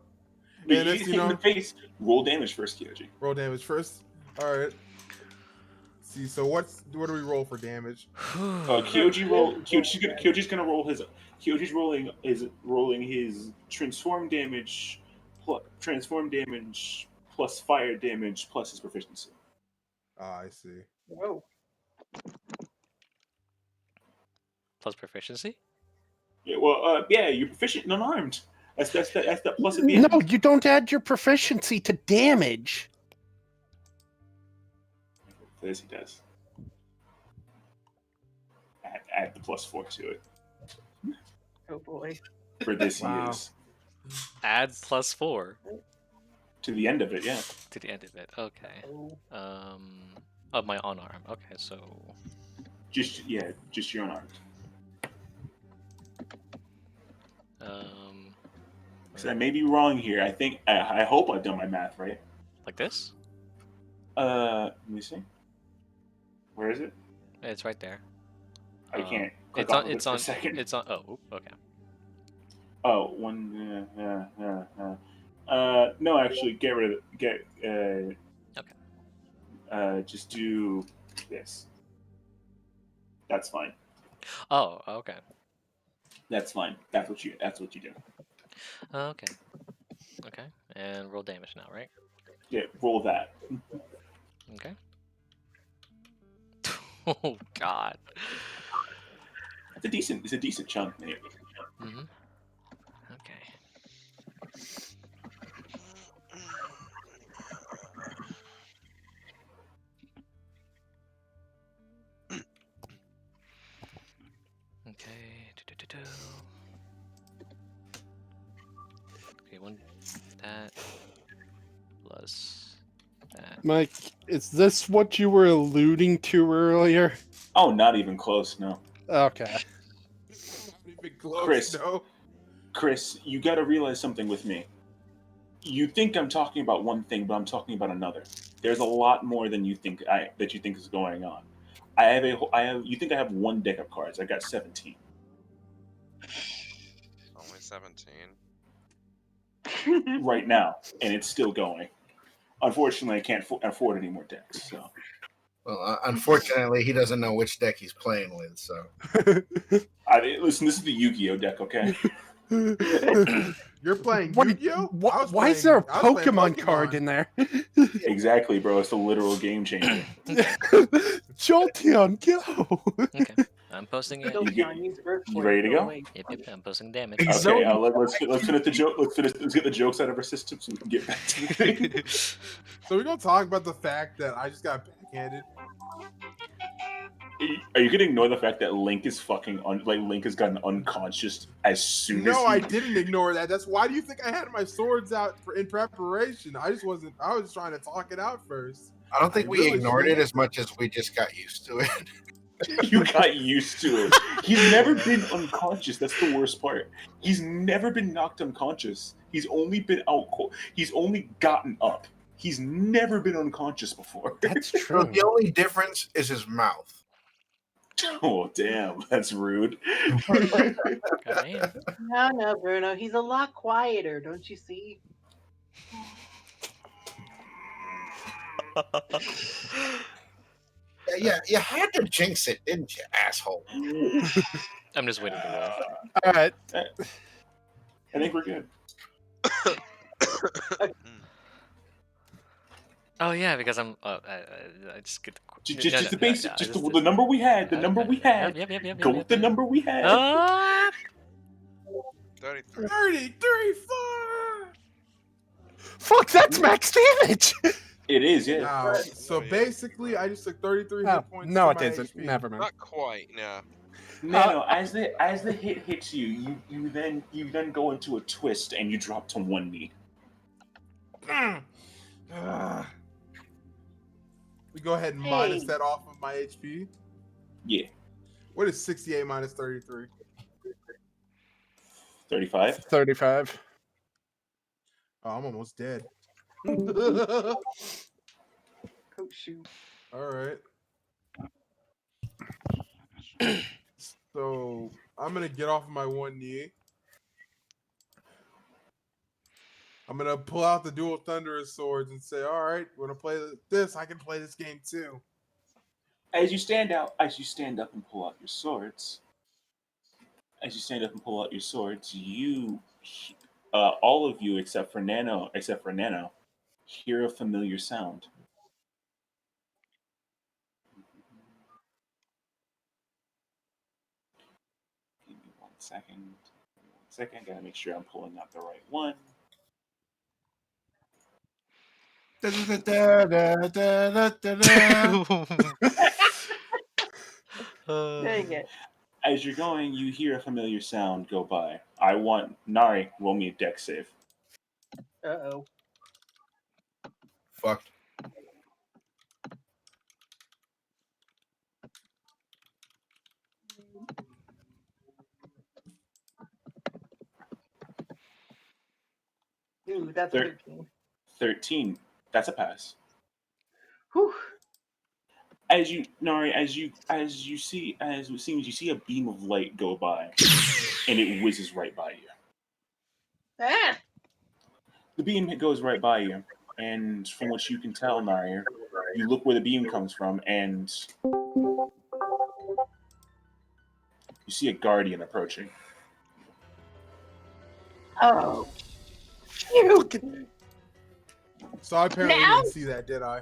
But And you it's, hit in the face. Roll damage first, Kyouji. Roll damage first. All right. See, so what do we roll for damage? Kyoji's gonna roll his. Kyoji's rolling his transform damage plus fire damage plus his proficiency. Ah, I see. Whoa. Plus proficiency? Yeah, well, you're proficient in unarmed. That's that plus at the end. No, you don't add your proficiency to damage. Yes, he does. Add the +4 to it. Oh boy. For this Wow. year's. Add +4. To the end of it, yeah. To the end of it, okay. Oh. Of my unarmed. Okay, so Just your unarmed. So I may be wrong here. I hope I've done my math right. Like this? Let me see. Where is it? It's right there. I can't. It's on. It's on. Oh, okay. Oh, one. No, actually, get rid of it. Okay. Just do this. That's fine. Oh, okay. That's fine. That's what you do. Okay. Okay. And roll damage now, right? Yeah, roll that. Okay. Oh God. It's a decent chunk, mate. Mm-hmm. Okay. Okay. Okay, that plus that. Mike, Is this what you were alluding to earlier? Oh, not even close. No, Okay. Not even close, Chris. no. Chris, you got to realize something with me. You think I'm talking about one thing, but I'm talking about another. There's a lot more than you think is going on. You think I have one deck of cards? I got 17 Only 17. right now, and it's still going. Unfortunately, I can't afford any more decks. So, Well, unfortunately, he doesn't know which deck he's playing with. So, listen, this is the Yu-Gi-Oh deck, okay? You're playing What? Yu-Gi-Oh? Why is there a Pokemon card in there? Exactly, bro. It's a literal game changer. Jolteon, go! Okay, I'm posting it. You ready to go? Yep, I'm posting damage. Okay, let's finish the joke. Let's get the jokes out of our system so we can get back to the thing. So we're gonna talk about the fact that I just got backhanded. Are you gonna ignore the fact that Link is Link has gotten unconscious as soon as No, I didn't ignore that. That's why do you think I had my swords out in preparation? I was trying to talk it out first. I don't think we ignored it as much as we just got used to it. You got used to it. He's never been unconscious. That's the worst part. He's never been knocked unconscious. He's only been out. He's only gotten up. He's never been unconscious before. That's So true. the only difference is his mouth. Oh, damn. That's rude. No, Bruno. He's a lot quieter, don't you see? Yeah, you had to jinx it, didn't you, asshole? I'm just waiting to laugh. All right. I think we're good. Oh yeah, because I'm. I just get Just the basic. Just the number we had. The number we had. Yep. Go with the number we had. 33. 34! Fuck, that's max damage! It is, yeah. Now, so basically, I just took 33 hit points. No, to it my isn't. HP. Never mind. Not quite, no. No, as the hit hits you, you then go into a twist and you drop to one knee. We go ahead and minus that off of my HP. Yeah. What is 68 minus 33? 35. 35. Oh, I'm almost dead. Oh shoot. All right. So I'm gonna get off of my one knee. I'm gonna pull out the dual thunderous swords and say, "All right, we're gonna play this. I can play this game too." As you stand up and pull out your swords. You, all of you except for Nano, hear a familiar sound. Give me 1 second. Gotta make sure I'm pulling out the right one. Dang it. As you're going, you hear a familiar sound go by. I want Nari, roll me a dex save. Uh-oh. Fuck. Ooh, that's 13. 13. That's a pass. Whew. As you see a beam of light go by, and it whizzes right by you. Ah! The beam goes right by you, and from what you can tell, Nari, you look where the beam comes from, and you see a guardian approaching. Oh. Shoot. So I apparently didn't see that, did I?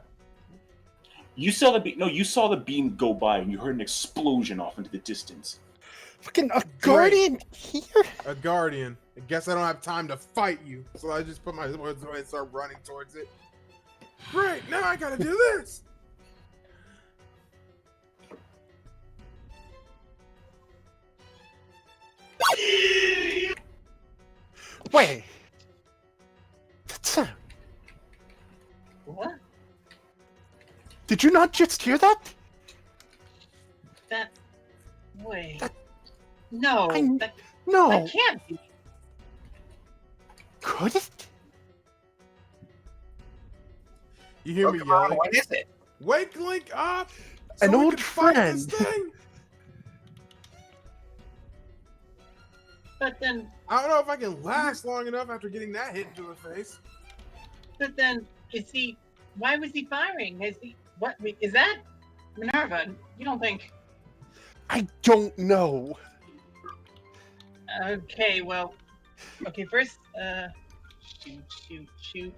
You saw the beam. No, you saw the beam go by, and you heard an explosion off into the distance. Fucking a guardian here? A guardian. I guess I don't have time to fight you, so I just put my swords away and start running towards it. Great, now I gotta do this. Wait. That sound. What? Did you not just hear that? Wait. That- No. No. That can't be. Could it? You hear me yelling? What is it? Wake Link up! An we old can fight this friend. thing? But then, I don't know if I can last long enough after getting that hit into the face. why was he firing? What is that? Minerva, you don't think? I don't know. Okay, first, shoot.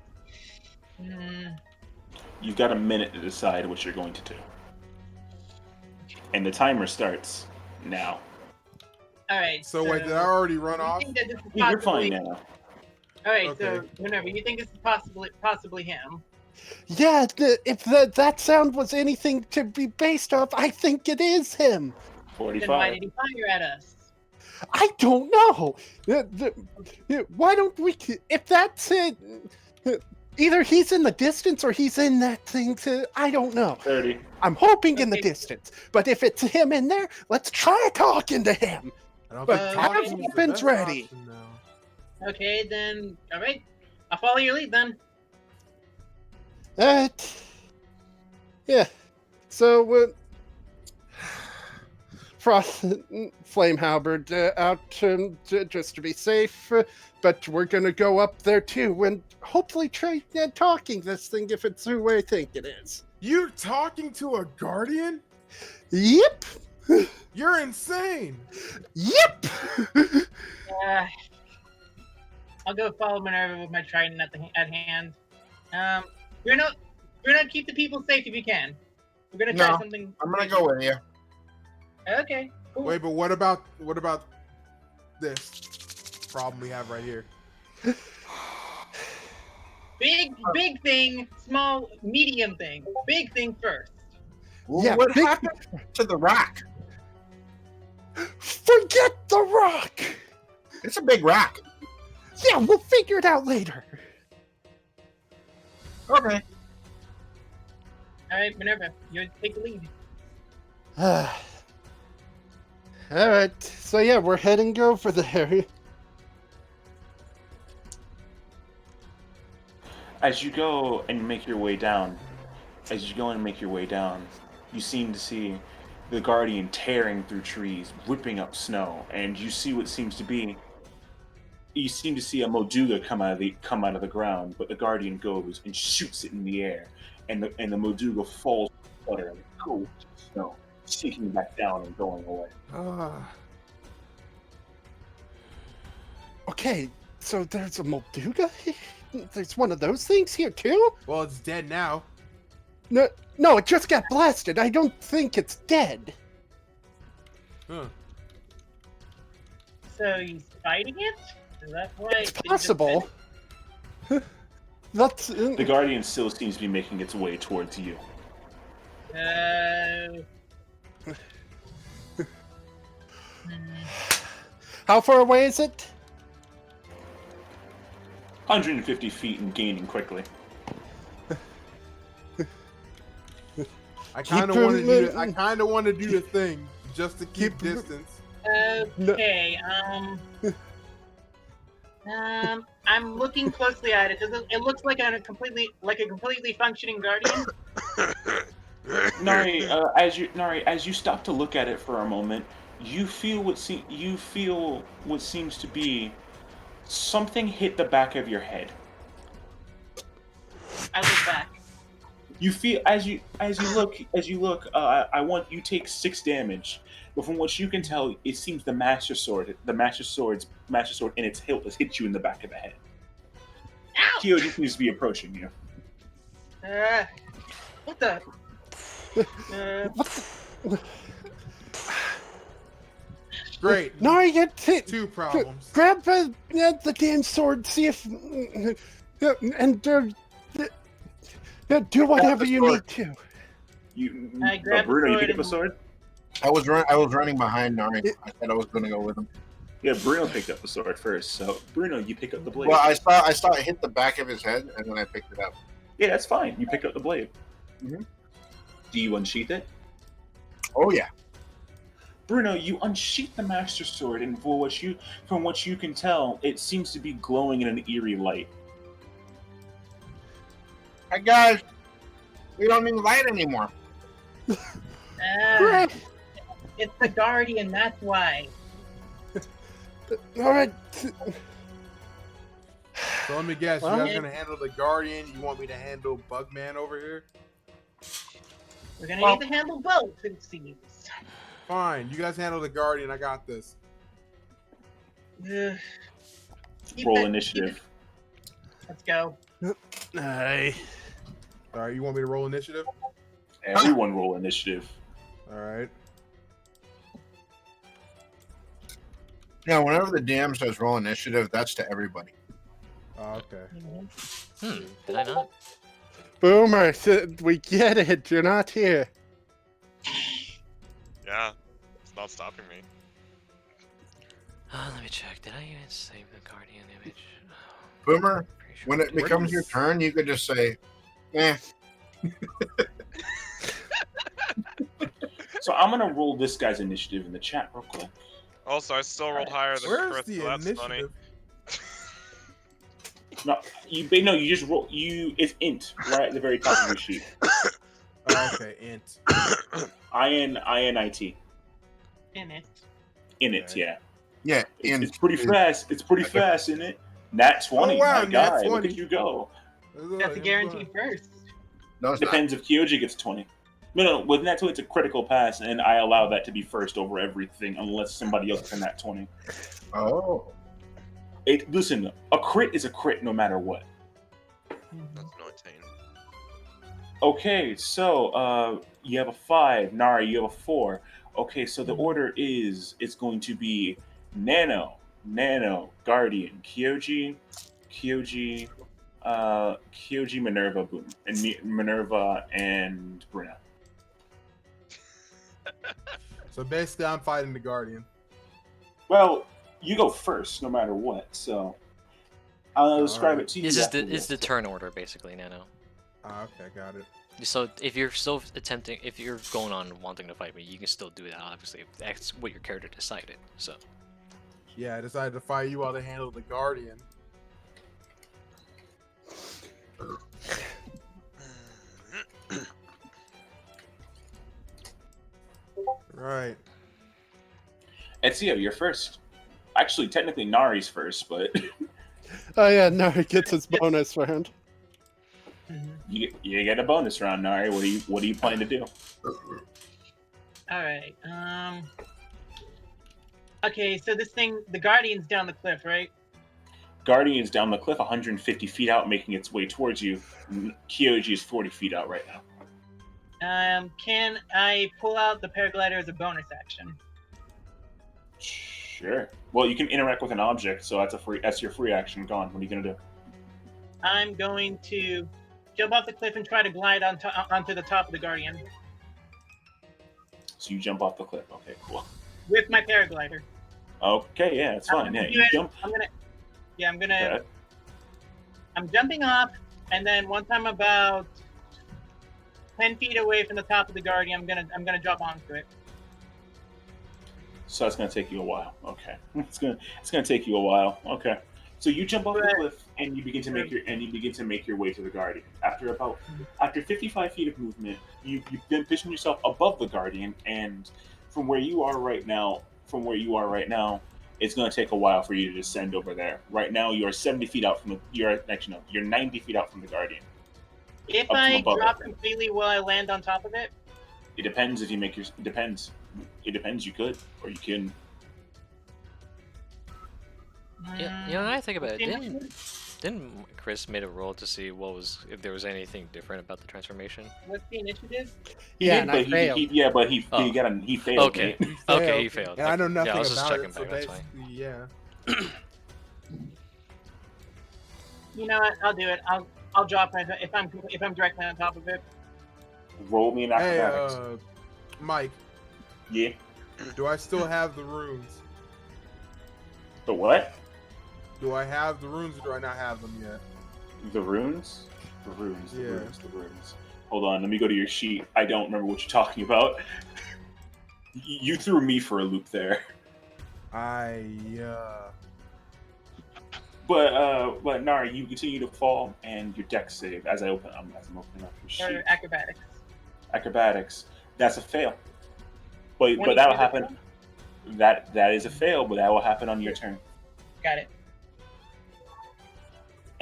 You've got a minute to decide what you're going to do. And the timer starts now. All right. So wait, did I already run off? Think that this is You're fine possibly... now. All right, Okay. so Minerva, you think this is possibly him? Yeah, if that sound was anything to be based off, I think it is him. 45. Then why did he fire at us? I don't know. Why don't we? If that's it, either he's in the distance or he's in that thing. I don't know. 30. I'm hoping in the Okay. distance, but if it's him in there, let's try talking to him. I don't But think have talking is the weapons best ready. option now. Okay, then. All right, I'll follow your lead then. Yeah. So, Frost, Flame Halberd out just to be safe, but we're gonna go up there too and hopefully try talking this thing if it's who I think it is. You talking to a guardian? Yep. You're insane. Yep. I'll go follow Minerva with my trident at hand. Bruno, keep the people safe if you can. We're gonna try something. I'm gonna go with you. Okay. Cool. Wait, but what about this problem we have right here? Big thing, small, medium thing. Big thing first. Yeah, What big- happened to the rock? Forget the rock. It's a big rock. Yeah, we'll figure it out later. Okay. All right, Minerva, you take the lead. All right. So yeah, we're heading over there. As you go and make your way down, you seem to see the Guardian tearing through trees, whipping up snow, and you see what seems to be. You seem to see a Moduga come out of the ground, but the Guardian goes and shoots it in the air, and the Moduga falls flutter and goes to the snow, sinking back down and going away. Okay, so there's a Molduga? There's one of those things here too? Well, it's dead now. No, it just got blasted. I don't think it's dead. Huh. So he's fighting it? Is that why? It's possible. That's The Guardian still seems to be making its way towards you. How far away is it? 150 feet and gaining quickly. I kind of want to do. I kind of want to do the thing just to keep distance. Okay. I'm looking closely at it. It looks like a completely functioning guardian. Nari, as you stop to look at it for a moment, you feel what seems to be something hit the back of your head. I look back. You feel as you look. I want you take 6 damage, but from what you can tell, it seems the master sword in its hilt has hit you in the back of the head. Ow! Kyouji seems to be approaching you. What the? Great. No, you get 2 problems. grab the damn sword. See if and do whatever you need to. I grabbed the Bruno, you sword pick up a and- sword. I was running behind Nari. I said I was going to go with him. Yeah, Bruno picked up the sword first. So Bruno, you pick up the blade. Well, I saw it hit the back of his head, and then I picked it up. Yeah, that's fine. You pick up the blade. Do you unsheath it? Oh yeah. Bruno, you unsheath the Master Sword, and from what you can tell, it seems to be glowing in an eerie light. Hey guys, we don't need light anymore. Great. It's the Guardian, that's why. All right. So let me guess, Well, you guys gonna handle the Guardian? You want me to handle Bugman over here? We're gonna need to handle both, it seems. Fine, you guys handle the Guardian. I got this. Roll initiative. Let's go. Aye. All right, you want me to roll initiative? Everyone roll initiative. All right. Yeah, whenever the DM says roll initiative, that's to everybody. Oh, okay. Did I not? Boomer, we get it. You're not here. Yeah, it's not stopping me. Let me check. Did I even save the Guardian image? Boomer, Pretty sure when I it did. becomes your turn, you could just say, "Eh." So I'm gonna roll this guy's initiative in the chat real quick. Also, I still rolled higher than Where's Chris, the so that's funny. initiative? No, you just roll. It's int right at the very top of your sheet. Oh, okay, int. INIT. In it. In it, Okay. yeah. Yeah, It's pretty fast. It's pretty fast, isn't it? Nat 20, Oh, wow, my nat guy. Look 20. at you go. That's a guarantee first. No, it's not. Depends if Kyouji gets 20. No, with Nat 20, it's a critical pass, and I allow that to be first over everything unless somebody else can Nat 20. Oh. Listen, a crit is a crit no matter what. That's 19. Okay, so you have a 5. Nari, you have a 4. Okay, so the order is it's going to be Nano, Guardian, Kyouji, Minerva, Boom, and Minerva and Bruno. So basically, I'm fighting the Guardian. Well, you go first, no matter what. So I'll describe it to you. It's the turn order, basically, Nano. Ah, okay, got it. So if you're still if you're going on wanting to fight me, you can still do that. Obviously, if that's what your character decided. So. Yeah, I decided to fight you while they handle the Guardian. Right. Ezio, you're first. Actually, technically Nari's first, but Oh yeah, no, he gets his bonus round. you get a bonus round, Nari. What do you plan to do? All right. Okay, so this thing, the Guardian's down the cliff, right? Guardian's down the cliff 150 feet out, making its way towards you. Kyouji is 40 feet out right now. Can I pull out the paraglider as a bonus action? Sure. Well, you can interact with an object, so that's your free action. Gone. What are you gonna do? I'm going to jump off the cliff and try to glide onto the top of the Guardian So you jump off the cliff. Okay, cool. with my paraglider. Okay, yeah, it's fine. Yeah, you jump. Okay. I'm jumping off, and then once I'm about 10 feet away from the top of the Guardian, I'm gonna drop onto it. So that's gonna take you a while. Okay, it's gonna take you a while. Okay, so you jump off the cliff and you begin to make your way to the Guardian. After 55 feet of movement, you position yourself above the Guardian, and from where you are right now, it's gonna take a while for you to descend over there. Right now, you are 70 feet out from you're 90 feet out from the Guardian. If I drop completely, will I land on top of it? It depends if you make your. Depends. It depends. You could, or you can. Yeah, you know, I think about it. Didn't Chris made a roll to see if there was anything different about the transformation? What's the initiative? Yeah, and I failed. He failed. Okay, right? okay, he failed. And I know nothing I was just about checking it, so back. That's fine. basically, yeah. You know what? I'll do it. I'll drop if I'm directly on top of it. Roll me an acrobatics. Hey, Mike. Yeah. Do I still have the runes? The what? Do I have the runes or do I not have them yet? The runes? The runes. Yeah. The runes. Hold on, let me go to your sheet. I don't remember what you're talking about. You threw me for a loop there. But Nari, you continue to fall, and your dex save as I'm opening up your sheet. Or acrobatics. Acrobatics. That's a fail. But 22 that'll to happen. That is a fail, but that will happen on your turn. Got it.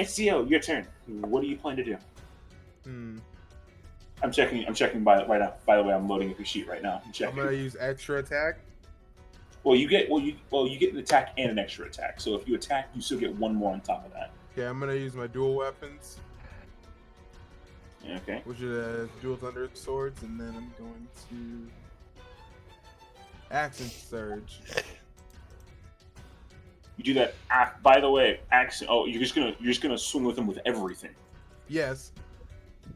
SCO, your turn. What do you plan to do? I'm checking by right now. By the way, I'm loading up your sheet right now. I'm gonna use extra attack. Well, you get an attack and an extra attack. So if you attack, you still get one more on top of that. Okay, I'm gonna use my dual weapons. Okay. Which are the dual thunder swords, and then I'm going to action surge. You do that. By the way, action. Oh, you're just gonna swing with them with everything. Yes.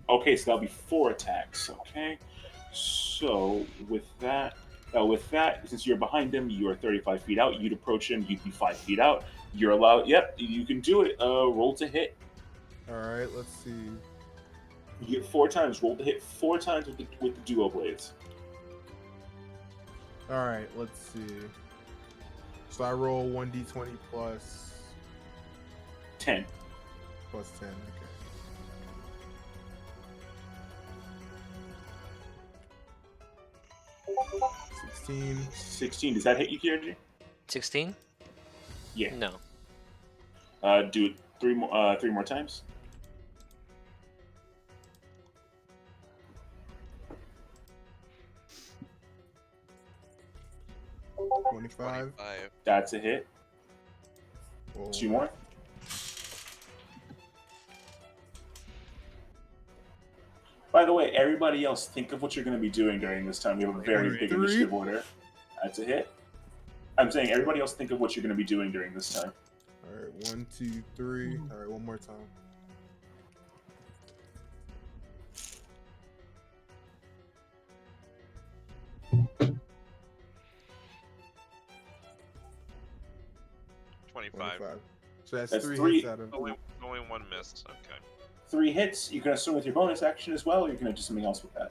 Okay, so that'll be 4 attacks. Okay. So with that, since you're behind him, you are 35 feet out. You'd approach him. You'd be 5 feet out. You're allowed. Yep, you can do it. Roll to hit. All right. Let's see. You get 4 times. Roll to hit 4 times with the duo blades. All right. Let's see. So I roll 1d20 plus 10. Plus 10. Okay. $16. 16. Does that hit you, Kyouji? 16? Yeah. No. Do it 3 more times. $25. That's a hit. Whoa. 2 more. By the way, everybody else, think of what you're going to be doing during this time. We have a very big initiative order. That's a hit. I'm saying everybody else, think of what you're going to be doing during this time. All right, 1, 2, 3. All right, one more time. $25. So that's 3 hits out of only 1 missed. Okay. 3 hits. You can swing with your bonus action as well, or you can do something else with that.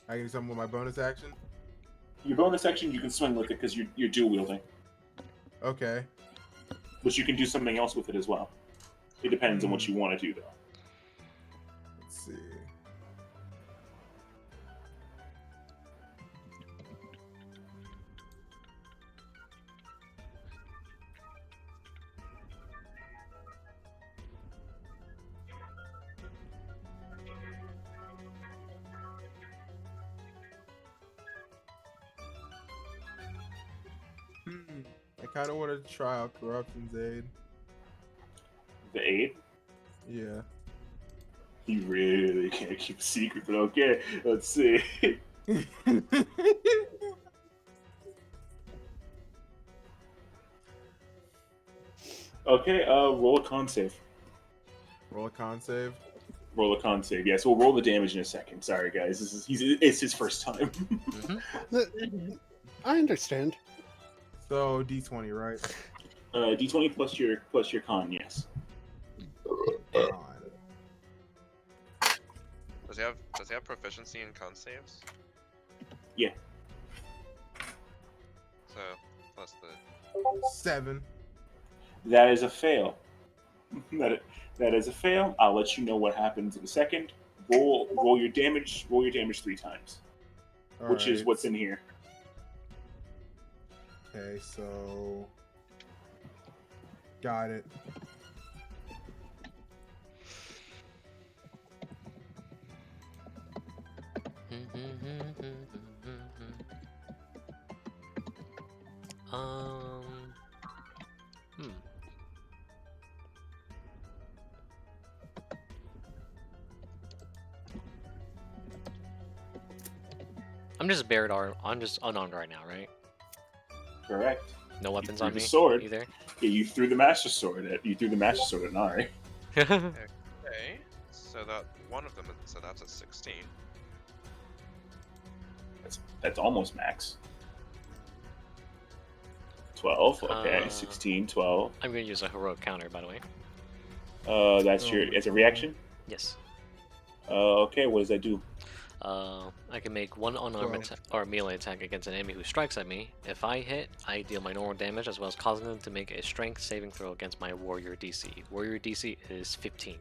I can do something with my bonus action? Your bonus action, you can swing with it because you're dual wielding. Okay. But you can do something else with it as well. It depends on what you want to do, though. Let's see. I kind of want to try out Corruption's Aid. The aid? Yeah. You really can't keep a secret, but okay. Let's see. Okay, roll a con save. Roll a con save? Roll a con save, yes. We'll roll the damage in a second. Sorry, guys. It's his first time. I understand. So, D20, right? D20 plus your con, yes. Does he have proficiency in con saves? Yeah. So plus the 7. That is a fail. That is a fail. I'll let you know what happens in a second. Roll your damage. Roll your damage 3 times, which is what's in here. Okay, so got it. I'm just bared arm. I'm just unarmed right now, right? Correct. No weapons on me. Sword either. Yeah, you threw the master sword at Nari. Okay, so that one of them. So that's a 16. That's almost max. 12. Okay, 16, 12. I'm gonna use a heroic counter, by the way. That's as a reaction. Yes. Okay, what does that do? I can make one unarmed attack or melee attack against an enemy who strikes at me. If I hit, I deal my normal damage as well as causing them to make a strength saving throw against my warrior DC. Warrior DC is 15.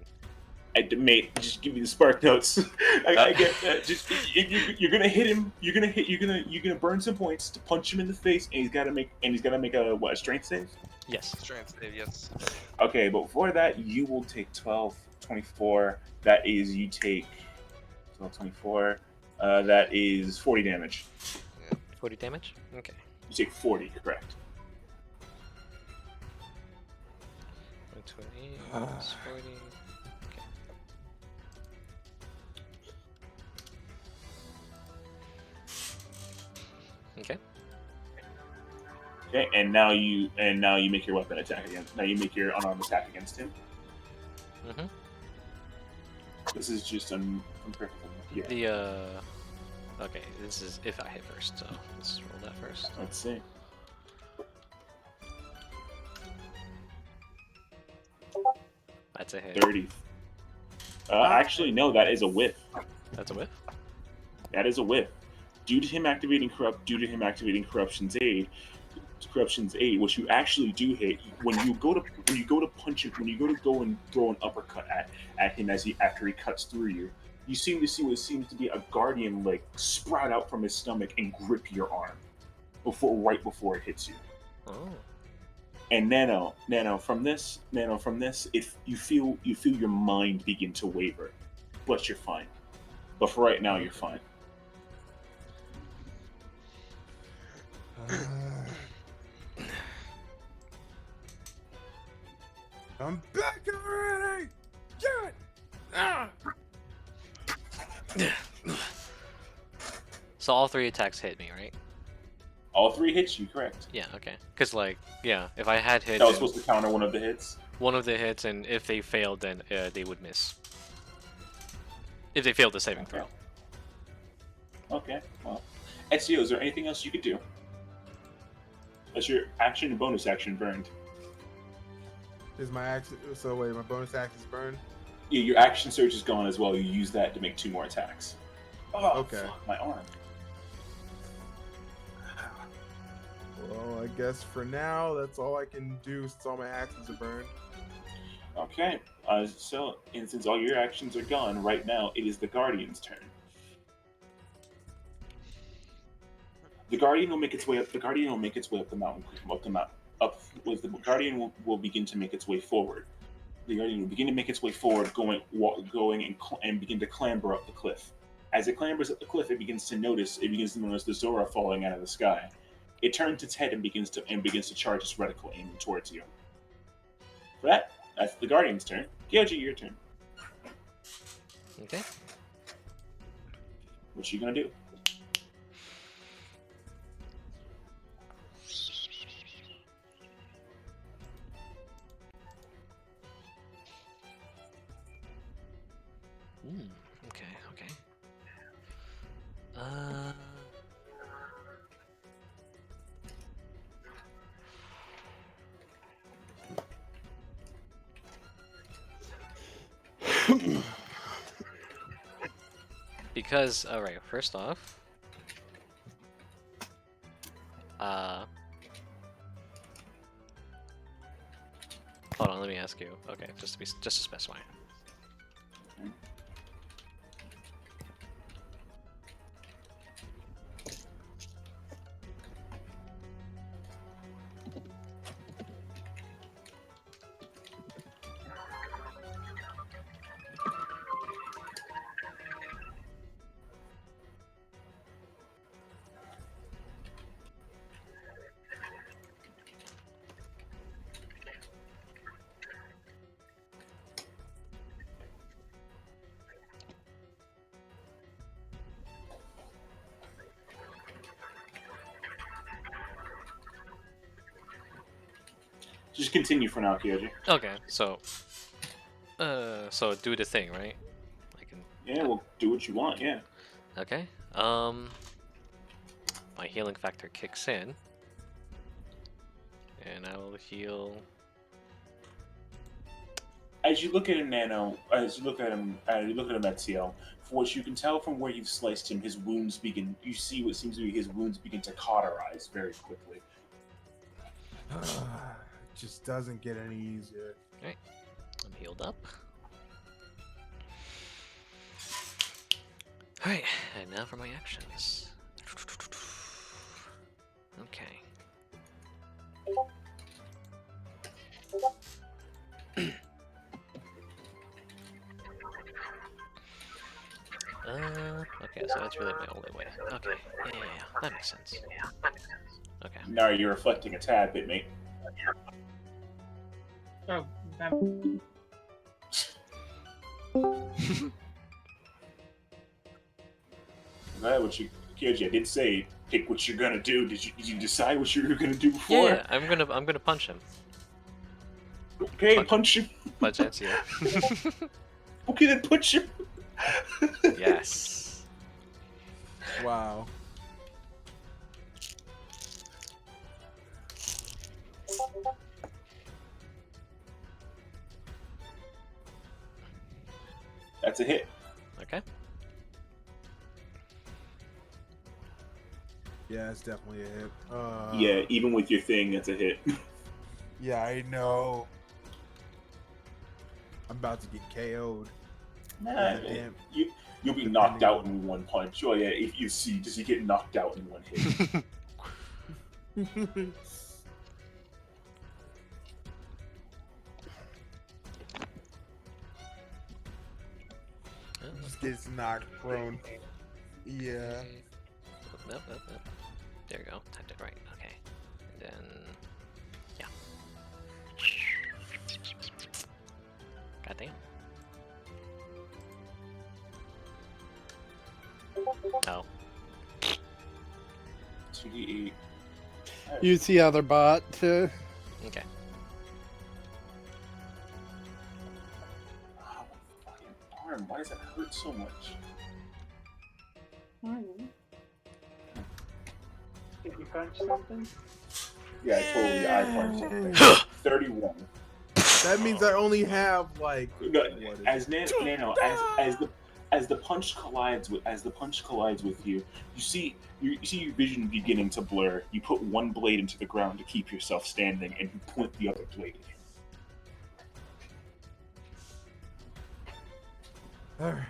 Mate, just give me the spark notes. I get that. Just you're gonna hit him. You're gonna burn some points to punch him in the face, and he's gotta make a strength save. Yes. Strength save, yes. Okay, but before that, you will take 12, 24. That is, you take 12, 24. That is 40 damage. 40 damage? Okay. You take 40, correct? 20 minus 40. Okay. Okay, and now you make your weapon attack against. Now you make your unarmed attack against him. Mm-hmm. This is just unfair. Yeah. Okay, this is if I hit first, so let's roll that first. Let's see. That's a hit. 30. Actually, no, that is a whiff. That's a whiff? That is a whiff. Due to him activating Corruption's Aid, what you actually do hit when you go to punch him, when you go and throw an uppercut at him after he cuts through you, you seem to see what seems to be a guardian like sprout out from his stomach and grip your arm right before it hits you. Oh. And Nano, from this, you feel your mind begin to waver, but you're fine. But for right now, you're fine. I'm back already! Get! Ah! So all 3 attacks hit me, right? All 3 hits you, correct? Yeah, okay. Because, like, yeah, if I had hit... That was supposed to counter one of the hits? One of the hits, and if they failed, then they would miss. If they failed the saving throw. Okay, well. Ezio, is there anything else you could do? That's your action and bonus action burned. Is my action... So wait, my bonus action is burned? Yeah, your action surge is gone as well. You use that to make 2 more attacks. Oh, okay. Fuck, my arm. Well, I guess for now, that's all I can do since all my actions are burned. Okay, so since all your actions are gone, right now it is the Guardian's turn. The Guardian will make its way up. The Guardian will make its way up the mountain. The Guardian will begin to make its way forward. The Guardian will begin to make its way forward, going and begin to clamber up the cliff. As it clambers up the cliff, it begins to notice the Zora falling out of the sky. It turns its head and begins to charge its reticle aiming towards you. For that, that's the Guardian's turn. Kyouji, your turn. Okay. What you gonna do? Okay. Because, alright, first off, hold on, let me ask you. Okay, just to specify. Just continue for now, Kyouji. Okay, so do the thing, right? I can. Yeah, well, do what you want. Yeah. Okay. My healing factor kicks in, and I will heal. As you look at him, Nano, as you look at him, Ezio, for what you can tell from where you've sliced him, his wounds begin. You see what seems to be his wounds begin to cauterize very quickly. It just doesn't get any easier. Alright, I'm healed up. Alright, and now for my actions. Okay. Okay, so that's really my only way. Okay, yeah, that makes sense. Okay. Now you're reflecting a tad bit, mate. Oh, that... Kyouji, I did say pick what you're gonna do. Did you decide what you were gonna do before? Yeah, I'm gonna punch him. Okay, punch him. Punch Ezio. Okay, then punch him. Yes. Wow. That's a hit. Okay. Yeah, it's definitely a hit. Yeah, even with your thing, that's a hit. Yeah, I know. I'm about to get KO'd. Nah, you'll be knocked out in one punch. Oh yeah, if you see, does he get knocked out in one hit? Just gets knocked prone. Yeah. Nope. There you go. Typed it right. Okay. And then, yeah. Goddamn. No. 2d8. Use the other bot to. Okay. Oh, my fucking arm. Why does that hurt so much? Did you punch something? Yeah, I punched something. 31. That means I only have like. No, as Nano, as the punch collides with you, you see your vision beginning to blur. You put one blade into the ground to keep yourself standing, and you point the other blade at him. Alright.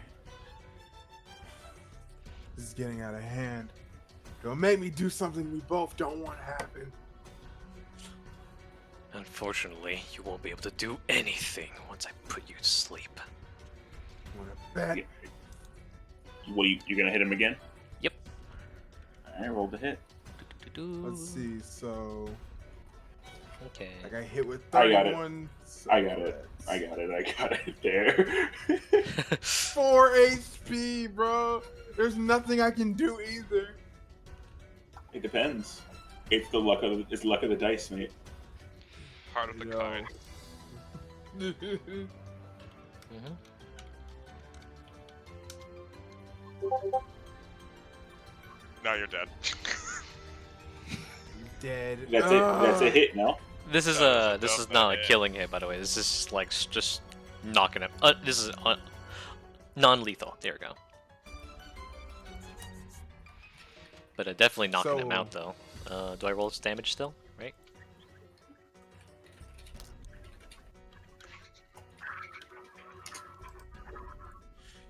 This is getting out of hand. Don't make me do something we both don't want to happen. Unfortunately, you won't be able to do anything once I put you to sleep. Wanna bet? What you're gonna hit him again? Yep. I rolled a hit. Let's see, so Okay. I got hit with I got it. 31. So I got it there. 4 HP, bro. There's nothing I can do either. It depends. It's the luck of the dice, mate. Part of the code. Now you're dead. Dead. That's it. That's a hit now. This is not a killing hit, by the way. This is like just knocking him. This is non-lethal. There we go. But definitely knocking him out, though. Do I roll his damage still? Right?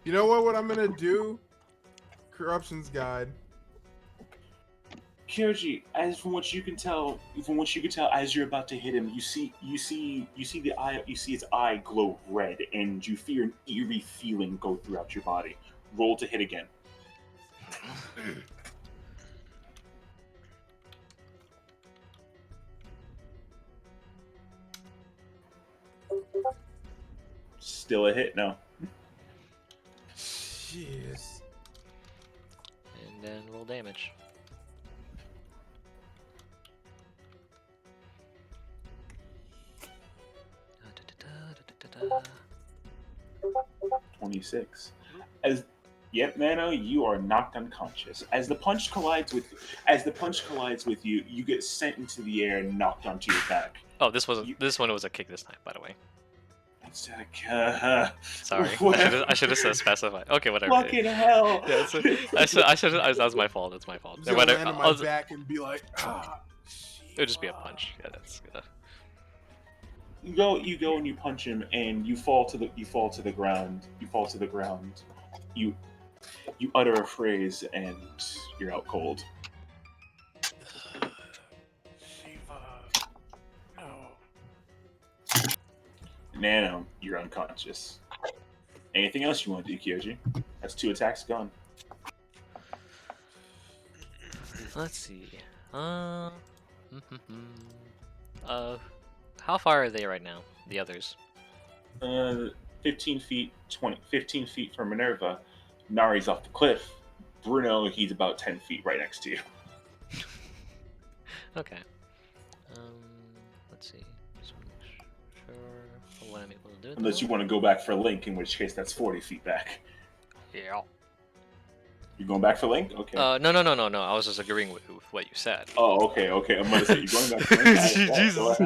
You know what I'm gonna do? Corruption's Guide. Kyouji, as from what you can tell, as you're about to hit him, you see the eye, you see its eye glow red, and you feel an eerie feeling go throughout your body. Roll to hit again. Still a hit, no. Jeez. And then roll damage. Da-da-da-da-da-da-da. 26. Yep, Nano, you are knocked unconscious. As the punch collides with you, you get sent into the air and knocked onto your back. Oh, this one was a kick this time, by the way. It's like, Sorry, whatever. I should have said specified. Okay, whatever. Fucking hell. Yeah, that's my fault. That's my fault. I'm just gonna land on my back and be like, It'll just be a punch. Yeah, that's. You go and you punch him, and you fall to the ground. You utter a phrase, and you're out cold. Nano, you're unconscious. Anything else you want to do, Kyouji? That's 2 attacks gone. Let's see. How far are they right now? The others? 15 feet, 15 feet from Minerva. Nari's off the cliff. Bruno, he's about 10 feet right next to you. Okay. Let's see. Just wanna make sure what I'm able to do. Unless you want to go back for Link, in which case that's 40 feet back. Yeah. You're going back for Link? Okay. No. I was just agreeing with what you said. Oh, okay. I'm gonna say you're going back for Link. Jesus.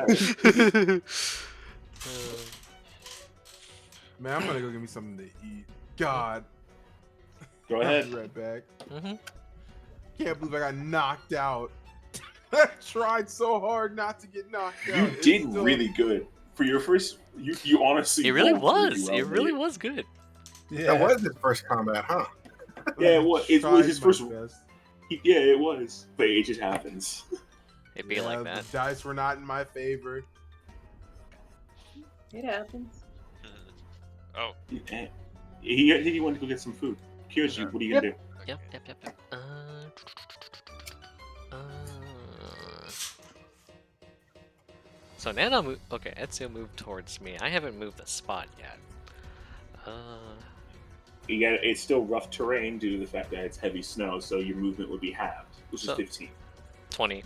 man, I'm gonna go get me something to eat. God. Go ahead. I'll be right back. Mm-hmm. Can't believe I got knocked out. I tried so hard not to get knocked out. You did really good for your first. You honestly. It really was. Really well, It really was good. Yeah. That was his first combat, huh? Yeah, it was his first. Best. Yeah, it was. But it just happens. It'd be like that. The dice were not in my favor. It happens. Oh. He wanted to go get some food. Kyouji, what are you gonna do? Yep. So Nana okay, Ezio moved towards me. I haven't moved the spot yet. It's still rough terrain due to the fact that it's heavy snow, so your movement would be halved, which is 15. 20.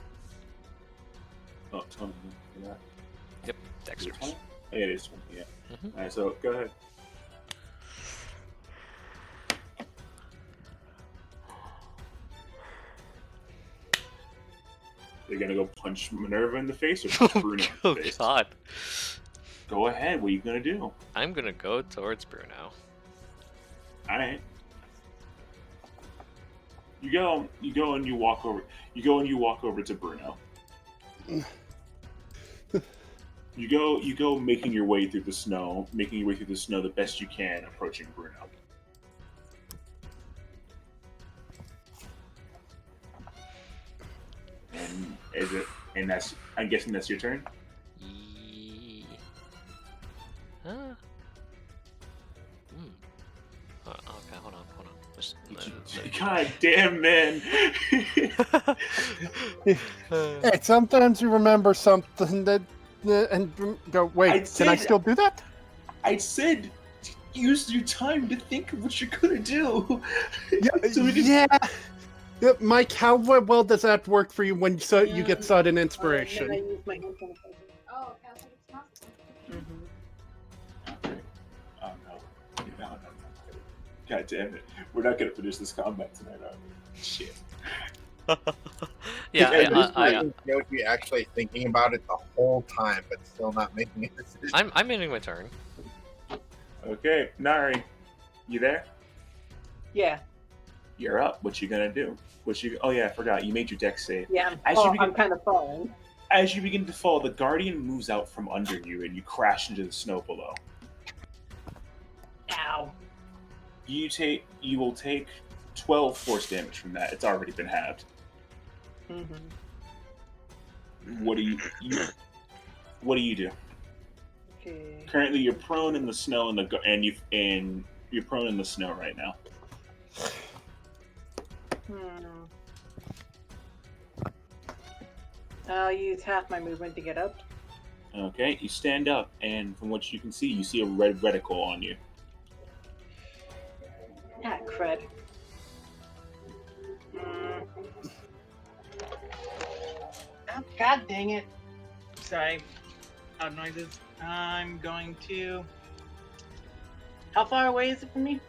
Oh, 20. Yeah. Yep, extra. Oh, yeah, it is 20, yeah. Mm-hmm. Alright, so go ahead. You're gonna go punch Minerva in the face or punch Bruno in the face? Oh god. Go ahead, what are you gonna do? I'm gonna go towards Bruno. Alright. You go and you walk over to Bruno. You go making your way through the snow the best you can, approaching Bruno. And I'm guessing that's your turn? Okay, hold on. Just, God damn, man. Hey, sometimes you remember something that and go, wait, can I still do that? I said use your time to think of what you're gonna do. Yeah. Mike, how well does that work for you when you get sudden inspiration? I use my hand sanitizer. Oh, okay, it's possible. Oh no. God damn it. We're not gonna finish this combat tonight, are we? Shit. Yeah, Kyouji actually thinking about it the whole time, but still not making a decision. I'm ending my turn. Okay, Nari, you there? Yeah. You're up. What you gonna do? Oh yeah, I forgot. You made your dex save. Yeah, I'm kind of falling. As you begin to fall, the guardian moves out from under you, and you crash into the snow below. Ow. You will take 12 force damage from that. It's already been halved. Mm-hmm. What do you do? Okay. Currently, you're prone in the snow, you're prone in the snow right now. I'll use half my movement to get up. Okay, you stand up, and from what you can see, you see a red reticle on you. Ah, crud. Oh, God dang it. Sorry. Loud noises. I'm going to... How far away is it from me?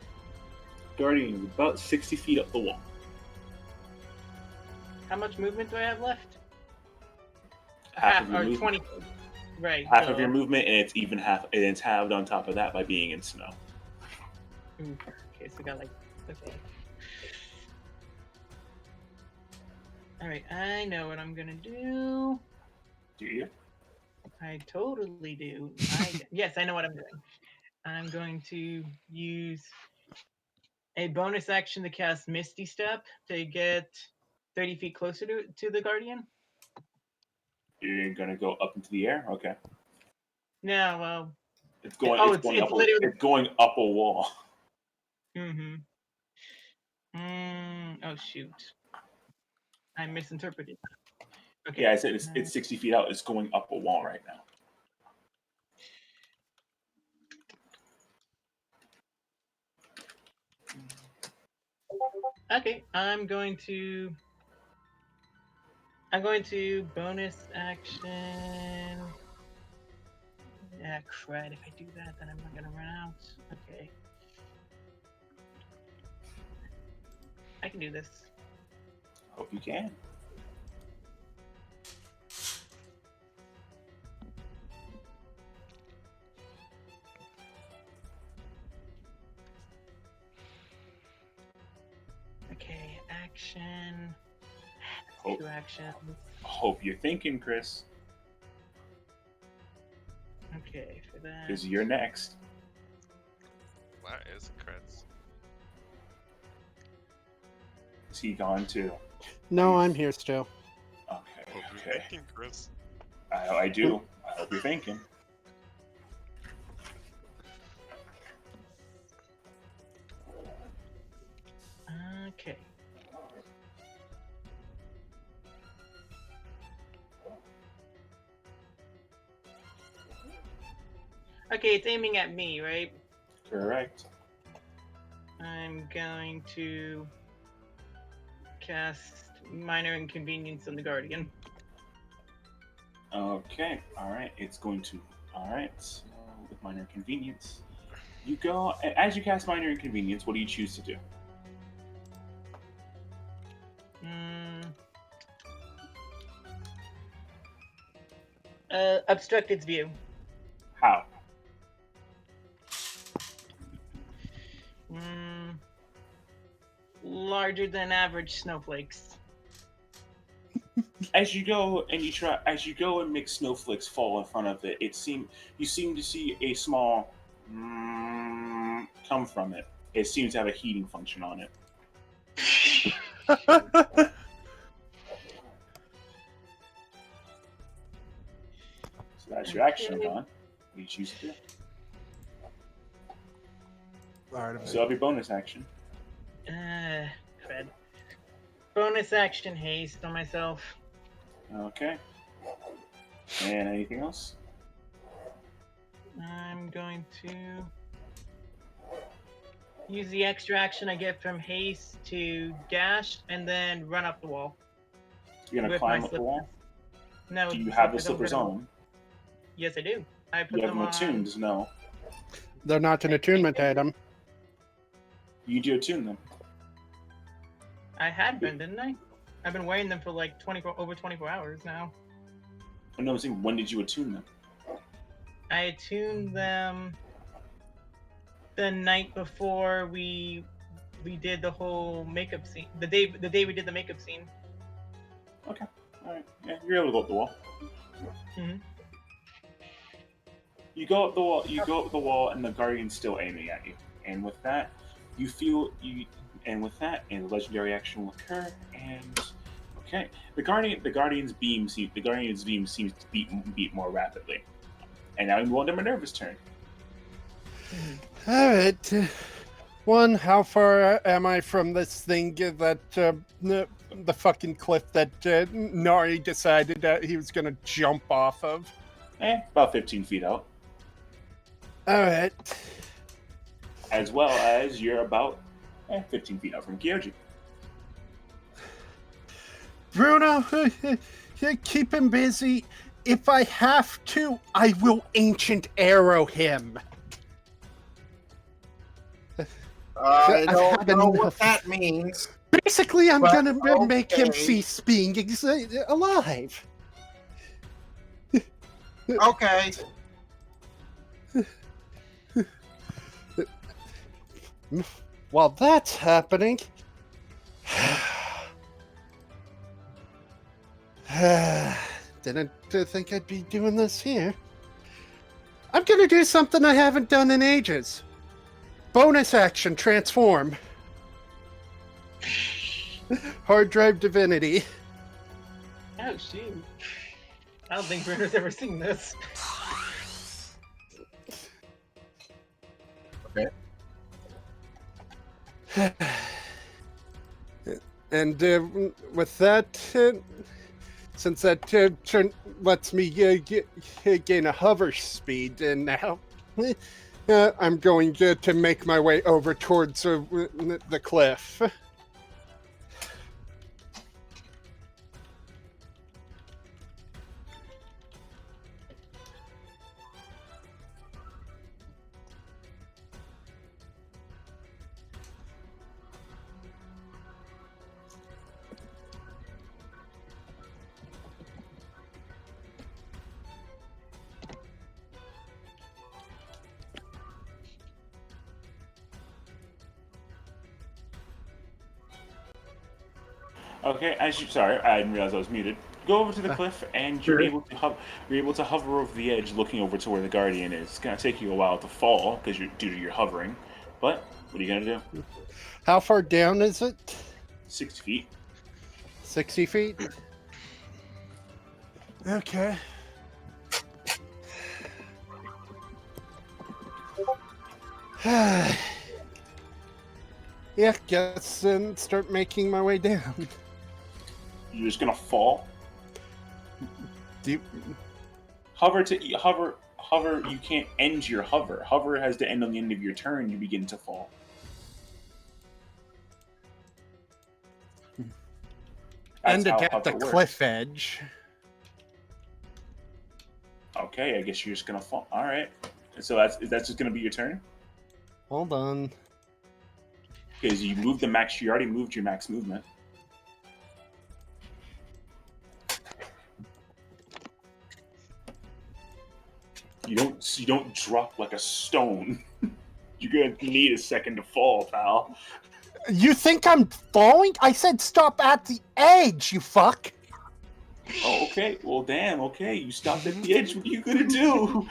Guardian is about 60 feet up the wall. How much movement do I have left? Half of your or movement. 20. Right. Half of your movement, and it's even half, and it's halved on top of that by being in snow. Ooh, okay, so I got like okay. All right, I know what I'm gonna do. Do you? I totally do. Yes, I know what I'm doing. I'm going to use a bonus action to cast Misty Step to get 30 feet closer to the Guardian. You're gonna go up into the air. Okay. No, well, It's going. oh, It's going up. literally. It's going up a wall. Mm-hmm. Oh shoot! I misinterpreted. Okay. Yeah, I said it's 60 feet out. It's going up a wall right now. Okay, I'm going to bonus action. Yeah, crud. If I do that, then I'm not gonna run out. Okay. I can do this. Hope you can. Okay, action. Hope, 2 actions. hope you're thinking, Chris. Okay, for that. Because you're next. That is crits. Is he gone too? No, I'm here still. Hope Okay. you're Okay. thinking, Chris. I do. I hope you're thinking. Okay. Okay, it's aiming at me, right? Correct. I'm going to cast Minor Inconvenience on the Guardian. Okay. All right. It's going to. All right. So with minor inconvenience, you go. As you cast minor inconvenience, what do you choose to do? Obstruct its view. How? Larger than average snowflakes. As you go and make snowflakes fall in front of it, you seem to see a small come from it. It seems to have a heating function on it. So that's your action gone. What do you choose to do? So that'll be bonus action. Crud. Bonus action haste on myself. Okay. And anything else? I'm going to use the extra action I get from haste to dash and then run up the wall. You're gonna with climb my up the wall? No. Do you have the slippers slippers on? Yes, I do. I put You have them them on. attuned? No. They're not an attunement item. You do attune them. I had been, didn't I? I've been wearing them for like over 24 hours now. No, I'm saying, when did you attune them? I attuned them the night before we did the whole makeup scene. The day we did the makeup scene. Okay. All right. Yeah, you're able to go up the wall. Mhm. You go up the wall. You go up the wall, and the guardian's still aiming at you. And with that, you feel you. And with that, a legendary action will occur. And okay, the guardian's beam seems to beat more rapidly. And now we move on to Minerva's turn. All right. One, how far am I from this thing that the fucking cliff that Nari decided that he was gonna jump off of? About 15 feet out. All right. As well as you're about 15 feet out from Kyouji. Bruno, keep him busy. If I have to, I will ancient arrow him. I don't know what that means. Basically, I'm gonna make him okay. cease being alive. Okay. While that's happening, didn't think I'd be doing this here. I'm gonna do something I haven't done in ages. Bonus action transform. Hard drive divinity. Oh shoot! I don't think Bruno's ever seen this. Okay. And with that, since that lets me gain a hover speed, and now I'm going to make my way over towards the cliff. Okay, sorry, I didn't realize I was muted. Go over to the cliff, and you're able to hover over the edge, looking over to where the Guardian is. It's gonna take you a while to fall because due to your hovering. But what are you gonna do? How far down is it? 60 feet. 60 feet? Okay. Yeah, guess and start making my way down. You're just gonna fall. Deep. Hover. You can't end your hover. Hover has to end on the end of your turn. You begin to fall. End it at the cliff edge. Okay, I guess you're just gonna fall. All right. So that's just gonna be your turn. Hold on. Because you moved the max. You already moved your max movement. You don't drop like a stone. You're gonna need a second to fall, pal. You think I'm falling? I said stop at the edge, you fuck. Oh, okay. Well, damn. Okay, you stopped at the edge. What are you gonna do?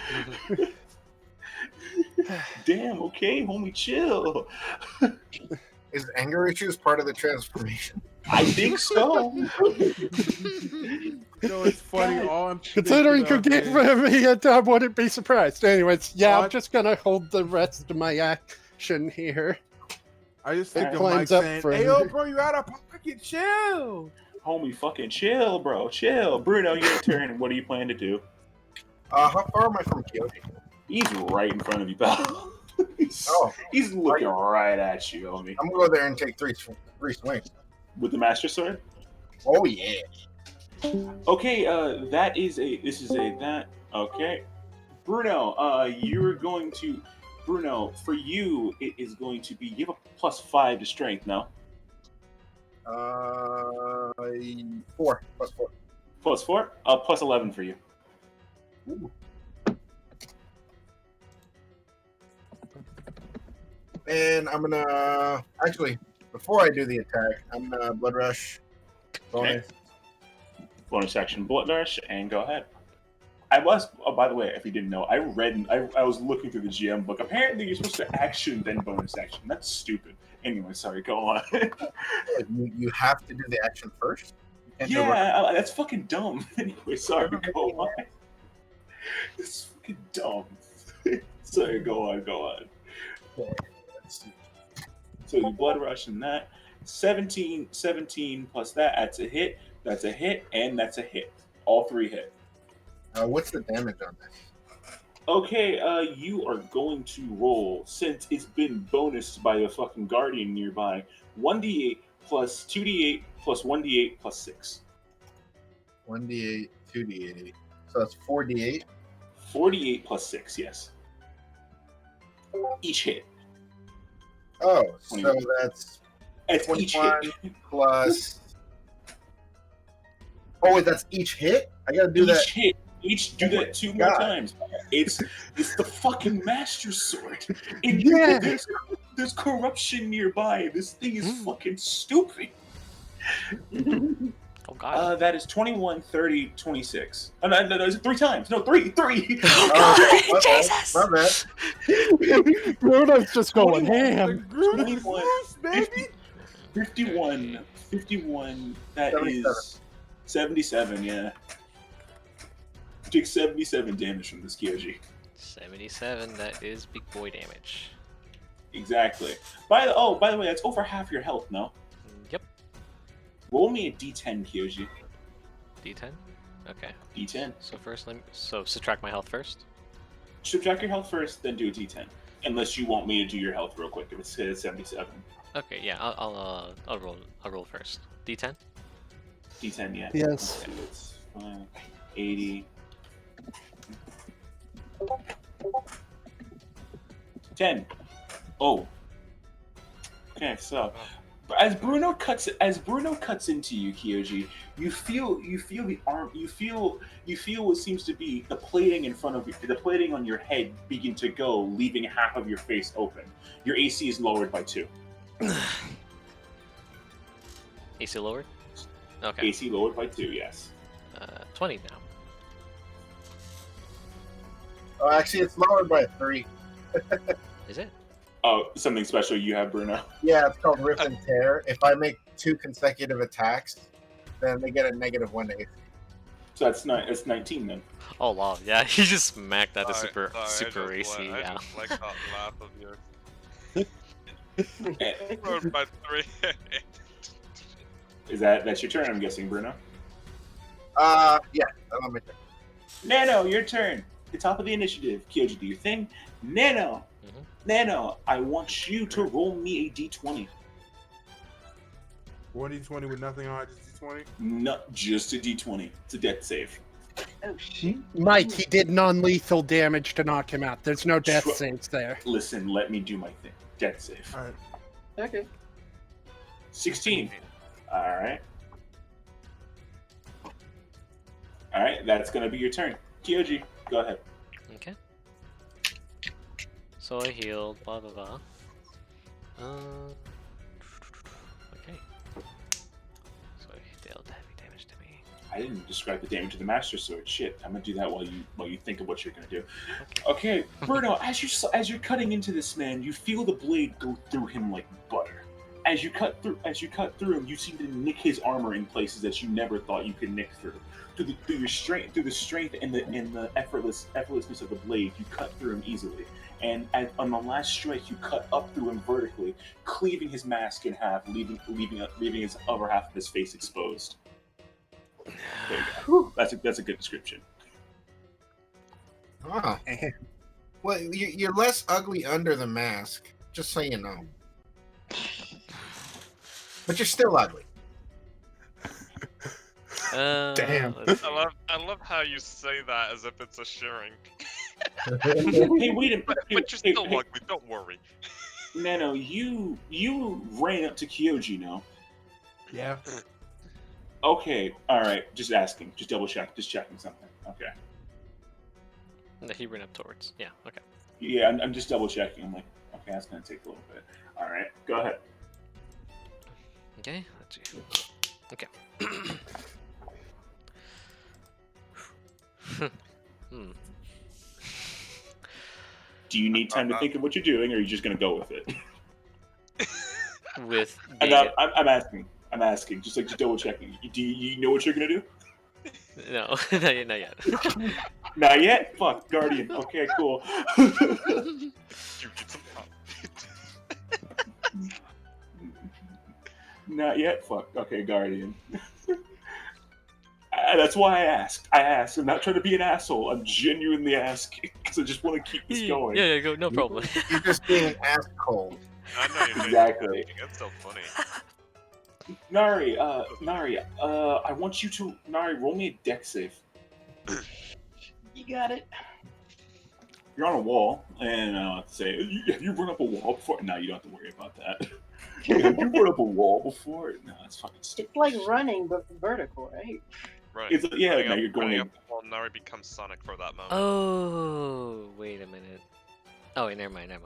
Damn. Okay, homie, chill. Is anger issues part of the transformation? I think so. You know, it's funny. All I'm Considering you gave me a I wouldn't be surprised. Anyways, yeah, What? I'm just gonna hold the rest of my action here. I just think It of Mike climbs up saying, for "Hey, yo, bro, you out of pocket? Chill." Homie, fucking chill, bro. Chill. Bruno, your turn. What do you plan to do? How far am I from Kyouji? He's right in front of you, pal. He's looking right at you, homie. I'm gonna go there and take three swings. With the Master Sword? Oh yeah. Okay, okay. Bruno, you're going to for you it is going to be you have a +5 to strength, no? 4 +4. +4? +11 for you. Ooh. And I'm gonna actually before I do the attack, I'm gonna blood rush. Bonus. Okay. Bonus action blood rush, and go ahead. By the way, if you didn't know, I was looking through the GM book. Apparently, you're supposed to action then bonus action. That's stupid. Anyway, sorry, go on. You have to do the action first? Yeah, that's fucking dumb. Anyway, sorry, go on. It's fucking dumb. Sorry, go on. Okay, let's see. So you blood rush and that. 17 plus that's a hit, and that's a hit. All 3 hit. What's the damage on this? Okay, you are going to roll, since it's been bonused by a fucking guardian nearby, 1d8 plus 2d8 plus 1d8 plus 6. 1d8, 2d8. So that's 4d8? 4d8 plus 6, yes. Each hit. Oh, so that's each hit. Plus... Oh, wait, that's each hit? I gotta do that. each do that 2 more times. It's the fucking Master Sword. And Yeah. there's corruption nearby. This thing is fucking stupid. Oh god. That is 21, 30, 26. Oh, no, it's 3 times. No, 3. Oh god, Jesus! My bad. Bruno's just going 21, ham. 21, 51. That 77. is 77. Yeah. You take 77 damage from this Kyouji. 77. That is big boy damage. Exactly. By the way, that's over half your health. No. Yep. Roll me a D10, Kyouji. D10. Okay. D10. So first, subtract my health first. Subtract your health first, then do a D10. Unless you want me to do your health real quick. If it's 77. Okay. Yeah. I'll roll first. D10. D10. Yeah. Yes. Okay, it's 80. 10. Oh. Okay, so as Bruno cuts into you, Kyouji, you feel the arm, you feel what seems to be the plating in front of you, the plating on your head begin to go, leaving half of your face open. Your AC is lowered by 2. AC lowered. Okay. AC lowered by 2. Yes. 20 now. Oh, actually, it's lowered by 3. Is it? Oh, something special you have, Bruno? Yeah, it's called Rip and Tear. If I make 2 consecutive attacks, then they get a -1 to AC. So that's 19 then. Oh wow, yeah, he just smacked that to super I AC. Yeah. just like that laugh of yours. Rolled by 3. That's your turn, I'm guessing, Bruno? Yeah, that's my turn. Nano, your turn. The top of the initiative. Kyouji, do your thing. Nano. Nano, I want you to roll me a d20. 1d20 with nothing on it, just d20? Not just a d20. It's a death save. Oh shit. Mike, he did non-lethal damage to knock him out. There's no death Tru- saves there. Listen, let me do my thing. Death save. Alright. Okay. 16. Alright. Alright, that's going to be your turn. Kyouji, go ahead. Okay. So I healed, blah blah blah. Okay. So he dealt heavy damage to me. I didn't describe the damage of the Master Sword. Shit, I'm gonna do that while you think of what you're gonna do. Okay, Bruno, as you're cutting into this man, you feel the blade go through him like butter. As you cut through him, you seem to nick his armor in places that you never thought you could nick through. Through the strength and the effortlessness of the blade, you cut through him easily. And on the last strike, you cut up through him vertically, cleaving his mask in half, leaving his other half of his face exposed. There you go. That's a good description. Ah. Well, you're less ugly under the mask, just so you know. But you're still ugly. Damn. I love how you say that as if it's assuring. Hey, wait a minute. But you're still ugly, don't worry. Nano, you ran up to Kyouji, no? Yeah. Okay, alright, just asking. Just double check, just checking something. Okay. That he ran up towards. Yeah, okay. Yeah, I'm just double checking. I'm like, okay, that's gonna take a little bit. Alright, go ahead. Okay, let's see. Okay. Do you need time to think of what you're doing, or are you just gonna go with it? With I'm asking, just like just double checking. Do you know what you're gonna do? No, not yet. Not yet? Fuck, Guardian. Okay, cool. Not yet? Fuck. Okay, Guardian. That's why I asked. I'm not trying to be an asshole. I'm genuinely asking because I just want to keep this going. Yeah, go. No problem. You're just being an asshole. I know you're Exactly. That's so funny. Nari, I want you to roll me a dex save. You got it. You're on a wall, and say, have you run up a wall before? No, you don't have to worry about that. Have you run up a wall before? No, that's fucking stupid. It's like running, but vertical, right? Right. It's yeah. Running Now up, you're going running in. up the wall, Nari becomes Sonic for that moment. Oh, wait a minute. Oh, wait, never mind. God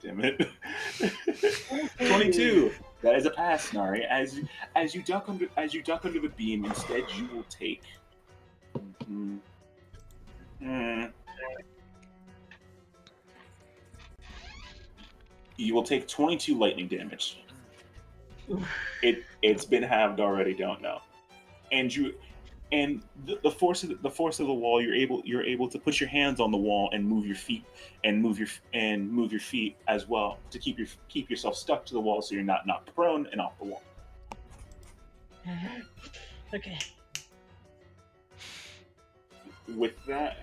damn it. 22. That is a pass, Nari. As you duck under the beam, instead you will take. You will take 22 lightning damage. It's been halved already. Don't know. And the force of the wall, you're able to put your hands on the wall and move your feet as well to keep yourself stuck to the wall so you're not knocked prone and off the wall. Okay. With that,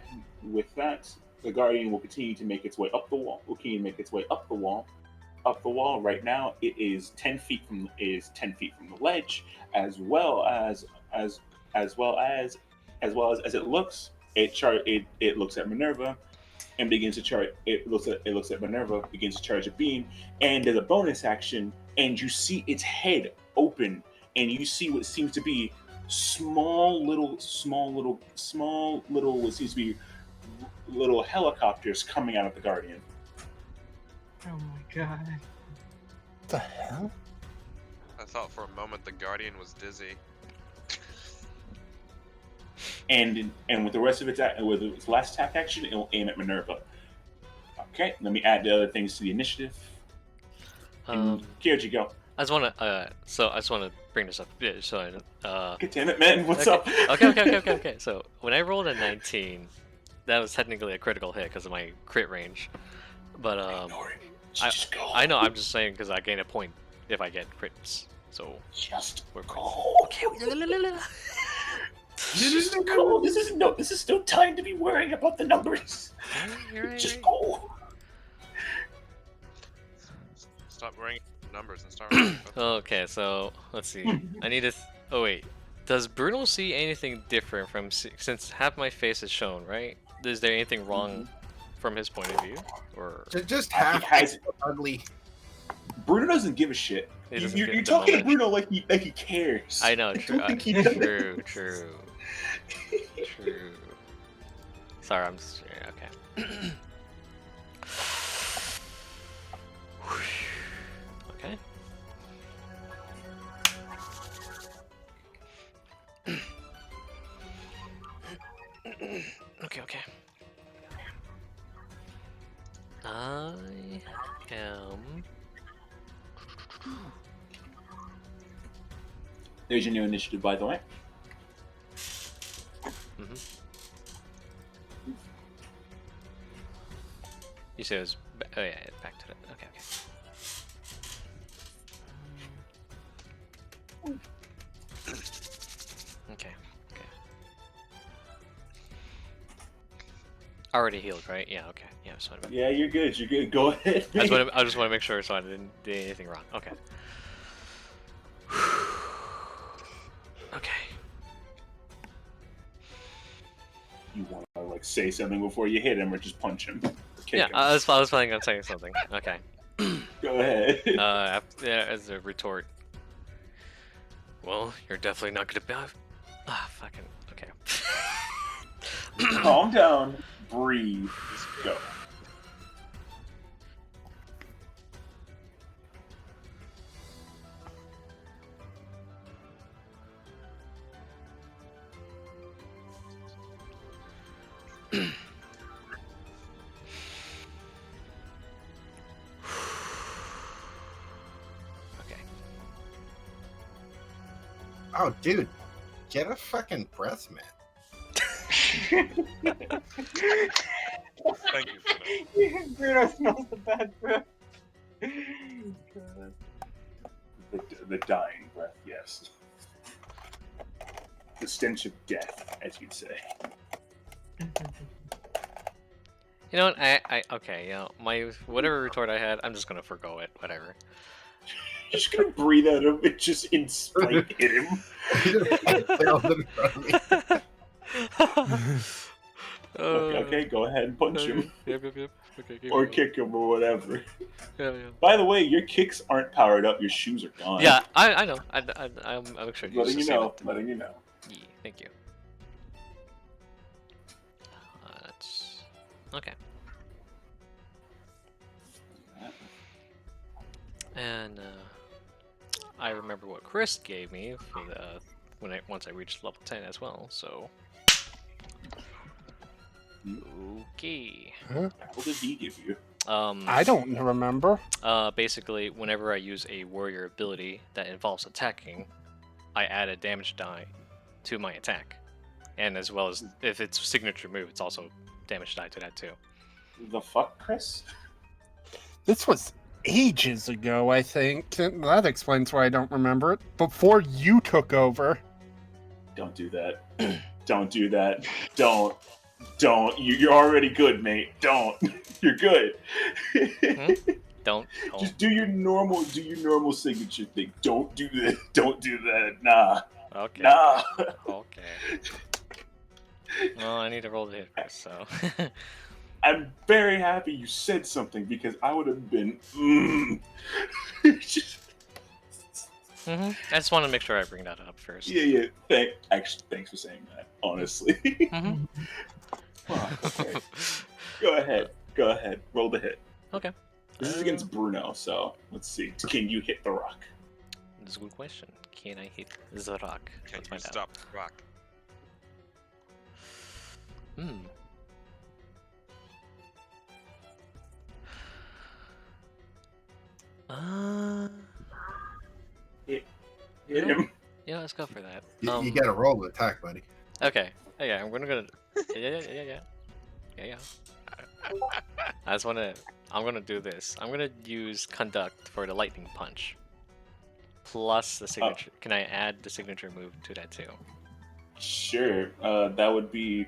the guardian will continue to make its way up the wall. Up the wall. Right now, it is 10 feet from the ledge, as well as it looks. It looks at Minerva and begins to charge. It looks at Minerva, begins to charge a beam, and as a bonus action, and you see its head open, and you see what seems to be small little what seems to be little helicopters coming out of the Guardian. Oh my god. What the hell? I thought for a moment the Guardian was dizzy. And with the rest of its last attack action, it will aim at Minerva. Okay, let me add the other things to the initiative. Kyouji, go. I just want to bring this up. Yeah, so God damn it, man! What's up? Okay. So when I rolled a 19, that was technically a critical hit because of my crit range. But I know. I'm just saying because I gain a point if I get crits. So just we're go. Okay. This is no time to be worrying about the numbers. Just go. Stop worrying about numbers and start worrying about Okay, so let's see. I need to. Oh wait, does Bruno see anything different from since half my face is shown? Right? Is there anything wrong from his point of view, or just half has ugly? Bruno doesn't give a shit. You're talking to Bruno like he cares. I know. True. True. Sorry, I'm just okay. Okay. Okay. I am. There's your new initiative, by the way. You said it was. Oh yeah, back to it. Okay. Already healed, right? Yeah. Okay. Yeah. Yeah, you're good. You're good. Go ahead. I just want to make sure so I didn't do anything wrong. Okay. Okay. You want to say something before you hit him, or just punch him? Yeah, I was planning on saying something. Okay. Go ahead. As a retort. Well, you're definitely not gonna be. Fucking. Okay. Calm down. Breathe. Just go. Oh, dude, get a fucking breath mint. Thank you. Bruno smells the bad breath. The dying breath, yes. The stench of death, as you'd say. You know what? Okay. You know, my whatever retort I had, I'm just gonna forgo it. Whatever. You're just gonna breathe at him and just in spite hit him. Okay, go ahead and punch him. Yep. Okay, or kick him or whatever. Yeah. By the way, your kicks aren't powered up. Your shoes are gone. Yeah, I know. I'm sure. Letting you know. Yeah, thank you. That's okay. And I remember what Chris gave me for the once I reached level 10 as well. So okay. Huh? What did he give you? I don't remember. Basically, whenever I use a warrior ability that involves attacking, I add a damage die to my attack, and as well as if it's signature move, it's also damage die to that too. The fuck, Chris? This was ages ago, I think. That explains why I don't remember it. Before you took over. Don't do that. Don't do that. Don't. You're already good, mate. Don't. You're good. Don't. Just do your normal signature thing. Don't do that. Don't do that. Nah. Okay. Nah. Okay. Well, I need to roll the hit first, so. I'm very happy you said something because I would have been. I just want to make sure I bring that up first. Yeah. Thanks for saying that. Honestly. Wow, okay. Go ahead. Roll the hit. Okay. This is against Bruno, so let's see. Can you hit the rock? That's a good question. Can I hit the rock? Can Let's you find out. stop the rock? Hit him. Yeah, let's go for that. You gotta roll the attack, buddy. Okay. Yeah, I'm gonna. Yeah. I'm gonna do this. I'm gonna use conduct for the lightning punch. Plus the signature. Can I add the signature move to that too? Sure. That'd be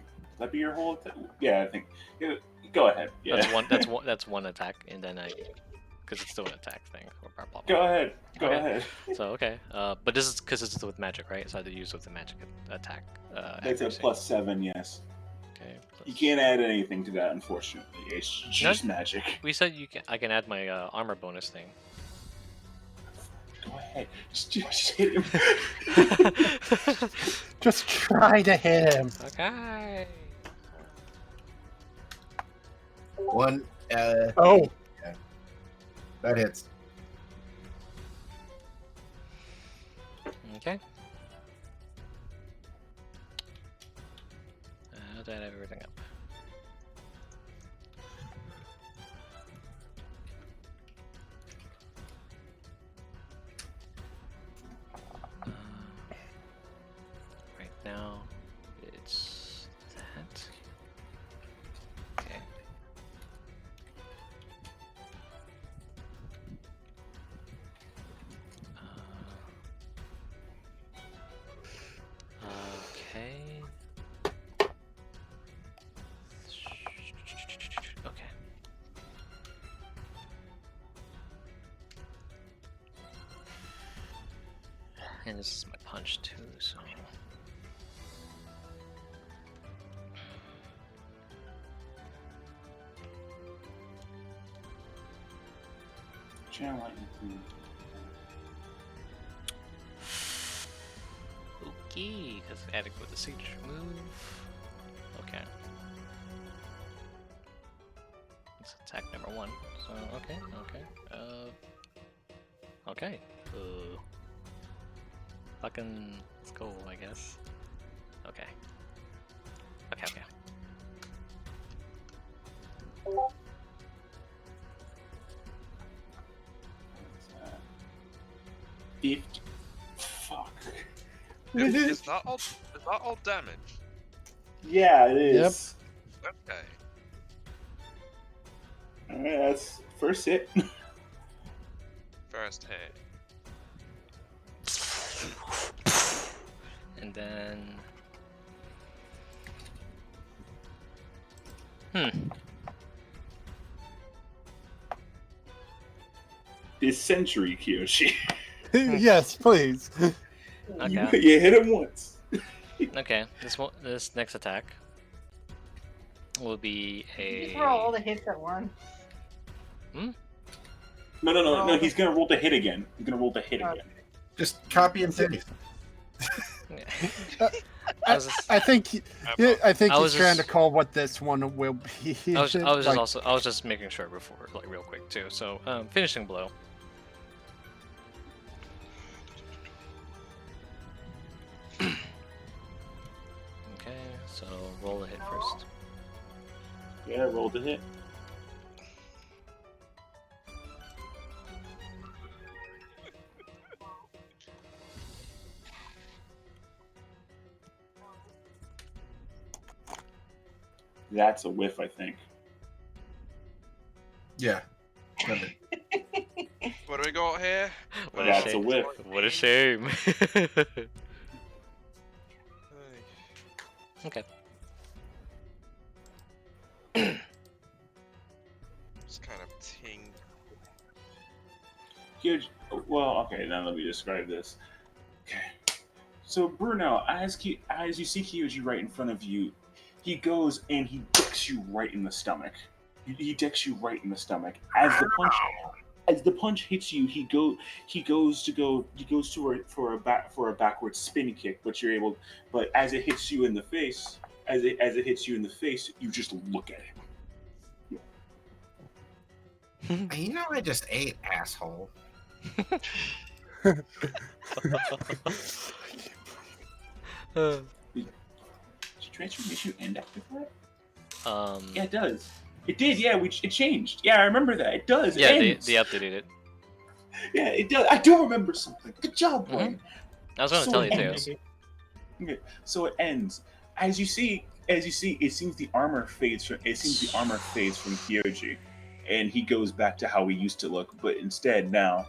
your whole attack? Yeah, I think. Yeah, go ahead. Yeah. That's one attack, and then because it's still an attack thing. Or blah, blah, blah. Go ahead. Go ahead. So okay. But this is because it's with magic, right? So I had to use with the magic attack. That's a +7, yes. Okay. You can't add anything to that, unfortunately. It's just magic. We said I can add my armor bonus thing. Go ahead. Just hit him. Just try to hit him. Okay. One. Oh. Yeah. That hits. Okay. I'll add everything up. Right now, it's that. Okay. Okay. Okay. And this is my punch too, so. Channel lightning. Okay, because adding with the signature move. Okay. It's attack number 1. So okay. Okay. Fucking let's go, I guess. Okay. Okay. 50. Fuck. Is that all damage? Yeah, it is. Okay. Alright, that's first hit. First hit. And then This century, Kyouji. Yes, please. okay. You hit him once. Okay. This next attack will be a. Just roll all the hits at once. No. He's gonna roll the hit again. He's gonna roll the hit again. Just copy and paste. I think I think I he's was trying to just- call what this one will be. I was like, just making sure before, like real quick too. So finishing blow. Okay, so roll the hit first. Yeah, roll the hit. That's a whiff, I think. Yeah. What do we got here? What That's a a shame. whiff. What a shame. Okay. Just kind of ting. Huge. Well, okay. Now let me describe this. Okay. So Bruno, as you see Kyouji right in front of you, he goes and he dicks you right in the stomach. He dicks you right in the stomach. As the punch hits you, he goes for a backward spin kick, but you're able. But as it hits you in the face, as it hits you in the face, you just look at him. You know, I just ate, asshole. Did transformation end after that? Um. Yeah, it does. It did. Yeah, it changed. Yeah, I remember that. It does. Yeah, it they ends. updated it. Yeah, it does. I do remember something. Good job, boy. I was going to So tell it you ends. too. Okay, so it ends. As you see, it seems the armor fades from Kyouji, and he goes back to how he used to look. But instead now,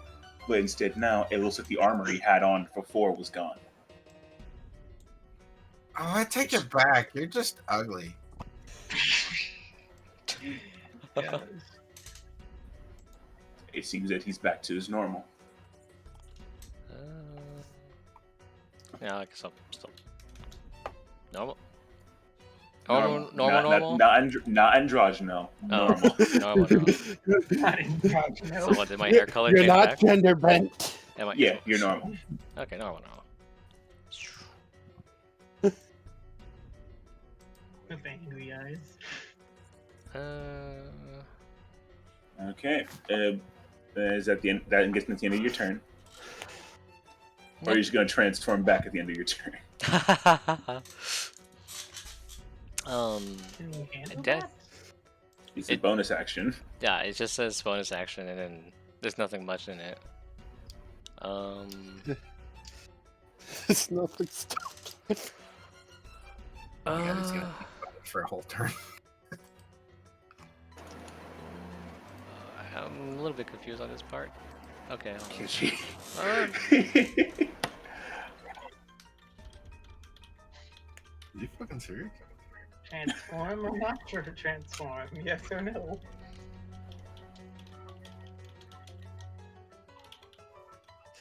it looks like the armor he had on before was gone. Oh, I take it back. You're just ugly. It seems that he's back to his normal. Yeah, I guess I'm still normal. Normal. Normal. Not androgyno. Normal. Normal. Not androgynous. So what, did my hair color You're change not back? gender bent. Yeah, you're normal. Okay, normal. With angry eyes. Okay. Is that the end? That gets at the end of your turn. Or are you just going to transform back at the end of your turn? Can we handle Death. that? It's a bonus action. Yeah, it just says bonus action, and then there's nothing much in it. It's nothing stopped. Yeah, he's gonna be for a whole turn. I'm a little bit confused on this part. Okay. You fucking serious? Transform or not transform? Yes or no?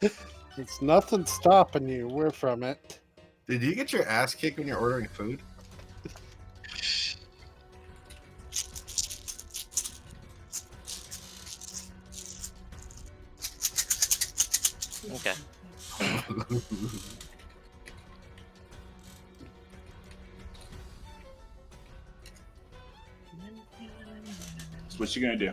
It's nothing stopping you. We're from it. Did you get your ass kicked when you're ordering food? Okay. So what you gonna do?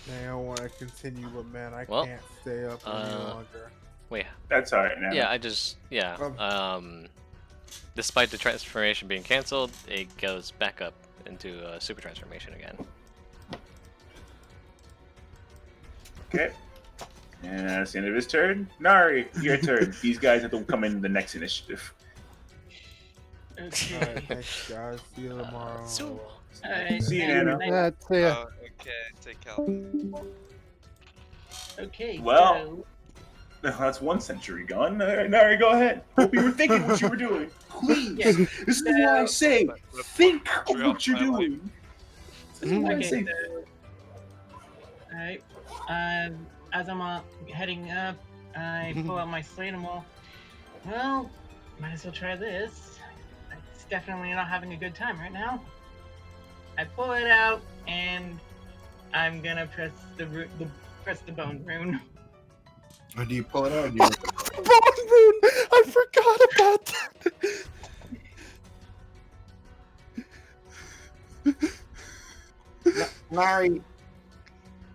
Man, I want to continue, but man, I Well, can't stay up any longer. Wait. That's alright now. Yeah, despite the transformation being cancelled, it goes back up into super transformation again. Okay. And that's the end of his turn. Nari, your turn. These guys have to come in the next initiative. Okay. Alright, thanks guys. See you tomorrow. Alright, See you, and Nano. That's it. Okay, take care. Okay, Well, that's 1 century gone. Nari, go ahead. Hope you were thinking what you were doing. Please. Yeah. This is why I say, think of what you're doing. This is why I say. Alright. As I'm heading up, I pull out my slate and well, might as well try this. It's definitely not having a good time right now. I pull it out and I'm gonna press the bone rune. Or do you pull it out or do you look at it? bone rune! I forgot about that! Larry,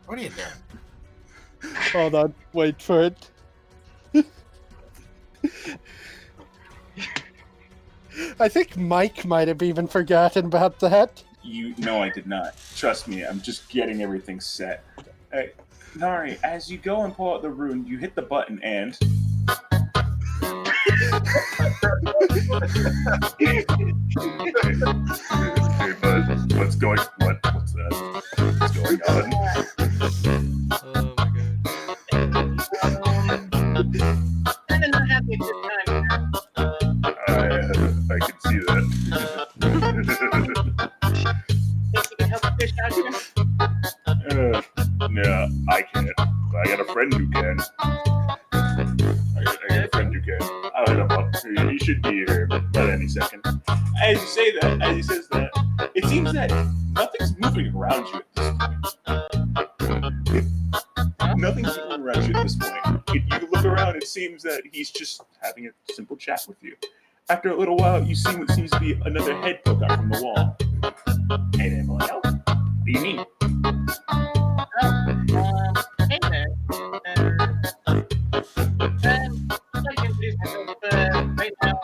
what are you doing? Hold on, wait for it. I think Mike might have even forgotten about that. No, I did not. Trust me, I'm just getting everything set. Nari, as you go and pull out the rune, you hit the button and... Hey, bud, what's going on? Oh my Kind of not happy this time. I can see that. Think you can help the fish out here? Yeah, I can't. I got a friend who can. I'll hit him up. He should be here about any second. As he says that, it seems that nothing's moving around you at this point. Nothing's moving around you at this point. If you look around, it seems that he's just having a simple chat with you. After a little while, you see what seems to be another head poke out from the wall. Hey there, Milano. What do you need? Hey there. I'd like to introduce myself, right now,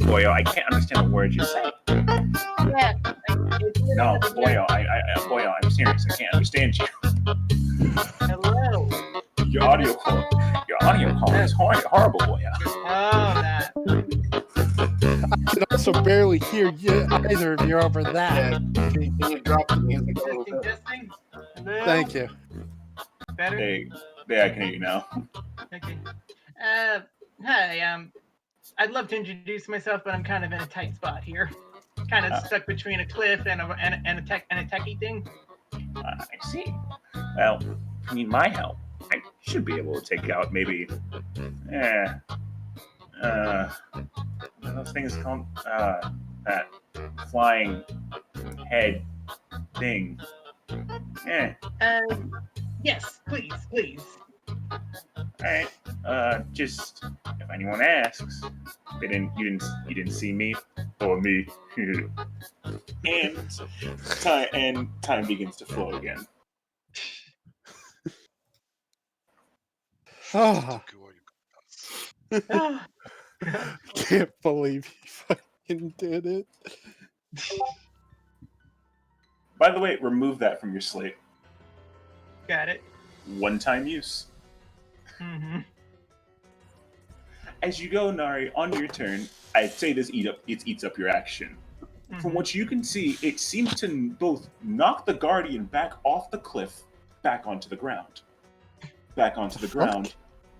Boyo, I can't understand the words you're saying. Yeah. No, Boyo, I'm serious. I can't understand you. Hello. Your audio quality is horrible, Boyo. Oh, that. I can also barely hear either of you over that. Yeah, can you drop the music a little bit? Testing. Hello. Thank you. Better? Hey, yeah, I can hear you now. Okay. Hi, I'd love to introduce myself, but I'm kind of in a tight spot here. Kind of stuck between a cliff and a techie thing. I see. Well, if you need my help, I should be able to take out maybe, those things called, that flying head thing. Yes, please. Alright, just, if anyone asks, you didn't see me, or me. and time begins to flow again. Oh, can't believe he fucking did it. By the way, remove that from your slate. Got it. One-time use. Mm-hmm. As you go, Nari, on your turn, I'd say this eats up your action. Mm-hmm. From what you can see, it seems to both knock the Guardian back off the cliff, back onto the ground.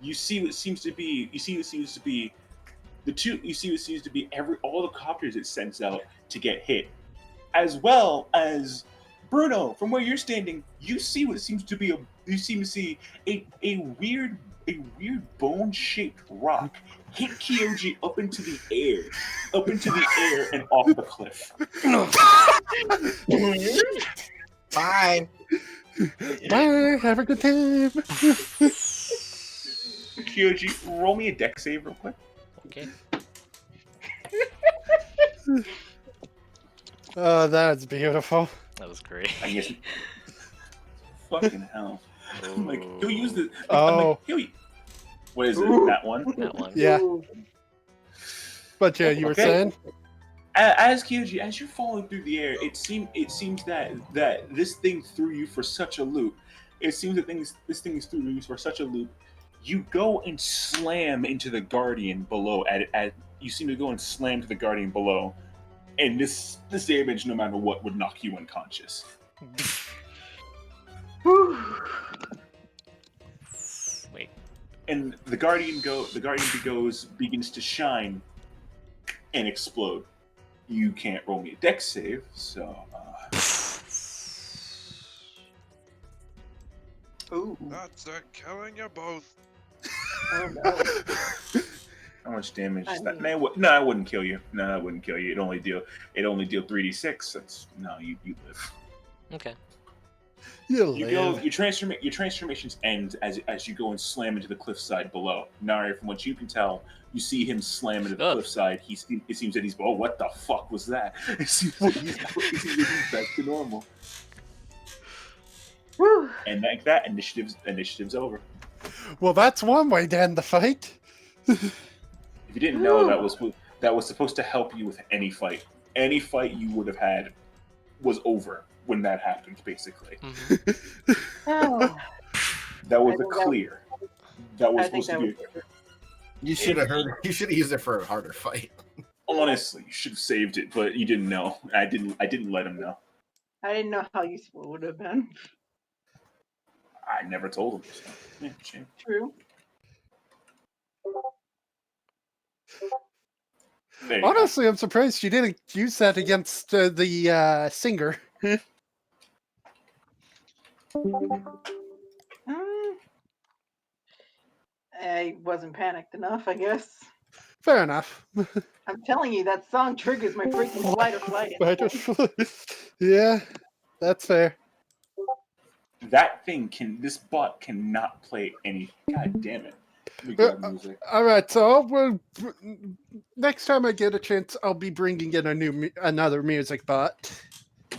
You see what seems to be all the copters it sends out to get hit, as well as Bruno. From where you're standing, you see what seems to be a weird bone-shaped rock hit Kyouji up into the air and off the cliff. Bye. Bye. Have a good time. Kyouji, roll me a dex save real quick. Okay. Oh, that's beautiful. That was great. I guess. Fucking hell. I'm like, he'll use the. Oh. What is it? That one? That one. Yeah. But yeah, you were saying? As Kyouji, as you're falling through the air, it seems that this thing threw you for such a loop. It seems that this thing is threw you for such a loop. You go and slam into the Guardian below. You seem to go and slam to the Guardian below, and this damage, no matter what, would knock you unconscious. Wait. And the Guardian begins to shine and explode. You can't roll me a dex save, so. Ooh. That's killing you both. Oh, no. How much damage is that? No, I wouldn't kill you. No, I wouldn't kill you. It only deal 3d6. You live. Okay. You go. Your transformations end as you go and slam into the cliffside below. Nari, from what you can tell, you see him slam into the cliffside. It seems that he's. Oh, what the fuck was that? It seems that he's back to normal. Whew. And like that, initiative's over. Well, that's one way to end the fight. If you didn't know, that was supposed to help you with any fight. Any fight you would have had was over when that happened, basically. Oh. That was clear. That was supposed to be. You should have heard. You should have used it for a harder fight. Honestly, you should have saved it, but you didn't know. I didn't let him know. I didn't know how useful it would have been. I never told him. So. Yeah, shame. True. Honestly, I'm surprised you didn't use that against the singer. I wasn't panicked enough, I guess. Fair enough. I'm telling you, that song triggers my freaking flight or flight. Yeah, that's fair. This bot cannot play any. God damn it. Music. All right, so next time I get a chance, I'll be bringing in another music bot.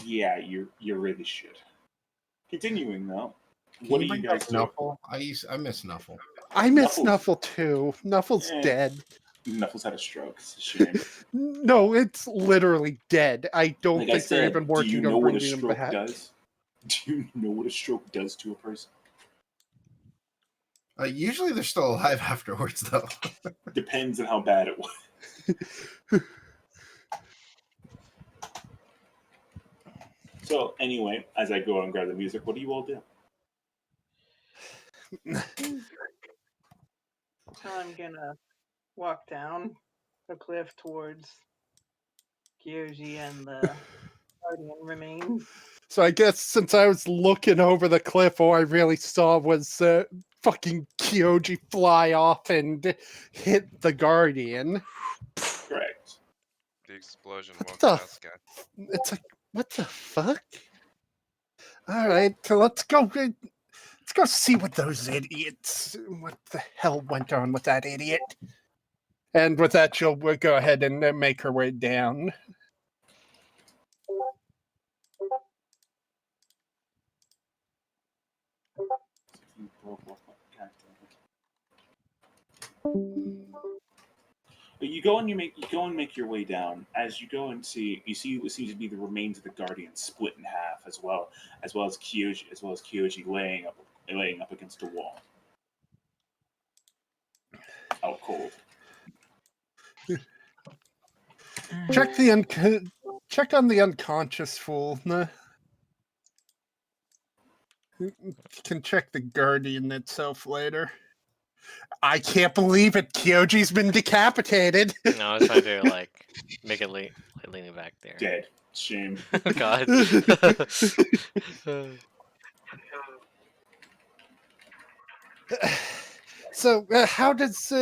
Yeah, you really should. Continuing though, what do you guys do? Snuffle? I miss Snuffle. I miss Snuffle too. Snuffle's dead. Snuffle's had a stroke. It's a shame. No, it's literally dead. I don't think they're even working on bringing him back. Do you know what a stroke does to a person? Usually they're still alive afterwards, though. Depends on how bad it was. So, anyway, as I go out and grab the music, what do you all do? So I'm gonna walk down the cliff towards Kyouji and the guardian remains. So I guess since I was looking over the cliff, all I really saw was fucking Kyouji fly off and hit the guardian. Correct. The explosion woke the last guy. It's like, what the fuck? All right, so let's go see what those idiots. What the hell went on with that idiot? And with that, she'll go ahead and make her way down. But you go and make your way down. As you go and you see what seems to be the remains of the Guardian split in half, as well as Kyouji laying up against a wall, out cold. Check on the unconscious fool. You can check the Guardian itself later. I can't believe it. Kyoji's been decapitated. No, I was trying to make it leaning back there. Dead. Shame. Oh God. So, how does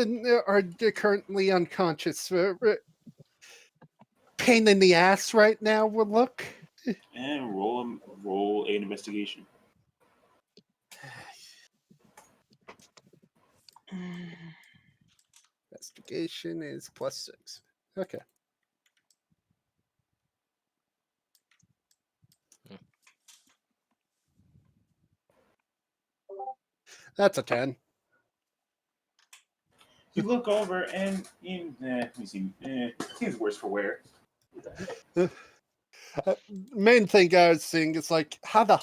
our currently unconscious pain in the ass right now will look? And roll an investigation. Investigation is +6. Okay. That's a 10. You look over and let me see. Seems worse for wear. Main thing I was seeing is how the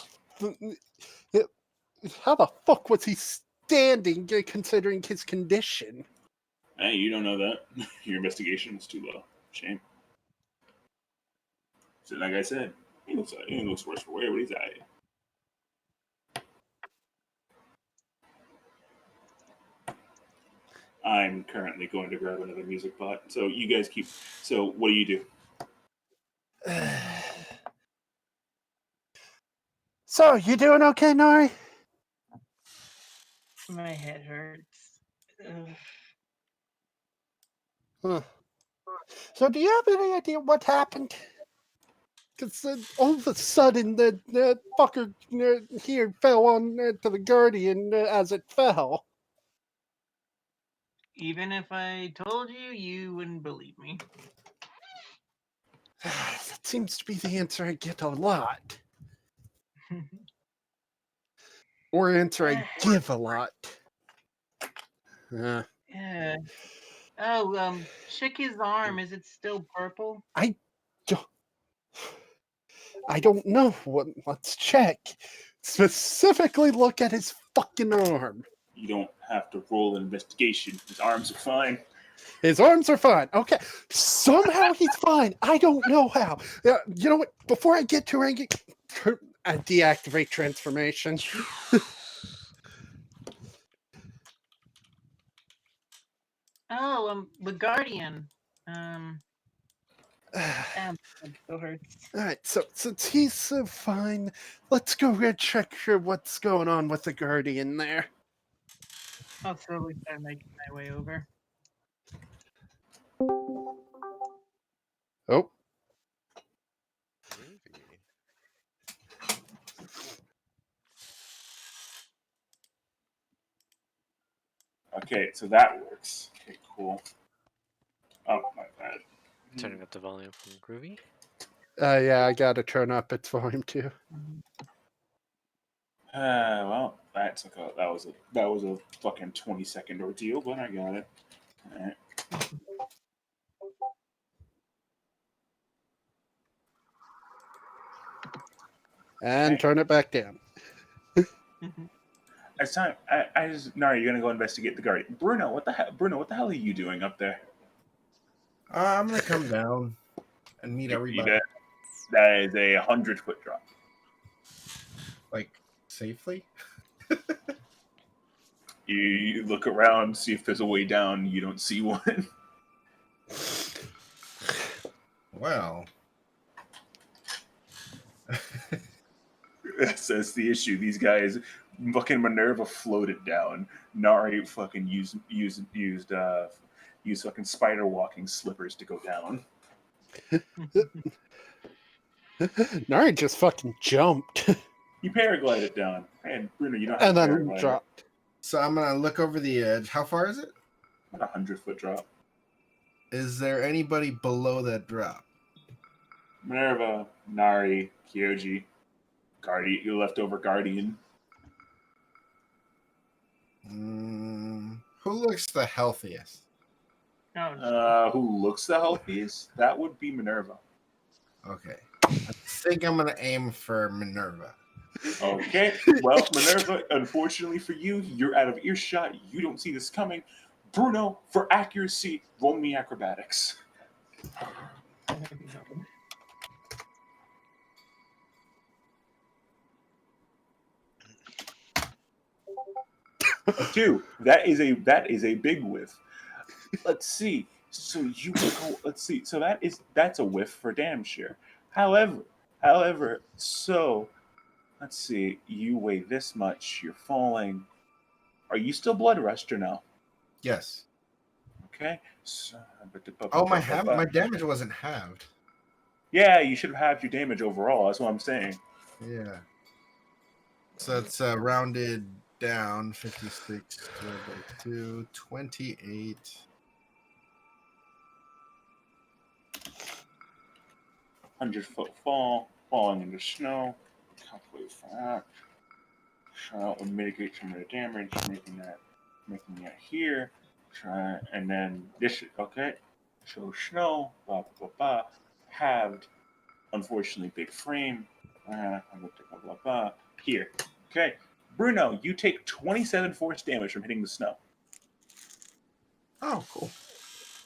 fuck was he standing considering his condition? Hey, you don't know that. Your investigation is too low. Shame. So, like I said, he looks worse for wear, but he's at it. I'm currently going to grab another music bot. So you guys keep. So what do you do? So you doing okay, Nori? My head hurts. Ugh. Huh. So do you have any idea what happened? Because all of a sudden, the fucker here fell on to the Guardian as it fell. Even if I told you, you wouldn't believe me. That seems to be the answer I get a lot. Or answer I give a lot. Yeah. Oh, check his arm. Is it still purple? I don't know. Let's check. Specifically look at his fucking arm. You don't have to roll an investigation. His arms are fine. His arms are fine. Okay. Somehow he's fine. I don't know how. You know what? Before I get to ranking, I deactivate transformation. Oh, the Guardian. Damn, it still hurts. All right. So since he's so fine, let's go ahead and check what's going on with the Guardian there. I'll slowly start making my way over. Oh. Okay, so that works. Okay, cool. Oh, my bad. Turning up the volume from Groovy. Yeah, I gotta turn up its volume too. Well, that was a fucking 20-second ordeal, but I got it. All right. And turn it back down. It's time. I just. No, you're gonna go investigate the Guardian. Bruno, what the hell? Bruno, what the hell are you doing up there? I'm gonna come down and meet everybody. That is a 100-foot drop. Like safely. You look around, see if there's a way down. You don't see one. Well, that's the issue. These guys, fucking Minerva floated down. Nari fucking used fucking spider walking slippers to go down. Nari just fucking jumped. You paraglided down. And Bruno, you don't And have to then paraglide. dropped. so I'm gonna look over the edge. How far is it? About a 100-foot drop. Is there anybody below that drop? Minerva, Nari, Kyouji, Guardian, your leftover Guardian. Who looks the healthiest? Who looks the healthiest? That would be Minerva. Okay. I think I'm gonna aim for Minerva. Okay. Well, Minerva, unfortunately for you, you're out of earshot. You don't see this coming. Bruno, for accuracy, roll me acrobatics. Two. That is a big whiff. Let's see. So you go. Let's see. So that's a whiff for damn sure. However, so let's see. You weigh this much. You're falling. Are you still blood rushed or no? Yes. Okay. So, Oh, my damage wasn't halved. Yeah, you should have halved your damage overall. That's what I'm saying. Yeah. So it's rounded down 56 divided by 2, 28. 100-foot fall, falling into snow. Calculate for that. Try to mitigate some of the damage, making that here. Try and then this. Okay. So snow, blah blah blah, halved. Unfortunately, big frame. Blah blah blah. Here. Okay. Bruno, you take 27 force damage from hitting the snow. Oh, cool.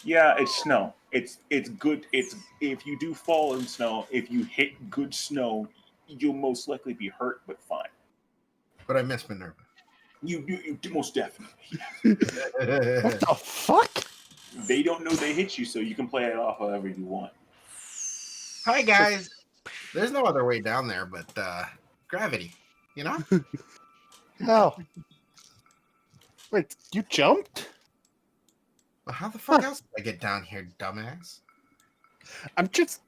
Yeah, it's snow. It's good. It's if you do fall in snow, if you hit good snow, you'll most likely be hurt, but fine. But I missed Minerva. You most definitely. What the fuck? They don't know they hit you, so you can play it off however you want. Hi guys. There's no other way down there but gravity. You know? Hell. Wait, you jumped? Well, how the fuck else did I get down here, dumbass? I'm just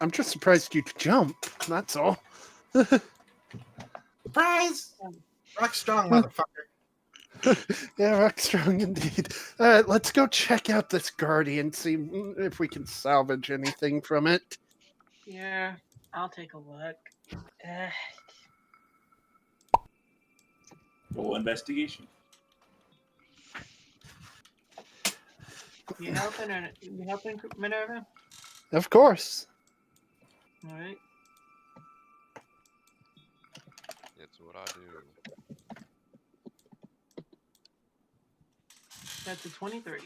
I'm just surprised you could jump. That's all. Surprise! Rock strong, motherfucker. Yeah, rock strong indeed. All right, let's go check out this guardian, see if we can salvage anything from it. Yeah, I'll take a look. Roll investigation. You helping, Minerva? Of course. All right. It's what I do. That's a 23.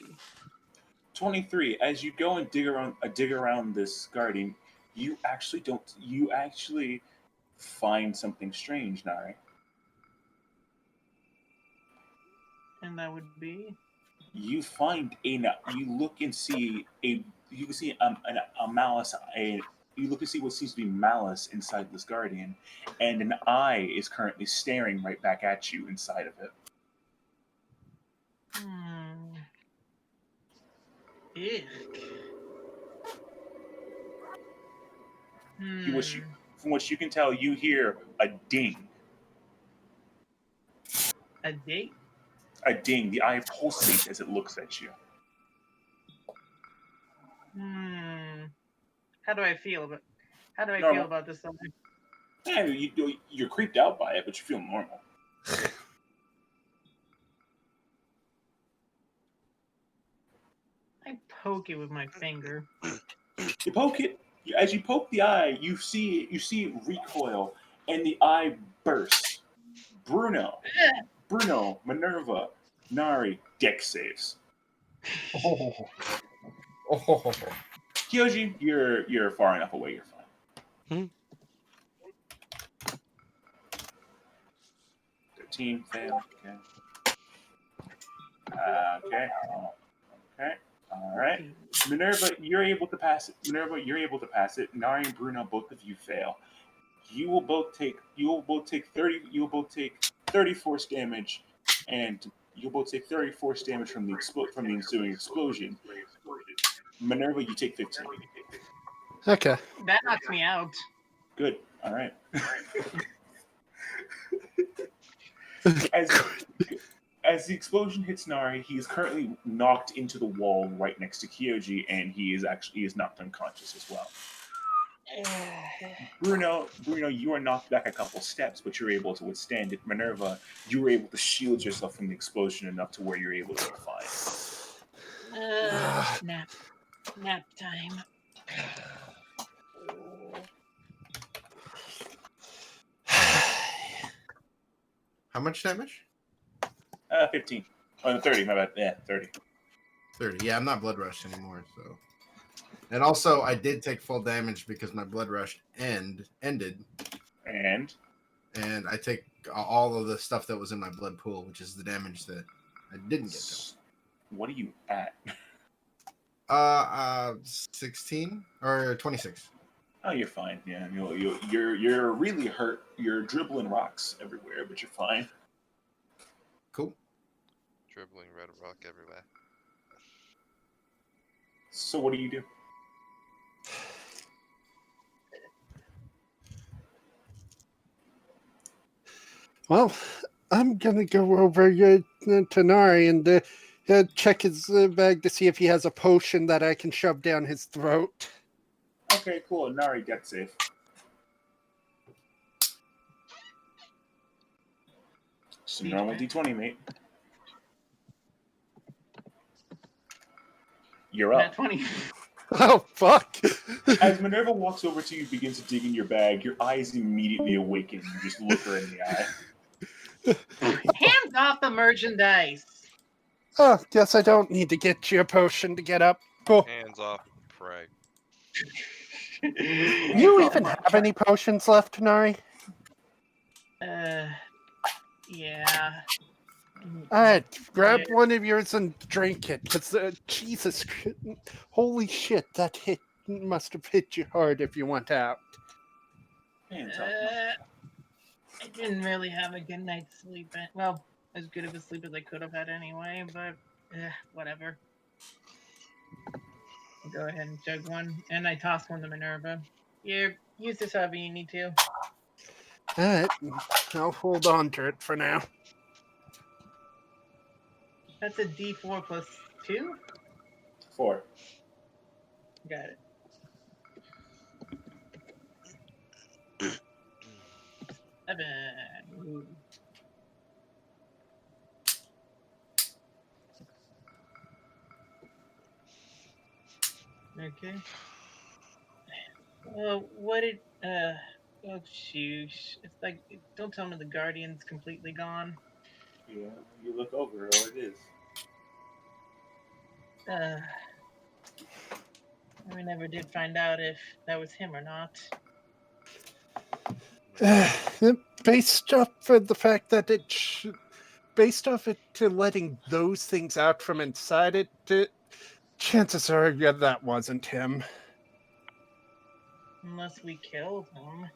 23. As you go and dig around this guardian, you actually find something strange, Nari. And that would be? You look and see a malice. You look and see what seems to be malice inside this guardian, and an eye is currently staring right back at you inside of it. From what you can tell, you hear a ding. A ding? A ding. The eye pulsates as it looks at you. How do I feel about? How do I feel about this? Yeah, you're creeped out by it, but you feel normal. I poke it with my finger. You poke it. As you poke the eye, you see it recoil, and the eye bursts. Bruno, Minerva, Nari, dex saves. Oh. Kyouji, you're far enough away. You're fine. 13 fail. Okay. Okay. All right. Minerva, you're able to pass it. Nari and Bruno, both of you fail. You will both take 30 force damage, and you'll both take 30 force damage from the ensuing explosion. Minerva, you take 15. Okay. That knocks me out. Good. All right. As the explosion hits Nari, he is currently knocked into the wall right next to Kyouji, and he is knocked unconscious as well. Bruno, you are knocked back a couple steps, but you're able to withstand it. Minerva, you were able to shield yourself from the explosion enough to where you're able to be fine. Nap time. How much damage? 15. Oh, 30, my bad. Yeah, 30. 30. Yeah, I'm not blood rushed anymore, so. And also, I did take full damage because my blood rush ended. And I take all of the stuff that was in my blood pool, which is the damage that I didn't get to. What are you at? 16 or 26. Oh, you're fine. Yeah, you're really hurt. You're dribbling rocks everywhere, but you're fine. Cool. Dribbling red rock everywhere. So what do you do? Well, I'm gonna go over to Nari and check his bag to see if he has a potion that I can shove down his throat. Okay, cool. Nari, death save. Just a normal D20, mate. You're up. 20. Oh, fuck. As Minerva walks over to you, begins to dig in your bag, your eyes immediately awaken. You just look her in the eye. Hands off the merchandise. Oh, guess I don't need to get you a potion to get up. Cool. Hands off, pray. Do you even have any potions left, Nari? Yeah. Alright, grab one of yours and drink it, because Jesus, holy shit, that hit must have hit you hard if you went out. I didn't really have a good night's sleep. Well, as good of a sleep as I could have had anyway, but whatever. I'll go ahead and chug one, and I toss one to Minerva. You use this however you need to. Alright, I'll hold on to it for now. That's a D4 plus 2? 4. Got it. Seven. Okay. What did oh shoosh. It's like don't tell me the Guardian's completely gone. Yeah, you look over all it is. We never did find out if that was him or not. Based off of the fact that based off it to letting those things out from inside it, chances are that wasn't him. Unless we killed him.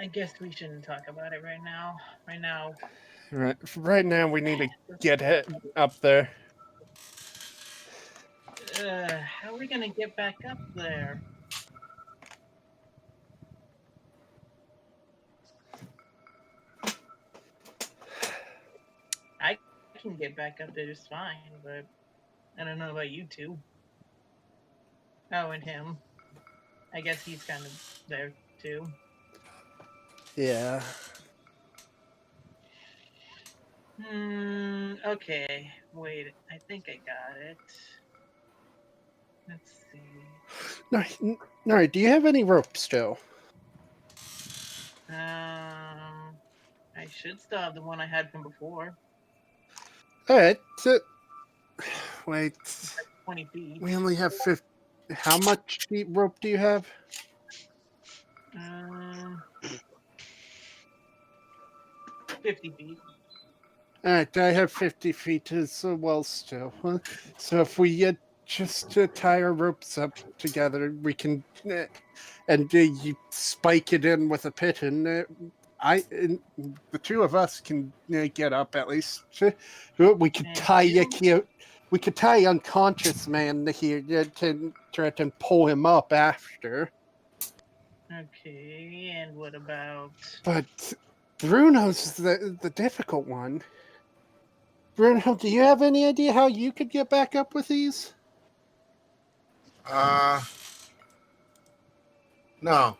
I guess we shouldn't talk about it right now. Right now, we need to get up there. How are we gonna get back up there? I can get back up there just fine, but I don't know about you two. Oh, and him. I guess he's kind of there too. Yeah. Okay. Wait, I think I got it. Let's see. No, do you have any rope still? I should still have the one I had from before. Alright. Wait. 20 feet. We only have 50. How much rope do you have? 50 feet. Alright, I have 50 feet as well still. So if we just tie our ropes up together, we can, and you spike it in with a pit, and the two of us can get up at least. We could we could tie unconscious man here to try to pull him up after. Okay, and what about? But Bruno's the difficult one. Bruno, do you have any idea how you could get back up with these? No.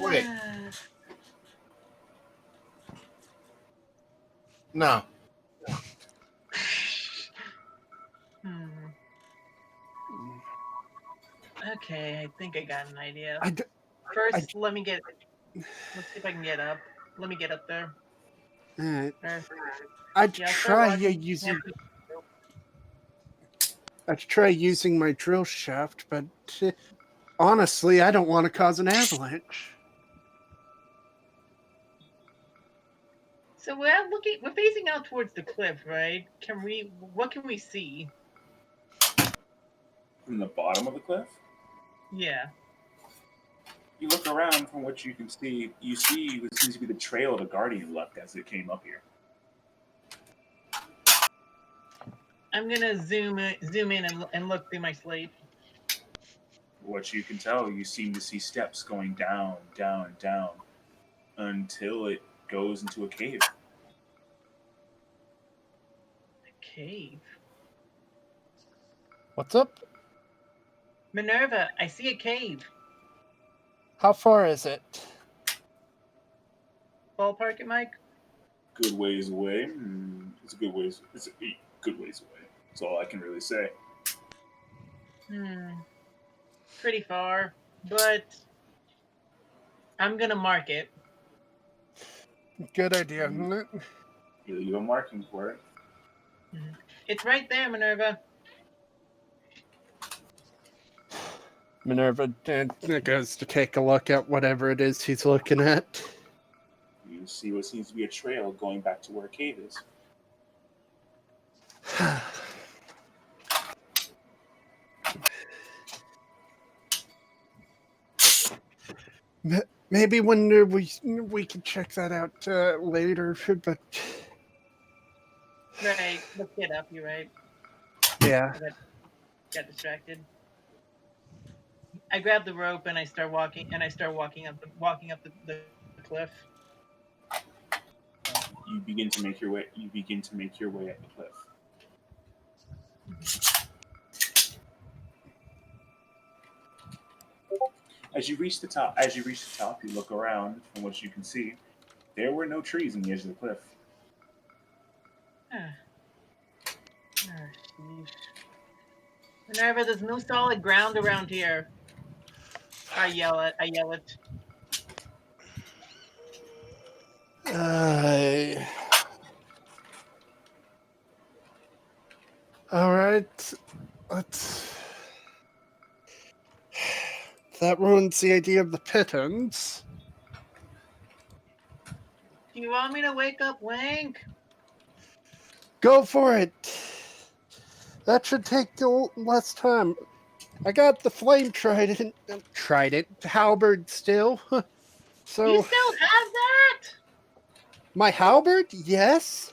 Wait. No. Okay, I think I got an idea. First, let's see if I can get up. Let me get up there. I'd try using my drill shaft, but honestly, I don't want to cause an avalanche. So we're facing out towards the cliff, right? What can we see? From the bottom of the cliff? Yeah. You look around, from what you can see, you see what seems to be the trail the Guardian left as it came up here. I'm gonna zoom in and look through my slate. What you can tell, you seem to see steps going down, down, down, until it goes into a cave. A cave? What's up? Minerva, I see a cave. How far is it? Ballpark it, Mike? Good ways away. It's a good ways. It's a good ways away. That's all I can really say. Pretty far, but I'm gonna mark it. Good idea, isn't it? You have a marking for it. It's right there, Minerva. Minerva goes to take a look at whatever it is he's looking at. You see what seems to be a trail going back to where a cave is. maybe when we can check that out later. But Right. Let's get up. You're right. yeah, I got distracted. I grab the rope and I start walking. And I start walking up the cliff. You begin to make your way. You begin to make your way up the cliff. As you reach the top, you look around. From what you can see, there were no trees on the edge of the cliff. Whenever there's no solid ground around here, I yell it. all right. Let's. That ruins the idea of the pittance. Do you want me to wake up Link? Go for it. That should take less time. I got the flame trident, halberd still. So You still have that? my halberd, yes.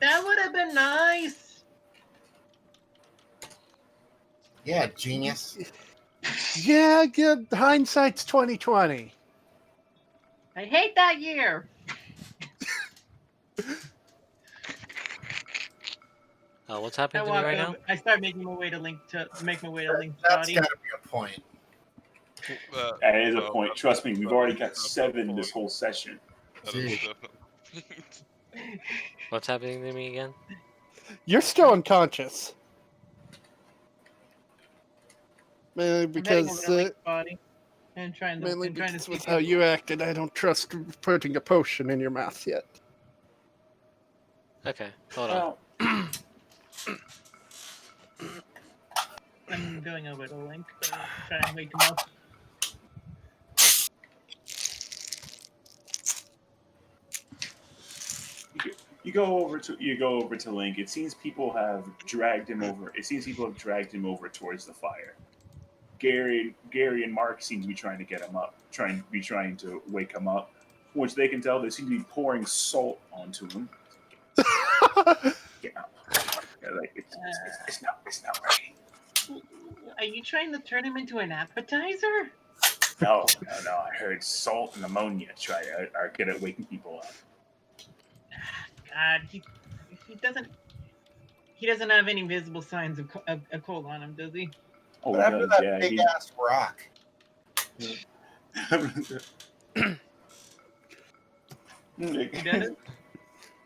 That would have been nice. Yeah, genius. Yeah, good. Hindsight's 2020. I hate that year. What's happening to me right now? I start making my way to Link's That's body. got to be a point. That is a point. Trust me, we've already got 7 this whole session. What's happening to me again? You're still unconscious. Mainly because with how you acted, I don't trust putting a potion in your mouth yet. Okay, hold on. I'm going over to Link, try and wake him up. You go over to Link. It seems people have dragged him over. Towards the fire. Gary and Mark seem to be trying to get him up, trying to wake him up. From which they can tell, they seem to be pouring salt onto him. Get up. It's not right. Are you trying to turn him into an appetizer? No. I heard salt and ammonia are good at waking people up. God, he doesn't have any visible signs of a cold on him, does he? Oh, What happened to that big ass rock? He does?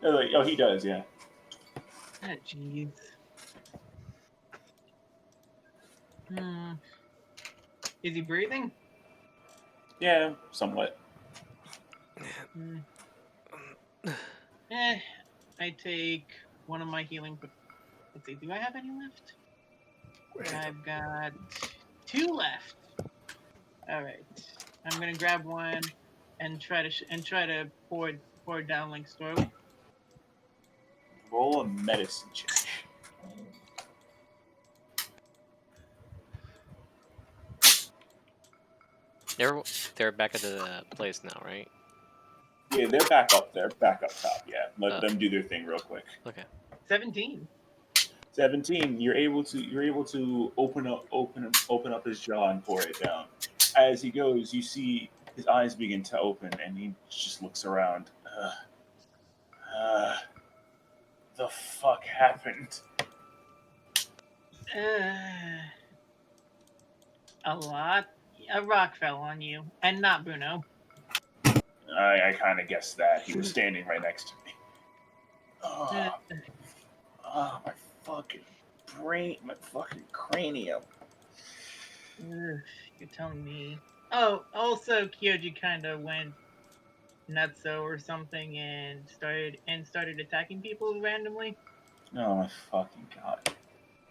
Oh, he does, yeah. Ah, jeez. Is he breathing? Yeah, somewhat. I take one of my healing. Let's see, do I have any left? I've got 2 left. All right, I'm gonna grab one and try to pour down Link's throat. Roll a medicine check. They're back at the place now, right? Yeah, they're back up there, back up top. Yeah, let them do their thing real quick. Okay. 17. 17. You're able to open up his jaw and pour it down. As he goes, you see his eyes begin to open, and he just looks around. The fuck happened? A lot. A rock fell on you, and not Bruno. I kind of guessed that. He was standing right next to me. My fucking brain, my fucking cranium. You're telling me. Oh, also Kyouji kind of went nutso or something and started attacking people randomly. Oh my fucking god!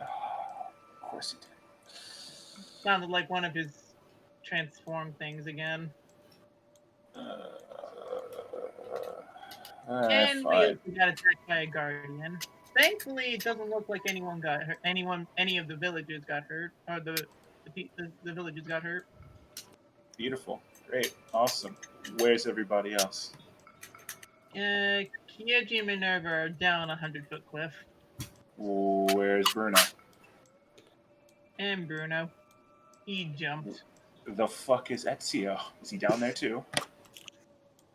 Of course he did. Sounded like one of his transform things again. And we also got attacked by a guardian. Thankfully, it doesn't look like anyone got hurt. Any of the villagers got hurt, or the villagers got hurt. Beautiful. Great. Awesome. Where's everybody else? Kyouji and Minerva are down 100-foot cliff. Where's Bruno? And Bruno. He jumped. The fuck is Ezio? Is he down there too?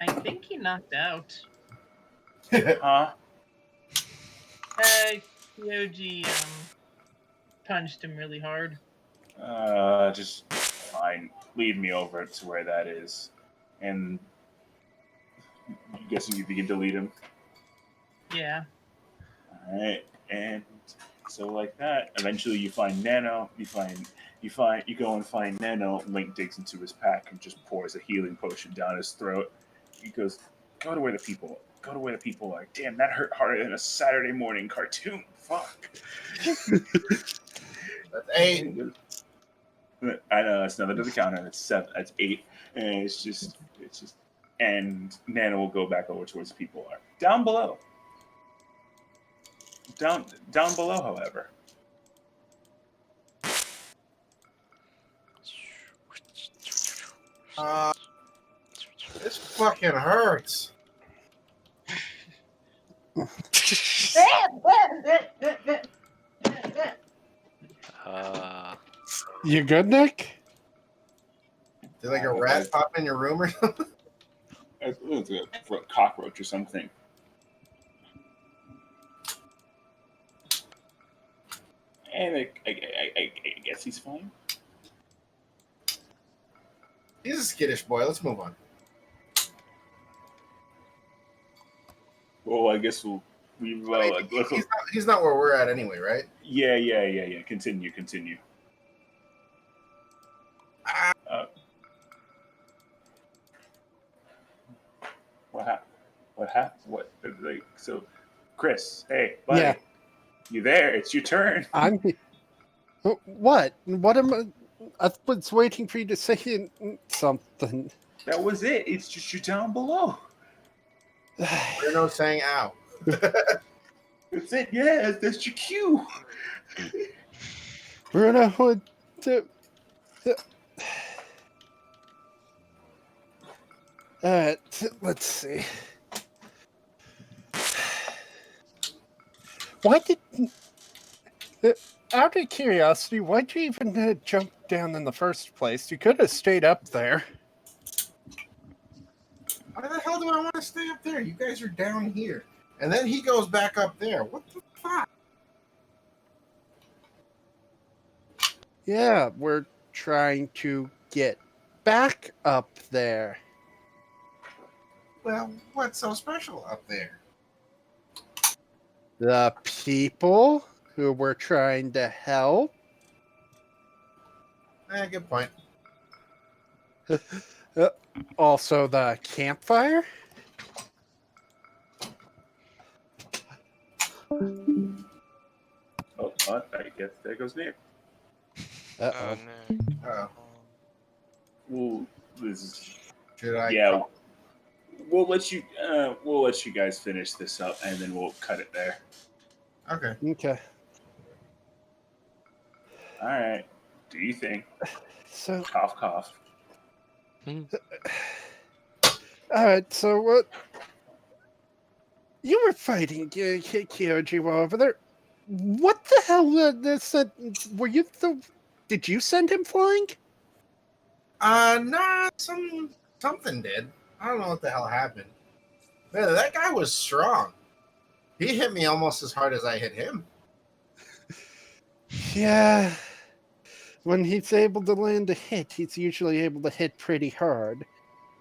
I think he knocked out. Huh? Kyouji punched him really hard. Just fine. Lead me over to where that is. And I'm guessing you can delete him. Yeah. Alright. And so like that, eventually you find Nano, you go and find Nano, Link digs into his pack and just pours a healing potion down his throat. He goes, go to where the people are. Damn, that hurt harder than a Saturday morning cartoon. Fuck. That's 8. I know, that's another to the counter. That's 7. That's 8. And it's just, and Nano will go back over towards the people are. Down below, however. This fucking hurts. You good, Nick? Did like a rat pop in your room or something? It's a cockroach or something. And I guess he's fine. He's a skittish boy. Let's move on. Well, I guess he's not where we're at anyway, right? Yeah. Continue. What happened? What? Like, so, Chris, hey, buddy. Yeah. You there? It's your turn. I'm. What? What am I? I was waiting for you to say something. That was it. It's just you're down below. Bruno saying ow. That's it. Yeah, that's your cue. Bruno would. Let's see. Why did... out of curiosity, why'd you even jump down in the first place? You could have stayed up there. Why the hell do I want to stay up there? You guys are down here. And then he goes back up there. What the fuck? Yeah, we're trying to get back up there. Well, what's so special up there? The people who we're trying to help. Good point. Also, the campfire. Oh, I guess there goes Nick. Oh no. Well, this is. Should I? Yeah. We'll let you guys finish this up, and then we'll cut it there. Okay. Okay. All right. Do you think? So. Cough, cough. All right. So what? You were fighting Kyouji while over there. What the hell? Were you the? Did you send him flying? Nah. Something did. I don't know what the hell happened. Man, that guy was strong. He hit me almost as hard as I hit him. Yeah. When he's able to land a hit, he's usually able to hit pretty hard.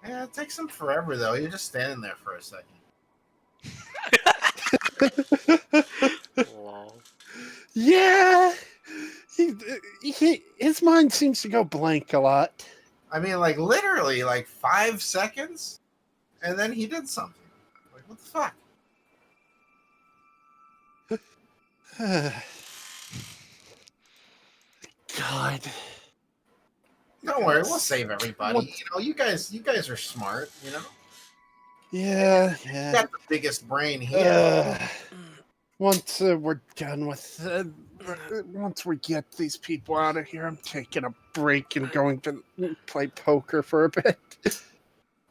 Yeah, it takes him forever, though. You're just standing there for a second. Yeah. His mind seems to go blank a lot. I mean, like, literally, like, 5 seconds? And then he did something. Like, what the fuck? God. Don't worry, we'll save everybody. You know, you guys are smart, you know? Yeah. You got the biggest brain here. Once we're done with once we get these people out of here, I'm taking a break and going to play poker for a bit.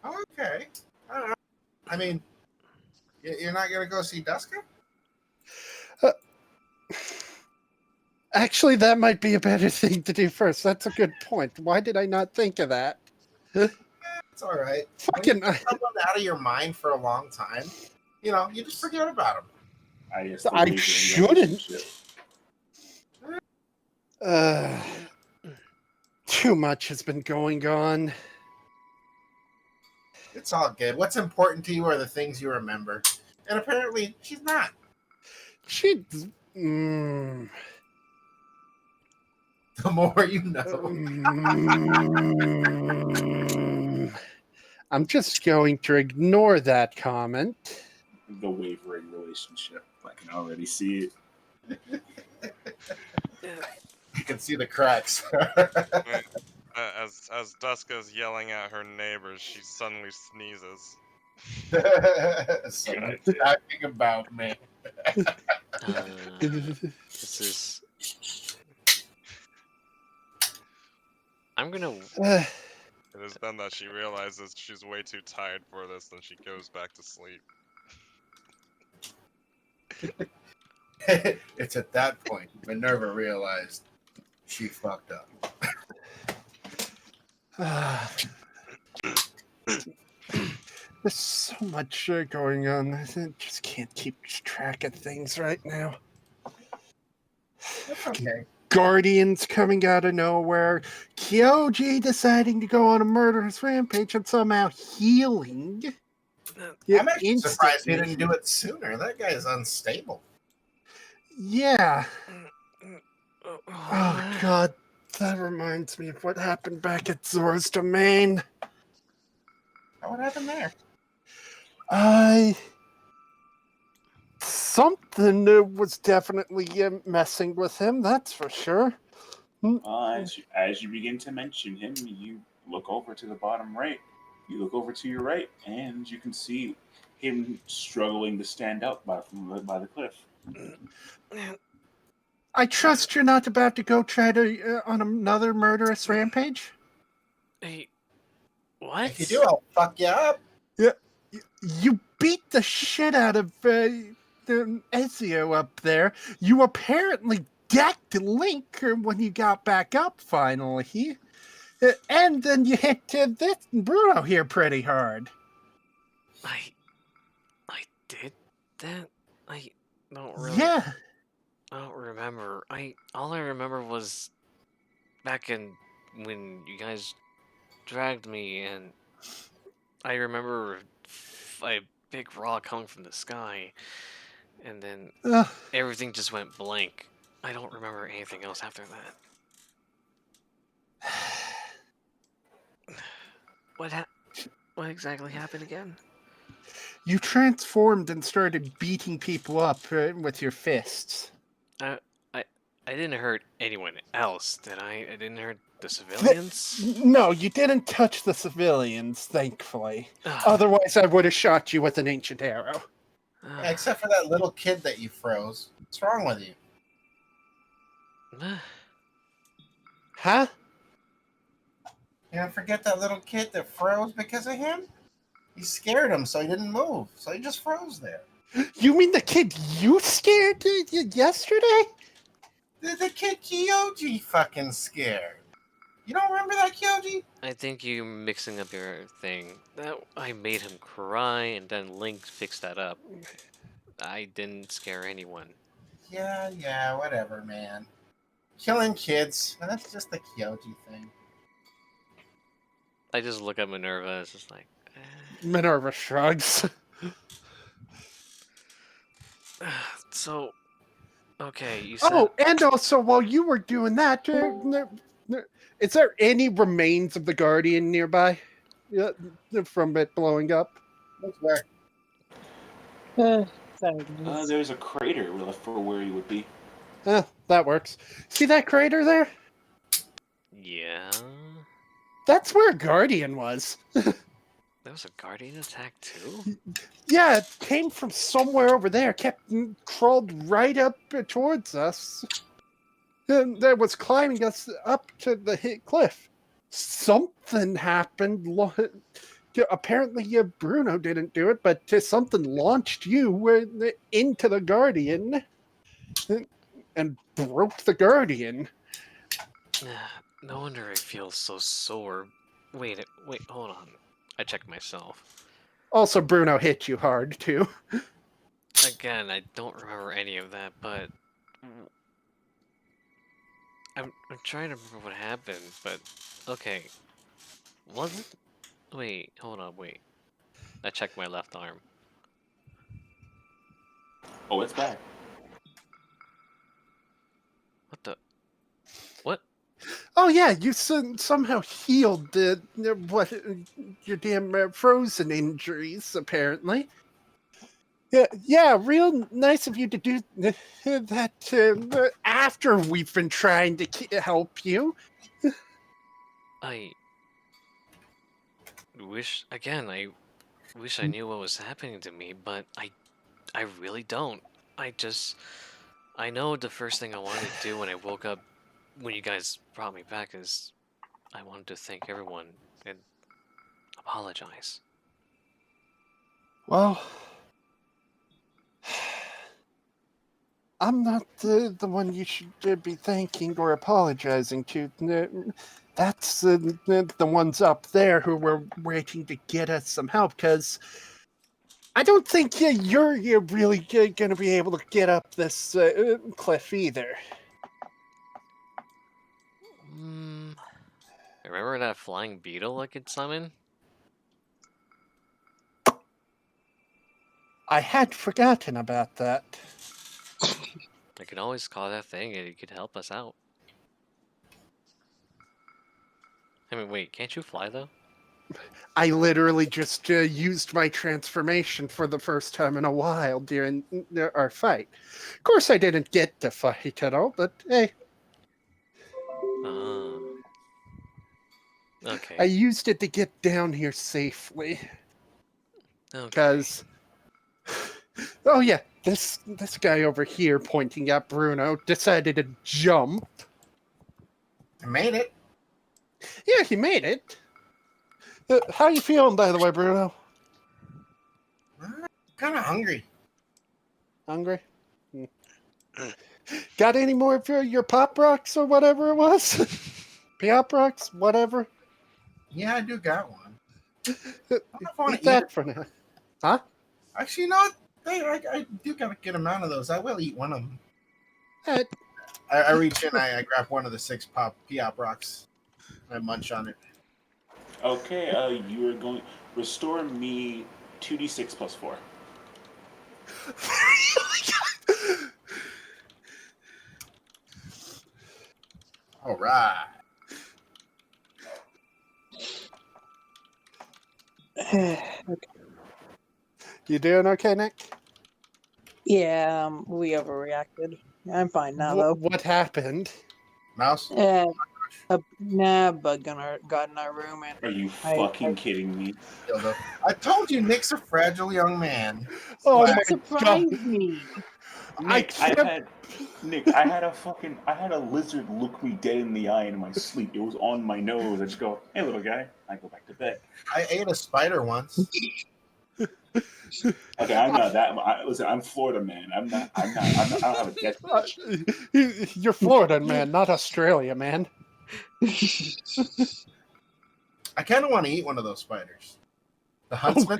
Okay. I don't know. I mean, you're not going to go see Duska? Actually, that might be a better thing to do first. That's a good point. Why did I not think of that? It's all right. Fucking. When you get someone out of your mind for a long time, you just forget about them. I shouldn't. Too much has been going on. It's all good. What's important to you are the things you remember. And apparently, she's not. The more you know. I'm just going to ignore that comment. The wavering relationship. I can already see it. You can see the cracks. As Duska's yelling at her neighbors, she suddenly sneezes. Someone's talking about me. This is. I'm gonna. It is then that she realizes she's way too tired for this, and she goes back to sleep. It's at that point Minerva realized she fucked up. There's so much going on. I just can't keep track of things right now. That's okay. Guardians coming out of nowhere. Kyouji deciding to go on a murderous rampage and somehow healing. I'm actually surprised he didn't do it sooner. That guy is unstable. Yeah. Oh, God. That reminds me of what happened back at Zora's Domain. What happened there? Something was definitely messing with him, that's for sure. As you begin to mention him, you look over to the bottom right. You look over to your right, and you can see him struggling to stand up by the cliff. I trust you're not about to go try to on another murderous rampage? Hey, what? If you do, I'll fuck you up. Yeah, you beat the shit out of Ezio up there. You apparently decked Link when you got back up finally. And then you hit this Bruno here pretty hard. I did that? I don't really... Yeah. I don't remember. All I remember was back in when you guys dragged me, and I remember a big rock coming from the sky, and then everything just went blank. I don't remember anything else after that. What exactly happened again? You transformed and started beating people up with your fists. I didn't hurt anyone else, did I? I didn't hurt the civilians? No, you didn't touch the civilians, thankfully. Otherwise, I would have shot you with an ancient arrow. Yeah, except for that little kid that you froze. What's wrong with you? Huh? You don't forget that little kid that froze because of him? You scared him, so he didn't move. So he just froze there. You mean the kid you scared yesterday? The kid Kyouji fucking scared. You don't remember that, Kyouji? I think you're mixing up your thing. I made him cry, and then Link fixed that up. I didn't scare anyone. Yeah, whatever, man. Killing kids, that's just the Kyouji thing. I just look at Minerva, it's just like... Minerva shrugs. So... Okay, you said... Oh, and also, while you were doing that, is there any remains of the Guardian nearby? From it blowing up? What's where? There's a crater for where you would be. That works. See that crater there? Yeah? That's where a Guardian was. There was a Guardian attack too? Yeah, it came from somewhere over there. Crawled right up towards us. that was climbing us up to the cliff. Something happened. Apparently, Bruno didn't do it, but something launched you into the Guardian and broke the Guardian. No wonder I feel so sore. Wait, hold on. I checked myself. Also, Bruno hit you hard, too. Again, I don't remember any of that, but... I'm trying to remember what happened, but... Okay. Was it... Wait, hold on, wait. I checked my left arm. Oh, it's back. What the... What? Oh yeah, you somehow healed your damn frozen injuries, apparently. Yeah, real nice of you to do that after we've been trying to help you. I wish I knew what was happening to me, but I really don't. I know the first thing I wanted to do when I woke up, when you guys brought me back, is I wanted to thank everyone and apologize. Well, I'm not the one you should be thanking or apologizing to. That's the ones up there who were waiting to get us some help, because I don't think you're really going to be able to get up this cliff either. Remember that flying beetle I could summon? I had forgotten about that. I could always call that thing and it could help us out. I mean, wait, can't you fly though? I literally just used my transformation for the first time in a while during our fight. Of course, I didn't get to fight at all, but hey. Okay. I used it to get down here safely. Because... Oh yeah, this guy over here pointing at Bruno decided to jump. I made it. Yeah, he made it. How you feeling, by the way, Bruno? Kind of hungry. Hungry? Got any more of your Pop Rocks or whatever it was? Pop Rocks, whatever? Yeah, I do got one. Eat that for now. Huh? Actually, you know what? I do got a good amount of those. I will eat one of them. I reach in, I grab one of the 6 Pop Rocks. I munch on it. Okay, you are going... Restore me 2d6 plus 4. All right. You doing okay, Nick? Yeah, we overreacted. I'm fine now, though. What happened? Mouse? A bug got in our room. And are you fucking kidding me? I told you Nick's a fragile young man. Oh my surprised me. Nick, I had a lizard look me dead in the eye in my sleep. It was on my nose. I just go, hey, little guy. I go back to bed. I ate a spider once. Okay, I'm not that. Listen, I'm Florida man. I don't have a death wish. You're Florida man, not Australia man. I kind of want to eat one of those spiders. The huntsman.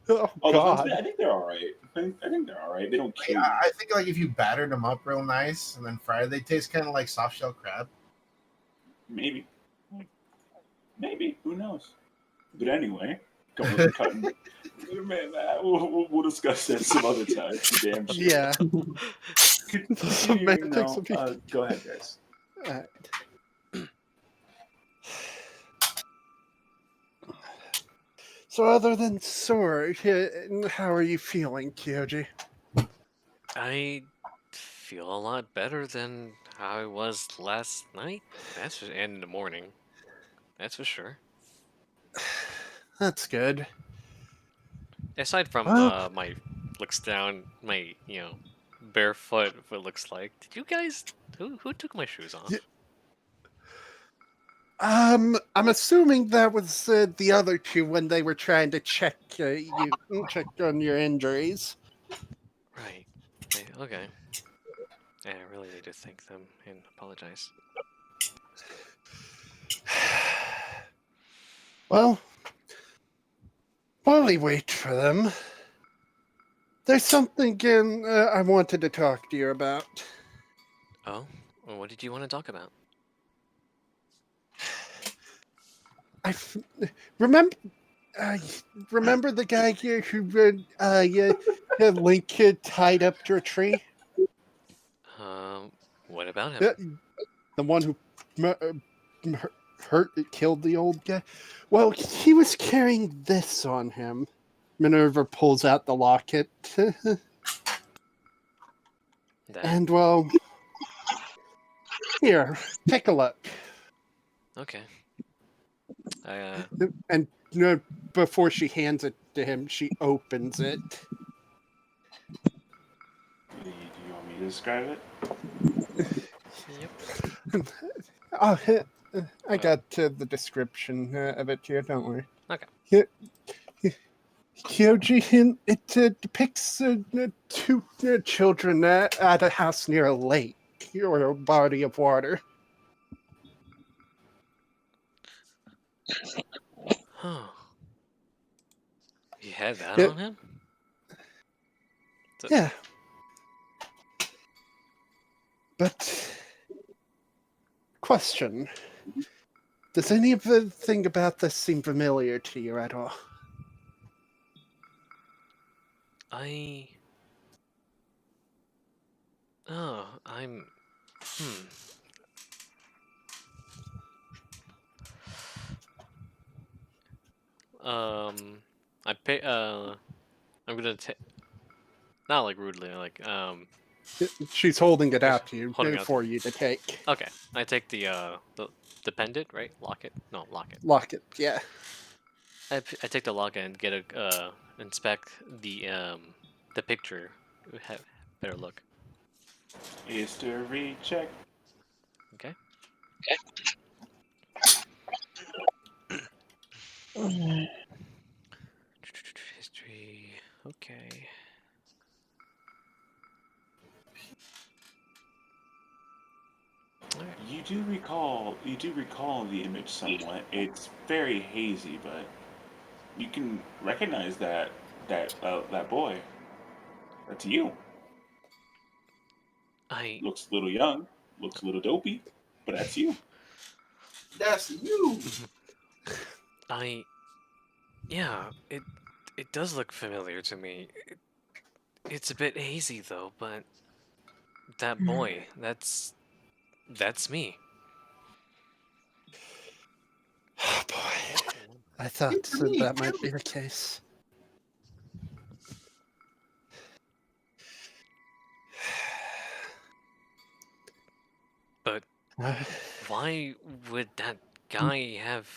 Oh God. I think they're all right. I think they're all right. They don't kill you. I think like if you battered them up real nice and then fried, they taste kind of like soft shell crab. Maybe. Who knows? But anyway, cutting. Man, we'll discuss that some other time. Damn sure. Yeah. Go ahead, guys. All right. So other than sore, how are you feeling, Kyouji? I feel a lot better than how I was last night. And in the morning. That's for sure. That's good. Aside from my looks down, my bare foot, what it looks like. Did you guys Who took my shoes off? Yeah. I'm assuming that was the other two when they were trying to check on your injuries. Right. Okay. I really need to thank them and apologize. Well, while we wait for them, there's something I wanted to talk to you about. Oh? Well, what did you want to talk about? Remember the guy here who had Link tied up to a tree? What about him? The one who killed the old guy? Well, he was carrying this on him. Minerva pulls out the locket. And, well, here, take a look. Okay. And before she hands it to him, she opens it. Do you want me to describe it? Yep. Oh, I got the description of it here, don't worry. Okay. Kyouji, it depicts two children at a house near a lake or a body of water. Huh. He had that on him? Yeah. But, question. Does any of the thing about this seem familiar to you at all? I'm gonna take, not like rudely, like, She's holding it out to you holding out for you to take. Okay, I take the pendant, right? Locket? No, locket. Locket, yeah. I take the locket and get a inspect the picture. Have better look. History check. Okay. History. Okay. You do recall the image somewhat. It's very hazy, but you can recognize that boy. That's you. Looks a little young, looks a little dopey, but that's you. That's you. Yeah, it does look familiar to me. It's a bit hazy though, but that boy, that's me. Oh boy. I thought that might be the case. But why would that guy have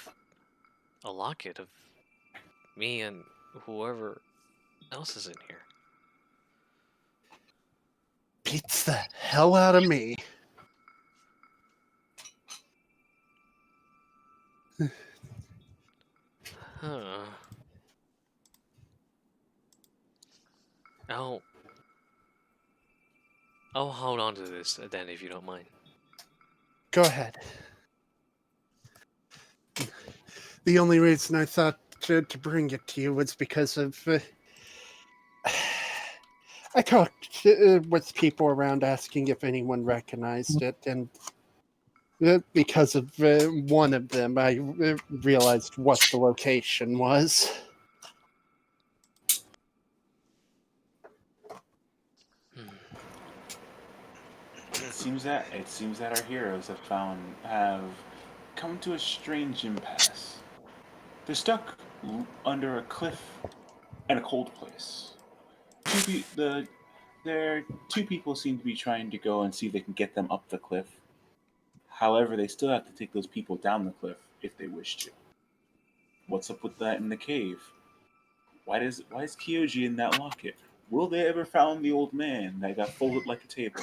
a locket of me and whoever else is in here? Beats the hell out of me. Huh. I'll hold on to this then if you don't mind. Go ahead. The only reason I thought to bring it to you was because of... I talked with people around asking if anyone recognized it, and because of one of them, I realized what the location was. It seems that our heroes have come to a strange impasse. They're stuck under a cliff and a cold place. Two people seem to be trying to go and see if they can get them up the cliff. However, they still have to take those people down the cliff if they wish to. What's up with that in the cave? Why is Kyouji in that locket? Will they ever find the old man that got folded like a table?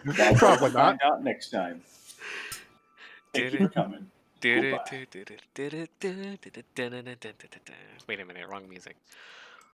That's what Probably we'll not. find out next time. Thank you for coming. Goodbye. Wait a minute, wrong music.